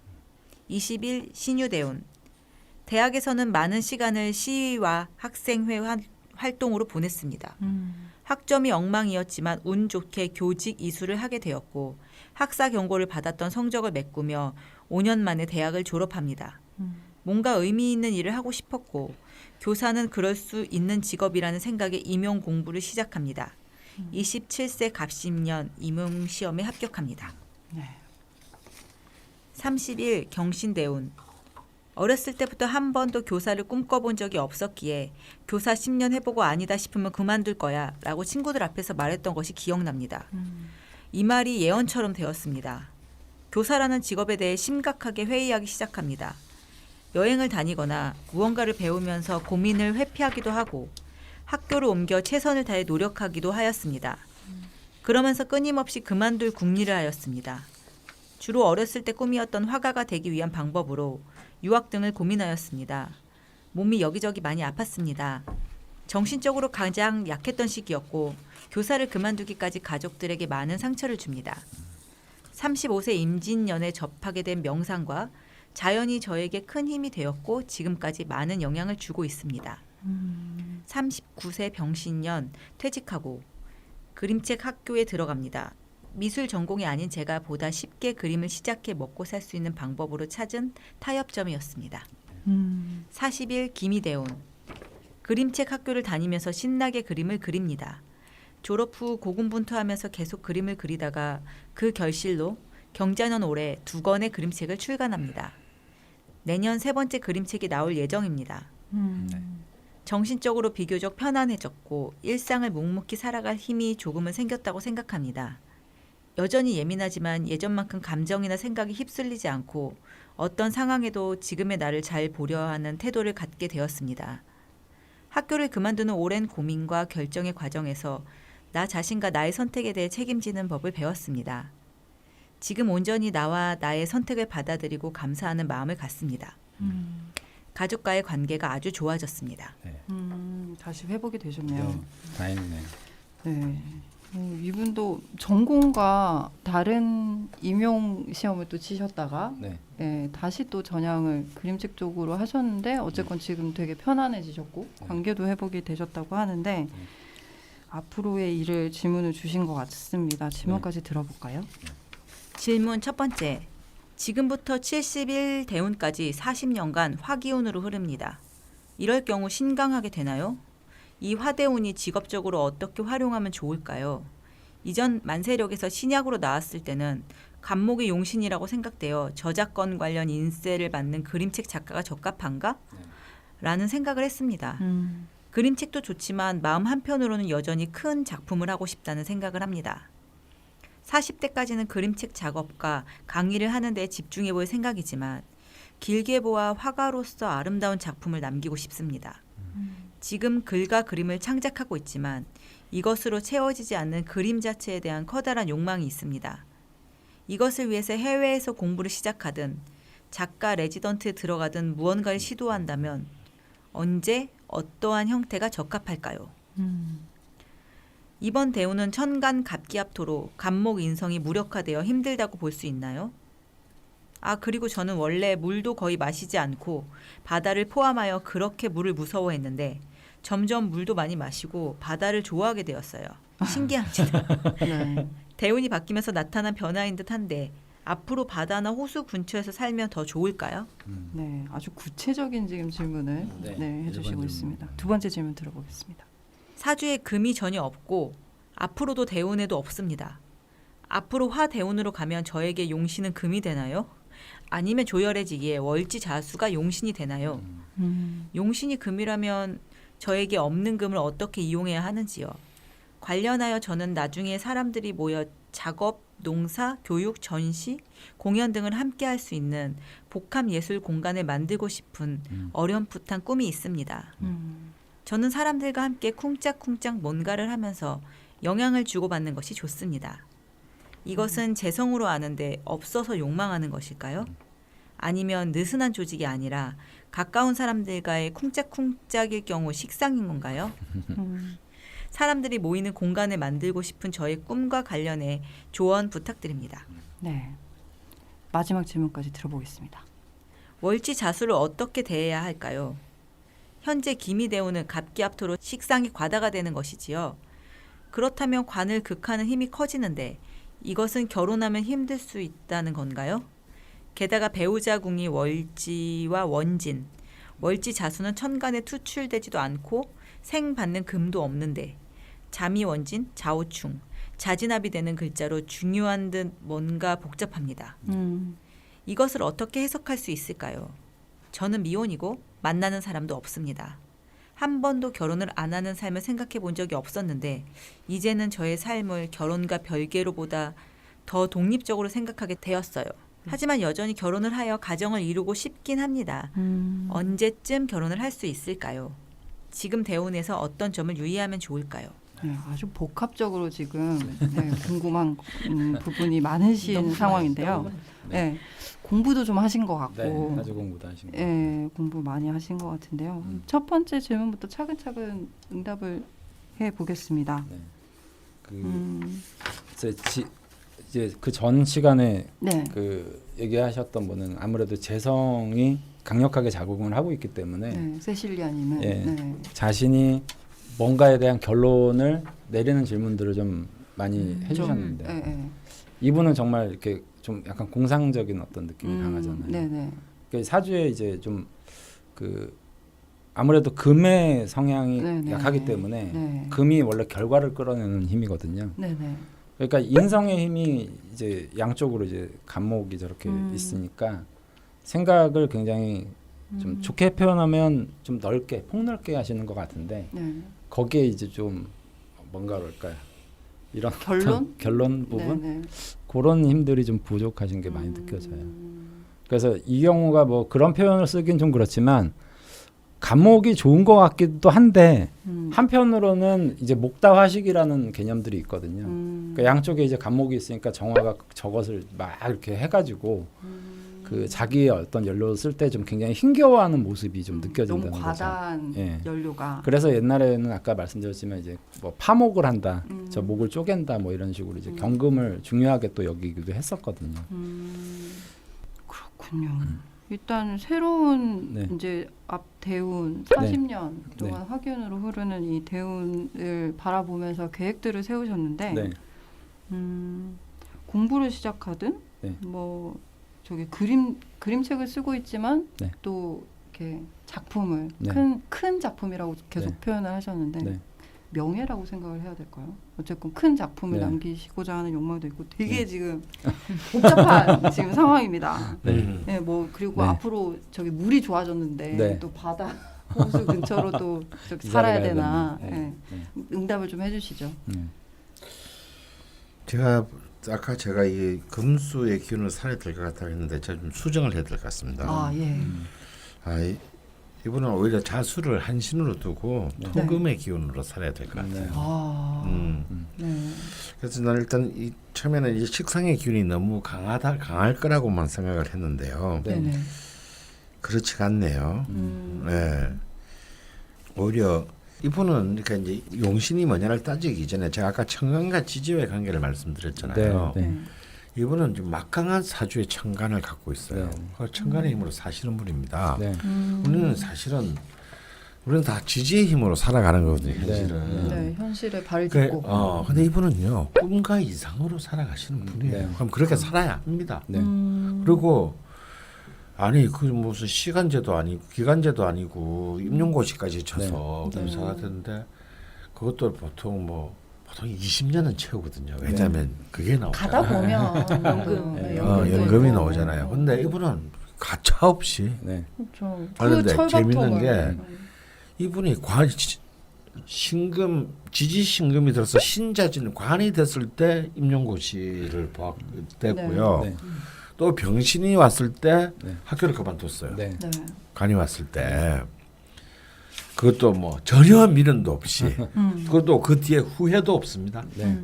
20일 신유대운 대학에서는 많은 시간을 시위와 학생회 활동으로 보냈습니다. 학점이 엉망이었지만 운 좋게 교직 이수를 하게 되었고 학사 경고를 받았던 성적을 메꾸며 5년 만에 대학을 졸업합니다. 뭔가 의미 있는 일을 하고 싶었고 교사는 그럴 수 있는 직업이라는 생각에 임용 공부를 시작합니다. 27세 갑신년 임용시험에 합격합니다. 네. 30일 경신대운 어렸을 때부터 한 번도 교사를 꿈꿔본 적이 없었기에 교사 10년 해보고 아니다 싶으면 그만둘 거야 라고 친구들 앞에서 말했던 것이 기억납니다. 이 말이 예언처럼 되었습니다. 교사라는 직업에 대해 심각하게 회의하기 시작합니다. 여행을 다니거나 무언가를 배우면서 고민을 회피하기도 하고 학교를 옮겨 최선을 다해 노력하기도 하였습니다. 그러면서 끊임없이 그만둘 궁리를 하였습니다. 주로 어렸을 때 꿈이었던 화가가 되기 위한 방법으로 유학 등을 고민하였습니다. 몸이 여기저기 많이 아팠습니다. 정신적으로 가장 약했던 시기였고 교사를 그만두기까지 가족들에게 많은 상처를 줍니다. 35세 임진년에 접하게 된 명상과 자연이 저에게 큰 힘이 되었고 지금까지 많은 영향을 주고 있습니다. 39세 병신년 퇴직하고 그림책 학교에 들어갑니다. 미술 전공이 아닌 제가 보다 쉽게 그림을 시작해 먹고 살 수 있는 방법으로 찾은 타협점이었습니다. 40일 김희대운. 그림책 학교를 다니면서 신나게 그림을 그립니다. 졸업 후 고군분투하면서 계속 그림을 그리다가 그 결실로 경자년 올해 2권의 그림책을 출간합니다. 내년 3번째 그림책이 나올 예정입니다. 정신적으로 비교적 편안해졌고 일상을 묵묵히 살아갈 힘이 조금은 생겼다고 생각합니다. 여전히 예민하지만 예전만큼 감정이나 생각이 휩쓸리지 않고 어떤 상황에도 지금의 나를 잘 보려 하는 태도를 갖게 되었습니다. 학교를 그만두는 오랜 고민과 결정의 과정에서 나 자신과 나의 선택에 대해 책임지는 법을 배웠습니다. 지금 온전히 나와 나의 선택을 받아들이고 감사하는 마음을 갖습니다. 가족과의 관계가 아주 좋아졌습니다. 네. 다시 회복이 되셨네요. 네. 다행이네요. 네. 이분도 전공과 다른 임용 시험을 또 치셨다가 네. 네, 다시 또 전향을 그림책 쪽으로 하셨는데 어쨌건 지금 되게 편안해지셨고 관계도 회복이 되셨다고 하는데 앞으로의 일을 질문을 주신 것 같습니다. 질문까지 들어볼까요? 질문 첫 번째. 지금부터 70일 대운까지 40년간 화기운으로 흐릅니다. 이럴 경우 신강하게 되나요? 이 화대운이 직업적으로 어떻게 활용하면 좋을까요? 이전 만세력에서 신약으로 나왔을 때는 간목의 용신이라고 생각되어 저작권 관련 인세를 받는 그림책 작가가 적합한가? 라는 생각을 했습니다. 그림책도 좋지만 마음 한편으로는 여전히 큰 작품을 하고 싶다는 생각을 합니다. 40대까지는 그림책 작업과 강의를 하는 데 집중해 볼 생각이지만 길게 보아 화가로서 아름다운 작품을 남기고 싶습니다. 지금 글과 그림을 창작하고 있지만 이것으로 채워지지 않는 그림 자체에 대한 커다란 욕망이 있습니다. 이것을 위해서 해외에서 공부를 시작하든 작가 레지던트에 들어가든 무언가를 시도한다면 언제 어떠한 형태가 적합할까요? 이번 대운은 천간 갑기합토로 간목 인성이 무력화되어 힘들다고 볼 수 있나요? 그리고 저는 원래 물도 거의 마시지 않고 바다를 포함하여 그렇게 물을 무서워했는데 점점 물도 많이 마시고 바다를 좋아하게 되었어요. 신기합니다. 네. 대운이 바뀌면서 나타난 변화인 듯한데 앞으로 바다나 호수 근처에서 살면 더 좋을까요? 네, 아주 구체적인 지금 질문을 해주시고 질문. 있습니다. 두 번째 질문 들어보겠습니다. 사주에 금이 전혀 없고 앞으로도 대운에도 없습니다. 앞으로 화대운으로 가면 저에게 용신은 금이 되나요? 아니면 조열해지기에 월지 자수가 용신이 되나요? 용신이 금이라면 저에게 없는 금을 어떻게 이용해야 하는지요? 관련하여 저는 나중에 사람들이 모여 작업, 농사, 교육, 전시, 공연 등을 함께 할 수 있는 복합 예술 공간을 만들고 싶은 어렴풋한 꿈이 있습니다. 저는 사람들과 함께 쿵짝쿵짝 뭔가를 하면서 영향을 주고받는 것이 좋습니다. 이것은 재성으로 아는데 없어서 욕망하는 것일까요? 아니면 느슨한 조직이 아니라 가까운 사람들과의 쿵짝쿵짝일 경우 식상인 건가요? 사람들이 모이는 공간을 만들고 싶은 저의 꿈과 관련해 조언 부탁드립니다. 네, 마지막 질문까지 들어보겠습니다. 월지 자수를 어떻게 대해야 할까요? 현재 기미대운은 갑기합토로 식상이 과다가 되는 것이지요. 그렇다면 관을 극하는 힘이 커지는데 이것은 결혼하면 힘들 수 있다는 건가요? 게다가 배우자궁이 월지와 원진, 월지 자수는 천간에 투출되지도 않고 생 받는 금도 없는데 자미 원진, 자오충, 자진합이 되는 글자로 중요한 듯 뭔가 복잡합니다. 이것을 어떻게 해석할 수 있을까요? 저는 미혼이고 만나는 사람도 없습니다. 한 번도 결혼을 안 하는 삶을 생각해 본 적이 없었는데 이제는 저의 삶을 결혼과 별개로 보다 더 독립적으로 생각하게 되었어요. 하지만 여전히 결혼을 하여 가정을 이루고 싶긴 합니다. 언제쯤 결혼을 할 수 있을까요? 지금 대운에서 어떤 점을 유의하면 좋을까요? 네, 아주 복합적으로 지금 궁금한 부분이 많으신 상황인데요. 네, 공부도 좀 하신 것 같고, 네, 아주 공부도 하신 것 네, 공부 많이 하신 것 같은데요. 첫 번째 질문부터 차근차근 응답을 해 보겠습니다. 네. 이제 그 전 시간에 네. 그 얘기하셨던 분은 아무래도 재성이 강력하게 작용을 하고 있기 때문에 네, 세실리아님은 예. 네. 자신이 뭔가에 대한 결론을 내리는 질문들을 좀 많이 해주셨는데 네, 네. 이분은 정말 이렇게 좀 약간 공상적인 어떤 느낌이 강하잖아요. 네네. 그러니까 사주에 이제 좀 그 아무래도 금의 성향이 네네. 약하기 때문에 네. 금이 원래 결과를 끌어내는 힘이거든요. 네네. 그러니까 인성의 힘이 이제 양쪽으로 이제 간목이 저렇게 있으니까 생각을 굉장히 좀 좋게 표현하면 좀 넓게 폭넓게 하시는 것 같은데 네. 거기에 이제 좀 뭔가 그럴까요? 이런 결론? 어떤 결론 부분 네네. 그런 힘들이 좀 부족하신 게 많이 느껴져요. 그래서 이 경우가 뭐 그런 표현을 쓰긴 좀 그렇지만 간목이 좋은 것 같기도 한데 한편으로는 이제 목다화식이라는 개념들이 있거든요. 그러니까 양쪽에 이제 간목이 있으니까 정화가 저것을 막 이렇게 해가지고 그 자기의 어떤 연료를 쓸 때 좀 굉장히 힘겨워하는 모습이 좀 느껴진다는 너무 거죠. 과다한 예. 연료가. 그래서 옛날에는 아까 말씀드렸지만 이제 뭐 파목을 한다, 저 목을 쪼갠다 뭐 이런 식으로 이제 경금을 중요하게 또 여기기도 했었거든요. 그렇군요. 일단 새로운 네. 이제 앞 대운 40년 동안 네. 화균으로 흐르는 이 대운을 바라보면서 계획들을 세우셨는데 네, 공부를 시작하든 네. 뭐 저기 그림책을 쓰고 있지만 네. 또 이렇게 작품을 네. 큰 작품이라고 계속 네. 표현을 하셨는데 네. 명예라고 생각을 해야 될까요? 어쨌든 큰 작품을 네. 남기시고자 하는 욕망도 있고 되게 네. 지금 복잡한 지금 상황입니다. 네. 네, 뭐 그리고 네. 앞으로 저기 물이 좋아졌는데 네. 또 바다 호수 근처로 또 저기 이사를 살아야 가야 되나? 되네. 네. 네. 응답을 좀 해주시죠. 제가 아까 제가 이 금수의 기운을 살아야 될 것 같다고 했는데 제가 좀 수정을 해야 될 것 같습니다. 아 예. 이분은 오히려 자수를 한신으로 두고 토금의 기운으로 살아야 될 것 같아요. 네. 아. 네. 그래서 나는 일단 처음에는 이 식상의 기운이 너무 강할 거라고만 생각을 했는데요. 네. 네네. 그렇지가 않네요. 네. 오히려 이분은 그러니까 이제 용신이 뭐냐를 따지기 전에 제가 아까 청간과 지지의 관계를 말씀드렸잖아요. 네. 네. 이분은 좀 막강한 사주의 청간을 갖고 있어요. 네. 그 청간의 힘으로 사시는 분입니다. 네. 우리는 사실은 우리는 다 지지의 힘으로 살아가는 거거든요. 현실은. 네, 현실에 발을 그, 딛고. 근데 이분은요 꿈과 이상으로 살아가시는 분이에요. 네. 그럼 그렇게 살아야 합니다. 네. 그리고 아니 그 무슨 시간제도 아니고 기간제도 아니고 임용고시까지 쳐서 네. 교사가 됐는데 그것도 보통 20년은 채우거든요. 왜냐하면 그게 나오잖아요. 가다 보면 연금, 네. 연금이 나오잖아요. 근데 이분은 가차 없이 네. 그렇죠. 그런데 재밌는 철밥통을. 게 이분이 신금 지지신금이 들어서 신자진 관이 됐을 때 임용고시를 됐고요. 네. 또 병신이 왔을 때 네. 학교를 그만뒀어요. 네. 네. 간이 왔을 때 그것도 뭐 전혀 미련도 없이 그것도 그 뒤에 후회도 없습니다. 네.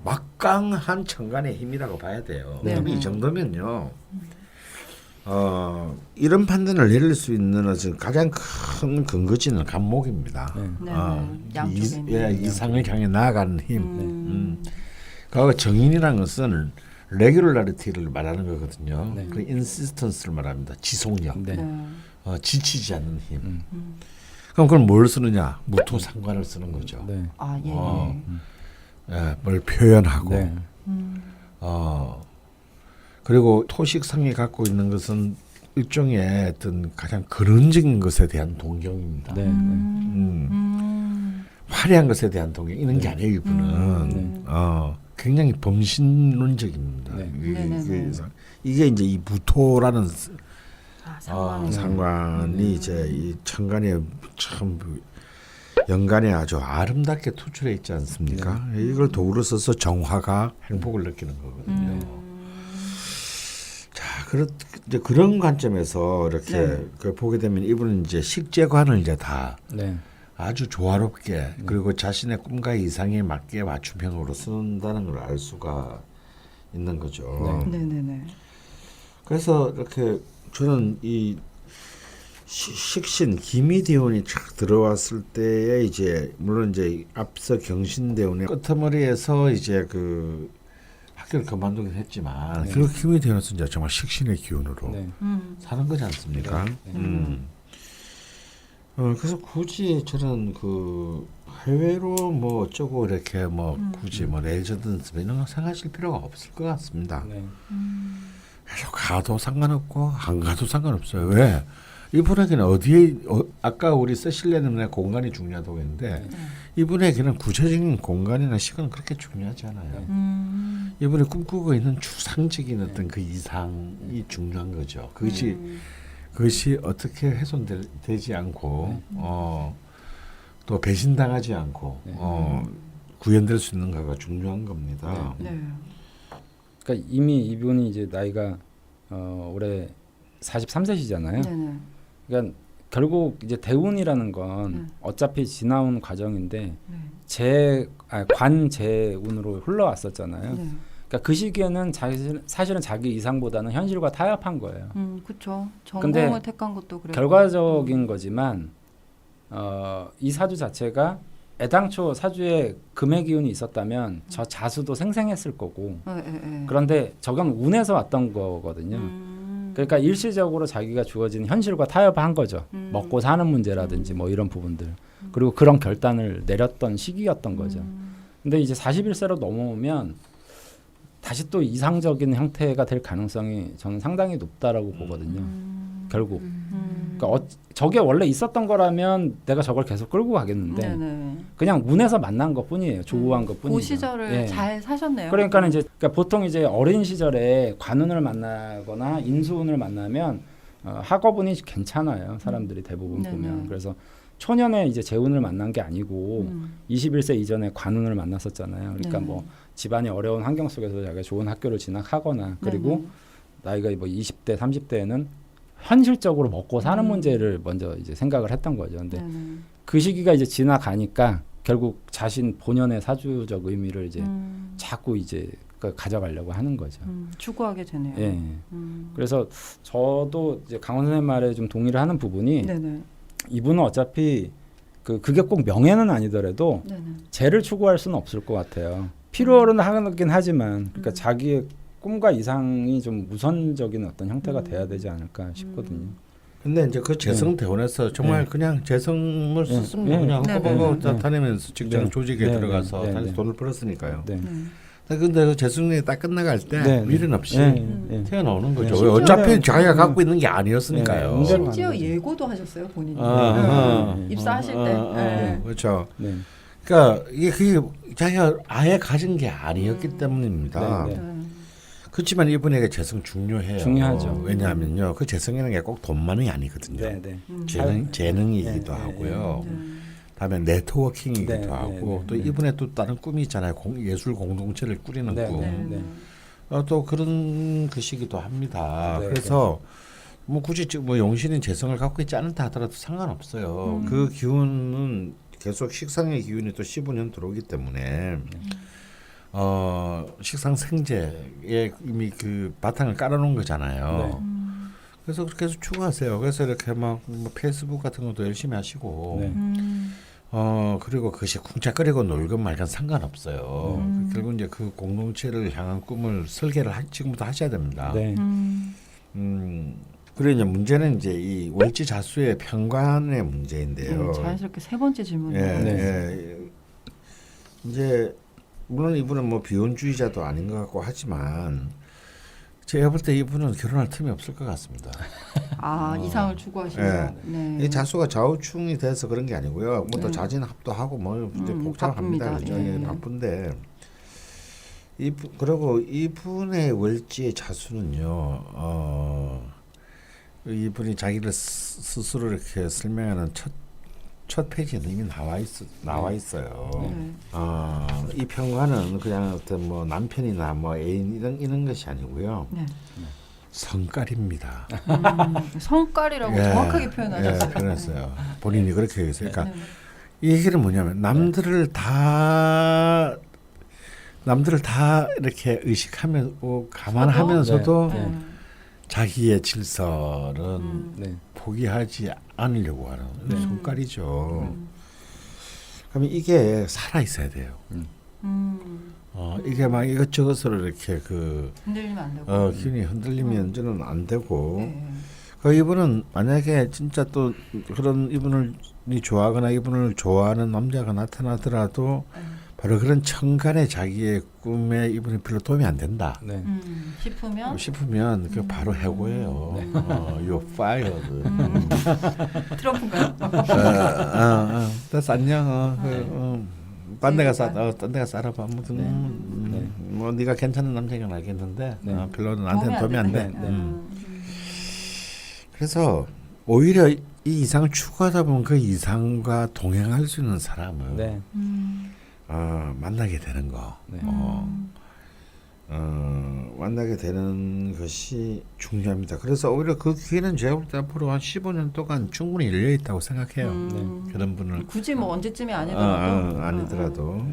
막강한 천간의 힘이라고 봐야 돼요. 네. 이 정도면요. 이런 판단을 내릴 수 있는 가장 큰 근거지는 간목입니다. 네. 양쪽에 이상을 향해 나아가는 힘. 그 정인이라는 것은 레귤라리티를 말하는 거거든요. 네. 그 인시스턴스를 말합니다. 지속력, 네. 지치지 않는 힘. 그럼 그걸 뭘 쓰느냐? 무토상관을 쓰는 거죠. 네. 아 예. 뭘 표현하고. 네. 그리고 토식상이 갖고 있는 것은 일종의 어떤 가장 근원적인 것에 대한 동경입니다. 네. 화려한 것에 대한 동경 이런 게 아니에요. 이분은 굉장히 범신론적입니다. 네. 이게 이제 이 무토라는 상관. 상관이 이제 이 천간에 참 연간에 아주 아름답게 투출해 있지 않습니까? 이걸 도구로 써서 정화가 행복을 느끼는 거거든요. 자, 이제 그런 관점에서 이렇게 보게 되면 이분은 이제 식재관을 이제 다 네. 아주 조화롭게 그리고 자신의 꿈과 이상에 맞게 맞춤형으로 쓴다는 걸 알 수가 있는 거죠. 네네네. 그래서 이렇게 저는 이 식신 기미대운이 착 들어왔을 때에 이제 물론 이제 앞서 경신대운의 끄트머리에서 이제 그 학교를 그만두긴 했지만 결국 기미대운에서 이제 정말 식신의 기운으로 네. 사는 거지 않습니까? 그래서 굳이 저는 해외로 뭐 어쩌고 이렇게 뭐 굳이 뭐 레지던스 이런 거 생각하실 필요가 없을 것 같습니다. 네. 그래서 가도 상관없고 안 가도 상관없어요. 왜? 이분에게는 어디에 아까 우리 세실리아님의 공간이 중요하다고 했는데 이분에게는 구체적인 공간이나 시간은 그렇게 중요하지 않아요. 이분이 꿈꾸고 있는 추상적인 어떤 그 이상이 중요한 거죠. 그것이 어떻게 훼손되지 않고 또 배신당하지 않고 구현될 수 있는가가 중요한 겁니다. 네. 그러니까 이미 이분이 이제 나이가 올해 43세시잖아요. 네네. 그러니까 결국 이제 대운이라는 건 어차피 지나온 과정인데 관재운으로 흘러왔었잖아요. 네. 그러니까 그 시기에는 사실은 자기 이상보다는 현실과 타협한 거예요. 그렇죠. 근데 전공을 택한 것도 그래요. 결과적인 거지만 이 사주 자체가 애당초 사주에 금의 기운이 있었다면 저 자수도 생생했을 거고 그런데 저건 운에서 왔던 거거든요. 그러니까 일시적으로 자기가 주어진 현실과 타협한 거죠. 먹고 사는 문제라든지 뭐 이런 부분들. 그리고 그런 결단을 내렸던 시기였던 거죠. 근데 이제 41세로 넘어오면 다시 또 이상적인 형태가 될 가능성이 저는 상당히 높다라고 보거든요. 결국. 그러니까 저게 원래 있었던 거라면 내가 저걸 계속 끌고 가겠는데 네네. 그냥 운에서 만난 것뿐이에요. 조우한 것뿐이죠. 그 시절을 잘 사셨네요. 그러니까 이제 보통 이제 어린 시절에 관운을 만나거나 인수운을 만나면 학업운이 괜찮아요. 사람들이 대부분 보면. 그래서 초년에 이제 재운을 만난 게 아니고 21세 이전에 관운을 만났었잖아요. 그러니까 뭐 집안이 어려운 환경 속에서 자기가 좋은 학교를 진학하거나 그리고 나이가 뭐 20대, 30대에는 현실적으로 먹고 사는 문제를 먼저 이제 생각을 했던 거죠. 근데 그 시기가 이제 지나가니까 결국 자신 본연의 사주적 의미를 이제 자꾸 이제 가져가려고 하는 거죠. 추구하게 되네요. 예. 그래서 저도 이제 강원 선생님 말에 좀 동의를 하는 부분이 네네. 이분은 어차피 그게 꼭 명예는 아니더라도 네네. 재를 추구할 수는 없을 것 같아요. 필요는 하긴 하지만 그러니까 자기의 꿈과 이상이 좀 우선적인 어떤 형태가 돼야 되지 않을까 싶거든요. 근데 이제 그 재성 대원에서 정말 그냥 재성을 썼으면 그냥 허벅허벅 다니면서 직장 조직에 들어가서 다시 돈을 벌었으니까요. 근데 그 재성이 딱 끝나갈 때 미련 없이 튀어나오는 거죠. 심지어 어차피 자기가 갖고 있는 게 아니었으니까요. 심지어 예고도 하셨어요 본인이. 입사하실 때. 그렇죠. 그러니까 이게 그게 자기가 아예 가진 게 아니었기 때문입니다. 그렇지만 이분에게 재성 중요해요. 중요하죠. 왜냐하면요, 그 재성이라는 게 꼭 돈만이 아니거든요. 재능이기도 하고요. 다음에 네트워킹이기도 하고 또 이분의 또 다른 꿈이 있잖아요. 예술 공동체를 꾸리는 꿈. 또 그런 것이기도 합니다. 그래서 뭐 굳이 뭐 용신인 재성을 갖고 있지 않다 하더라도 상관없어요. 그 기운은 계속 식상의 기운이 또 15년 들어오기 때문에. 식상생재에 이미 그 바탕을 깔아놓은 거잖아요. 그래서 그렇게 해서 추구하세요. 그래서 이렇게 막 뭐 페이스북 같은 것도 열심히 하시고, 그리고 그것이 쿵짝거리고 놀건 말건 상관없어요. 결국 이제 그 공동체를 향한 꿈을 설계를 지금부터 하셔야 됩니다. 그리고 이제 문제는 이제 이 월지자수의 편관의 문제인데요. 자연스럽게 세 번째 질문이에요. 이제 물론 이분은 뭐 비혼주의자도 아닌 것 같고 하지만 제가 볼 때 이분은 결혼할 틈이 없을 것 같습니다. 이상을 추구하시면. 이 자수가 좌우충이 돼서 그런 게 아니고요. 뭐 또 자진합도 하고 뭐 이제 복잡합니다. 그렇죠? 바쁜데 그리고 이분의 월지의 자수는요. 이분이 자기를 스스로 이렇게 설명하는 첫 페이지에 이미 나와 있어요. 이 평가는 그냥 어떤 뭐 남편이나 뭐 애인 이런 것이 아니고요. 성깔입니다. 성깔이라고 정확하게 표현하셨어요. 표현했어요. 본인이 그렇게 얘기했어요. 그러니까 이 얘기는 뭐냐면 남들을 다 이렇게 의식하면서 감안하면서도 자기의 질서는 포기하지 않으려고 하는 성깔이죠. 그러면 이게 살아 있어야 돼요. 이게 막 이것저것으로 이렇게 흔들리면 안 되고. 기운이 흔들리면 저는 안 되고. 그 이분은 만약에 진짜 또 그런 이분을 좋아하거나 이분을 좋아하는 남자가 나타나더라도 바로 그런 천간에 자기의 꿈에 이분이 별로 도움이 안 된다 네. 싶으면 그 바로 해고예요. You're fired. 트럼프인가요? 됐어 안녕. 딴 데가 딴 데가 살아봐. 아무튼 뭐 네가 괜찮은 남자가 알겠는데 별로 나한테는 도움이 안 돼. 그래서 오히려 이 이상을 추구하다 보면 그 이상과 동행할 수 있는 사람을 네. 만나게 되는 거. 네. 만나게 되는 것이 중요합니다. 그래서 오히려 그 기회는 제가 볼 때 앞으로 한 15년 동안 충분히 열려 있다고 생각해요. 그런 분을 굳이 뭐 언제쯤이 아니더라도 아니더라도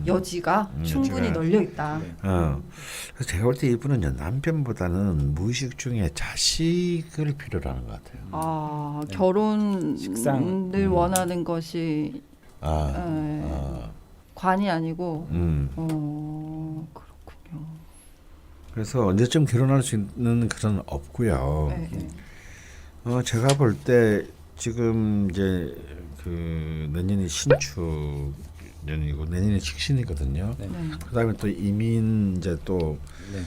여지가 충분히 여지가. 널려 있다. 그래서 제가 볼 때 이분은 남편보다는 무의식 중에 자식을 필요로 하는 것 같아요. 결혼을 식상. 원하는 것이 관이 아니고 그렇군요. 그래서 언제쯤 결혼할 수 있는 그런 없고요. 네. 제가 볼 때 지금 이제 그 내년이 신축년이고 내년이 식신이거든요. 네. 그다음에 또 이민 이제 또 네.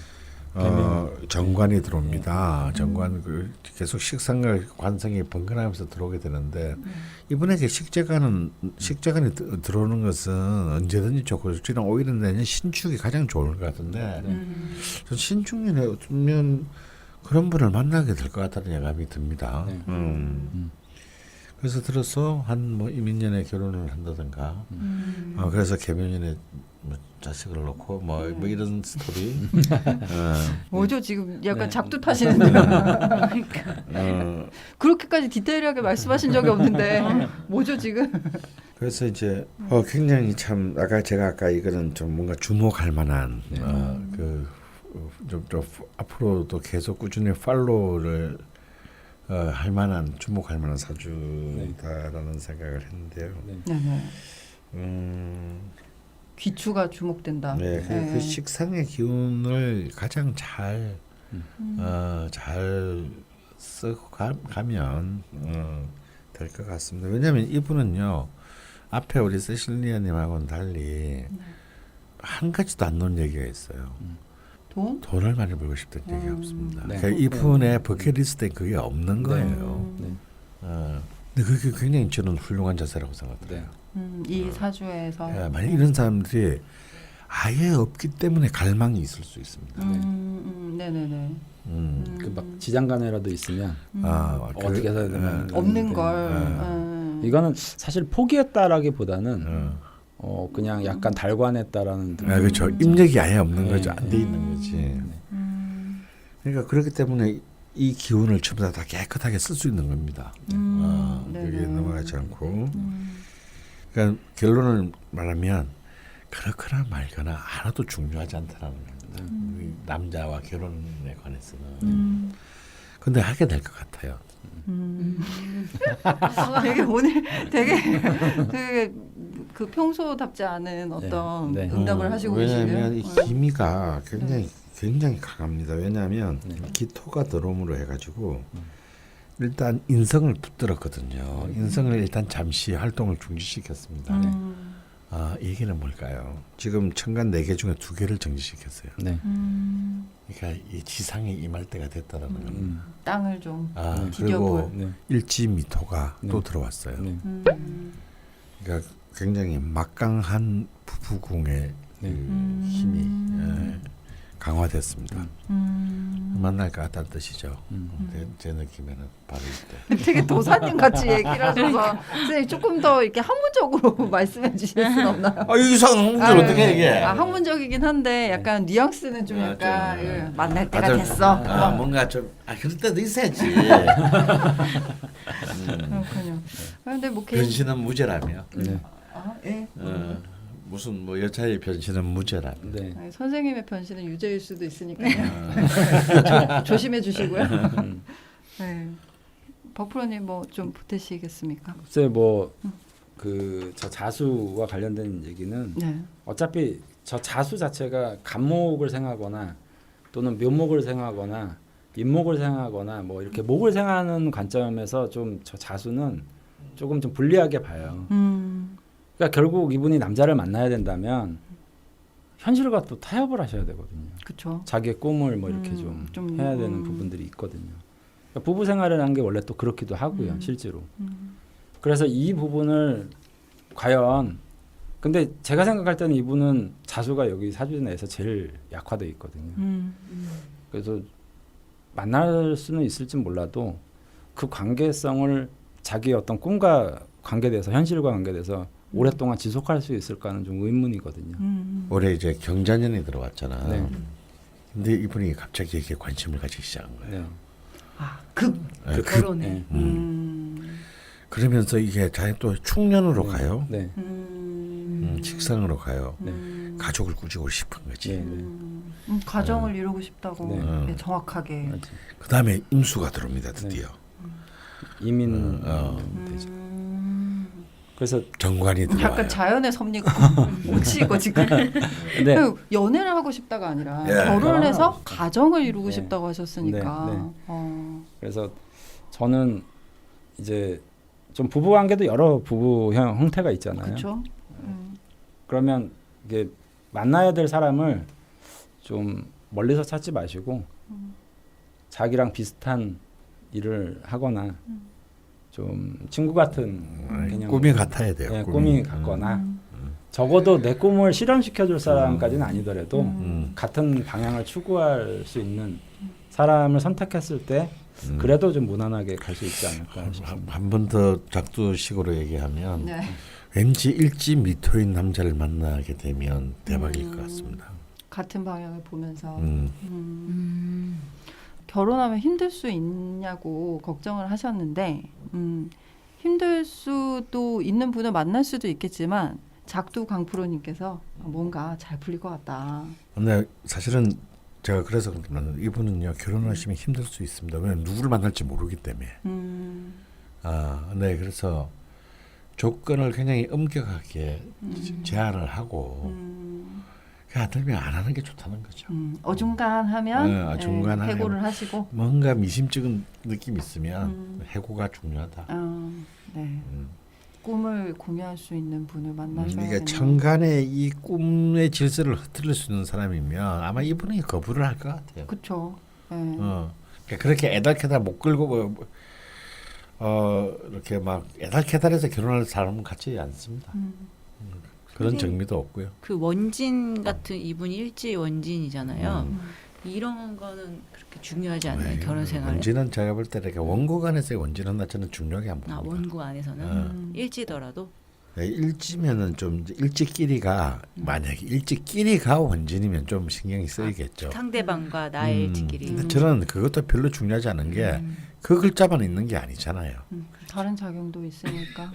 정관이 들어옵니다. 정관 계속 식상과 관성이 번갈아가면서 들어오게 되는데 이분에게 식재관이 들어오는 것은 언제든지 좋고 저는 오히려 내년 신축이 가장 좋을 것 같은데 전 신축년에 어쩌면 그런 분을 만나게 될 것 같다는 예감이 듭니다. 그래서 들어서 한 뭐 이민년에 결혼을 한다든가 그래서 개묘년에 뭐 자식을 놓고 뭐 이런 스토리. 뭐죠 지금 약간 네. 작두 타시는데요. 그렇게까지 디테일하게 말씀하신 적이 없는데 뭐죠 지금? 그래서 이제 굉장히 참 아까 이거는 좀 뭔가 주목할 만한 좀 앞으로도 계속 꾸준히 팔로우를 할 만한 주목할 만한 사주다라는 생각을 했는데요. 귀추가 주목된다. 그 식상의 기운을 가장 잘 쓰고 가면 될 것 같습니다. 왜냐하면 이분은요 앞에 우리 세실리아님하고는 달리 한 가지도 안 놓은 얘기가 있어요. 돈을 많이 벌고 싶다는 얘기가 없습니다. 네. 그러니까 이분의 버킷리스트에 그게 없는 거예요. 근데 그게 굉장히 저는 훌륭한 자세라고 생각해요. 이 사주에서 만약 이런 사람들이 아예 없기 때문에 갈망이 있을 수 있습니다. 네네네. 그 막 지장간에라도 있으면 어떻게 해야 되나 없는 걸. 이거는 사실 포기했다라기보다는 그냥 약간 달관했다라는 그렇죠. 입력이 아예 없는 거죠. 안 돼 있는 거지. 그러니까 그렇기 때문에 이 기운을 전부 다 깨끗하게 쓸 수 있는 겁니다. 여기에 넘어가지 않고. 그러니까 결론을 말하면 그렇거나 말거나 하나도 중요하지 않다라는 겁니다. 우리 남자와 결혼에 관해서는. 근데 하게 될 것 같아요. 되게 오늘 되게 그 평소답지 않은 어떤 네. 응답을 하시고 계시네요. 왜냐하면 이 기미가 굉장히 강합니다. 왜냐하면 기토가 들어옴으로 해가지고 일단 인성을 붙들었거든요. 인성을 일단 잠시 활동을 중지시켰습니다. 얘기는 뭘까요? 지금 천간 4개 중에 2개를 정지시켰어요. 네. 그러니까 이 지상에 임할 때가 됐다라는 겁니다. 땅을 좀 그리고 네. 일지미토가 또 들어왔어요. 네. 그러니까 굉장히 막강한 부부궁의 그 힘이 강화됐습니다. 만날 것 같다는 뜻이죠. 제 느낌에는 바로 이때. 되게 도사님 같이 얘기를 하셔서 선생님 조금 더 이렇게 학문적으로 말씀해 주실 수는 없나요? 이상한 문제를 어떻게 얘기해? 학문적이긴 한데 약간 뉘앙스는 좀 약간 만날 때가 좀, 됐어. 뭔가 좀 그럴 때도 있어야지. 그렇군요. 그런데 뭐 개인 변신은 무죄라며. 네. 예. 무슨 뭐 여자의 변신은 무죄라며. 네. 아니, 선생님의 변신은 유죄일 수도 있으니까요. 조심해 주시고요. 네. 버프로님 뭐 좀 보태시겠습니까? 글쎄 뭐그 저 자수와 관련된 얘기는 네. 어차피 저 자수 자체가 간목을 생하거나 또는 묘목을 생하거나 인목을 생각하거나 뭐 이렇게 목을 생각하는 관점에서 좀 저 자수는 조금 좀 불리하게 봐요. 그러니까 결국 이분이 남자를 만나야 된다면 현실과 또 타협을 하셔야 되거든요. 그렇죠. 자기의 꿈을 뭐 이렇게 좀 해야 되는 부분들이 있거든요. 그러니까 부부 생활이라는 게 원래 또 그렇기도 하고요, 실제로. 그래서 이 부분을 과연 근데 제가 생각할 때는 이분은 자수가 여기 사주 내에서 제일 약화되어 있거든요. 그래서 만날 수는 있을지 몰라도 그 관계성을 자기의 어떤 꿈과 관계돼서 현실과 관계돼서 오랫동안 지속할 수 있을까는 좀 의문이거든요. 올해 이제 경자년이 들어왔잖아. 네. 근데 이분이 갑자기 이렇게 관심을 가지기 시작한 거예요. 네. 네, 결혼에. 그러면서 이게 자기 또 축년으로 네. 가요. 네. 식상으로 가요. 네. 가족을 꾸리고 싶은 거지. 네. 네. 가정을 이루고 싶다고 네. 네, 정확하게. 맞아요. 그 다음에 임수가 들어옵니다. 드디어. 이민 되죠. 그래서 정관이 들어와요. 약간 자연의 섭리가 묻히고 지금. 네. 연애를 하고 싶다가 아니라 예. 결혼을 해서 가정을 이루고 네. 싶다고 하셨으니까. 네, 네. 어. 그래서 저는 이제 좀 부부 관계도 여러 부부 형태가 있잖아요. 그렇죠. 그러면 이게 만나야 될 사람을 좀 멀리서 찾지 마시고 자기랑 비슷한 일을 하거나 좀 친구 같은 개념, 꿈이 같아야 돼요. 네, 꿈이 같거나 적어도 내 꿈을 실현시켜 줄 사람까지는 아니더라도 같은 방향을 추구할 수 있는 사람을 선택했을 때 그래도 좀 무난하게 갈 수 있지 않을까 싶습니다. 한 번 더 작두식으로 얘기하면 네. 왠지 일지미토인 남자를 만나게 되면 대박일 것 같습니다. 같은 방향을 보면서 음. 결혼하면 힘들 수 있냐고 걱정을 하셨는데 힘들 수도 있는 분을 만날 수도 있겠지만 작두 강프로님께서 뭔가 잘 풀릴 것 같다. 근데 사실은 제가 그래서 그러면 이분은요 결혼하시면 힘들 수 있습니다. 왜냐면 누구를 만날지 모르기 때문에. 네 그래서 조건을 굉장히 엄격하게 제한을 하고 안 들면 안 하는 게 좋다는 거죠. 어중간하면 네, 어중간하면 해고를 하시고 뭔가 미심쩍은 느낌이 있으면 해고가 중요하다. 네. 꿈을 공유할 수 있는 분을 만나셔야 이게 되는. 천간에 이 꿈의 질서를 흐트릴 수 있는 사람이면 아마 이분이 거부를 할 것 같아요. 그렇죠. 네. 그러니까 그렇게 애달캐달 못 끌고 이렇게 막 애달캐달해서 결혼할 사람은 같지 않습니다. 그런 정미도 없고요. 그 원진 같은 이분이 일지 원진이잖아요. 이런 거는 그렇게 중요하지 않나요? 결혼 생활에. 원진은 제가 볼 때 이렇게 원국 안에서의 원진은 저는 중요하게 안 봅니다. 원고 안에서는 일지더라도 네, 일지면은 좀 일지끼리가 만약에 일지끼리가 원진이면 좀 신경이 쓰이겠죠. 상대방과 나의 일지끼리. 근데 저는 그것도 별로 중요하지 않은 게 그 글자만 있는 게 아니잖아요. 다른 작용도 있으니까.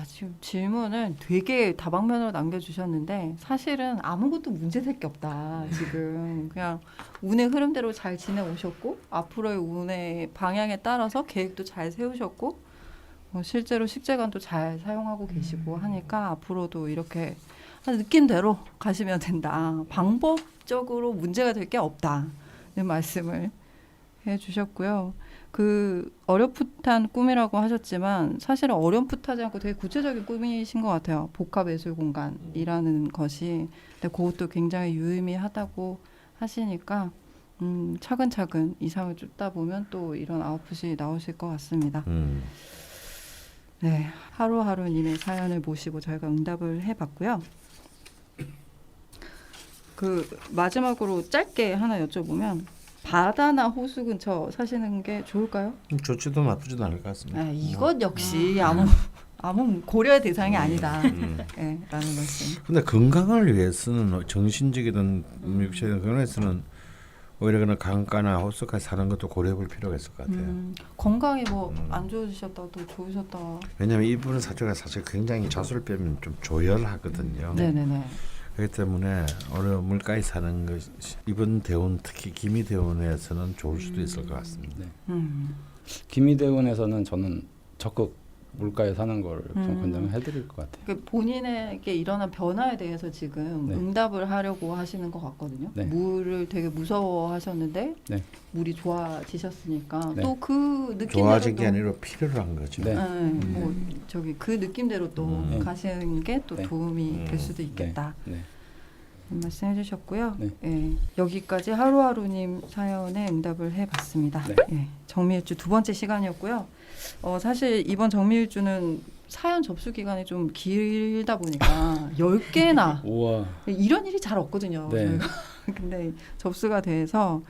지금 질문을 되게 다방면으로 남겨주셨는데 사실은 아무것도 문제될 게 없다. 지금 그냥 운의 흐름대로 잘 지내오셨고 앞으로의 운의 방향에 따라서 계획도 잘 세우셨고 실제로 식재관도 잘 사용하고 계시고 하니까 앞으로도 이렇게 느낌대로 가시면 된다. 방법적으로 문제가 될 게 없다는 말씀을 해주셨고요. 그 어렴풋한 꿈이라고 하셨지만 사실은 어렴풋하지 않고 되게 구체적인 꿈이신 것 같아요. 복합예술 공간이라는 것이. 근데 그것도 굉장히 유의미하다고 하시니까 차근차근 이상을 쫓다 보면 또 이런 아웃풋이 나오실 것 같습니다. 네, 하루하루님의 사연을 모시고 저희가 응답을 해봤고요. 그 마지막으로 짧게 하나 여쭤보면 바다나 호수 근처 사시는 게 좋을까요? 좋지도 나쁘지도 않을 것 같습니다. 이것 역시 아무 고려의 대상이 아니다. 네, 라는 말씀. 근데 건강을 위해서는 정신적이든 육체든 그런 데서는 오히려 그냥 강가나 호수가 사는 것도 고려해볼 필요가 있을 것 같아요. 건강이 뭐 안 좋으셨다 또 좋으셨다. 왜냐하면 이분은 사실 굉장히 자수를 빼면 좀 조열하거든요. 네네네. 그렇기 때문에 오히려 물가에 사는 것이 이번 대운 특히 기미대운에서는 좋을 수도 있을 것 같습니다. 기미대운에서는 저는 적극 물가에 사는 걸 좀 음. 권장해드릴 것 같아요. 그 본인에게 일어난 변화에 대해서 지금 네. 응답을 하려고 하시는 것 같거든요. 네. 물을 되게 무서워하셨는데 네. 물이 좋아지셨으니까 네. 또 그 느낌대로 좋아진 게 또 아니라 필요로 한 거죠. 네. 뭐 저기 그 느낌대로 또 음. 가시는 게 또 네. 도움이 될 수도 네. 있겠다. 네. 그런 말씀해 주셨고요. 네. 예, 여기까지 하루하루님 사연에 응답을 해봤습니다. 네. 예, 정미일주 두 번째 시간이었고요. 사실 이번 정미일주는 사연 접수 기간이 좀 길다 보니까 10개나 우와. 이런 일이 잘 없거든요. 네. 저희가. 근데 접수가 돼서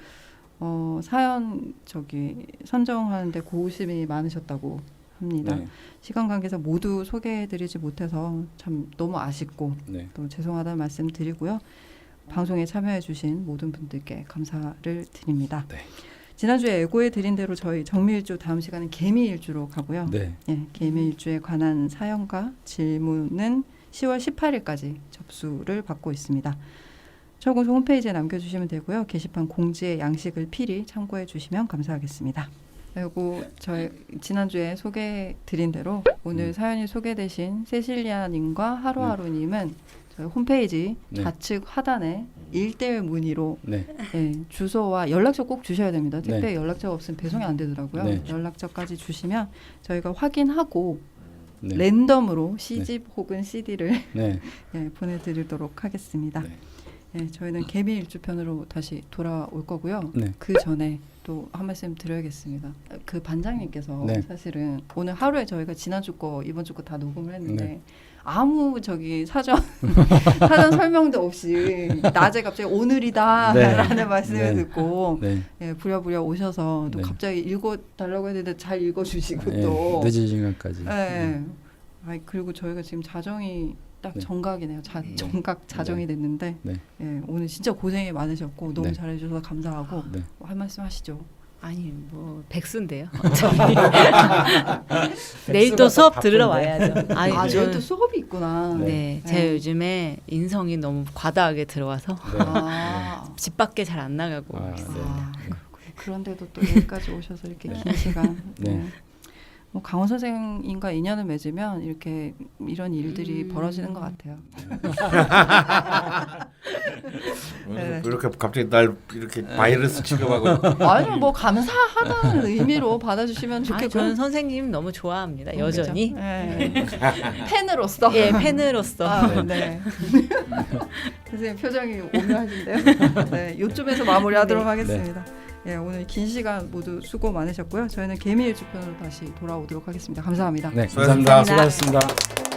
사연 저기 선정하는데 고심이 많으셨다고 합니다. 네. 시간 관계상 모두 소개해드리지 못해서 참 너무 아쉽고 네. 또 죄송하다는 말씀 드리고요. 방송에 참여해주신 모든 분들께 감사를 드립니다. 네. 지난주에 예고해 드린 대로 저희 정미일주 다음 시간은 개미일주로 가고요. 네. 예, 개미일주에 관한 사연과 질문은 10월 18일까지 접수를 받고 있습니다. 철공소 홈페이지에 남겨주시면 되고요. 게시판 공지에 양식을 필히 참고해 주시면 감사하겠습니다. 그리고 저희 지난주에 소개드린 대로 오늘 사연이 소개되신 세실리아님과 하루하루님은 저희 홈페이지 네. 좌측 하단에 1대1 문의로 네. 예, 주소와 연락처 꼭 주셔야 됩니다. 네. 택배 연락처가 없으면 배송이 안 되더라고요. 네. 연락처까지 주시면 저희가 확인하고 네. 랜덤으로 C집 혹은 CD를 네. 예, 보내드리도록 하겠습니다. 네. 예, 저희는 개미 일주편으로 다시 돌아올 거고요. 네. 그 전에 또 한 말씀 드려야겠습니다. 그 반장님께서 네. 사실은 오늘 하루에 저희가 지난주 거 이번 주 거 다 녹음을 했는데 네. 아무 저기 사전 설명도 없이 낮에 갑자기 오늘이다 네. 라는 말씀을 네. 듣고 네. 예, 부랴부랴 오셔서 또 네. 갑자기 읽어달라고 했는데 잘 읽어주시고 네. 또 늦은 시간까지. 예. 아이, 그리고 저희가 지금 자정이 딱 네. 정각이네요. 정각 자정이 됐는데 네. 예, 오늘 진짜 고생이 많으셨고 너무 네. 잘해주셔서 감사하고 네. 할 말씀 하시죠. 아니 뭐 백수인데요. 내일 또 수업 들으러 와야죠. 아니 아, 저는 내일 또 수업이 있구나. 네, 제가 요즘에 인성이 너무 과다하게 들어와서 네. 아, 집 밖에 잘 안 나가고 아, 있어요. 아, 그런데도 또 여기까지 오셔서 이렇게 긴 시간. 네. 뭐 강원 선생님과 인연을 맺으면 이렇게 이런 일들이 벌어지는 것 같아요. 네. 이렇게 갑자기 날 이렇게 바이러스 취급하고 아니 뭐 감사하다는 의미로 받아주시면 아니, 좋겠고요. 저는 선생님 너무 좋아합니다. 여전히. 그렇죠? 예. 팬으로서. 예, 팬으로서. 아, 네. 선생님 표정이 오묘하신데요. 네, 요쯤에서 마무리하도록 네. 하겠습니다. 예, 오늘 긴 시간 모두 수고 많으셨고요. 저희는 개미일주편으로 다시 돌아오도록 하겠습니다. 감사합니다. 네. 수고하셨습니다. 감사합니다. 수고하셨습니다.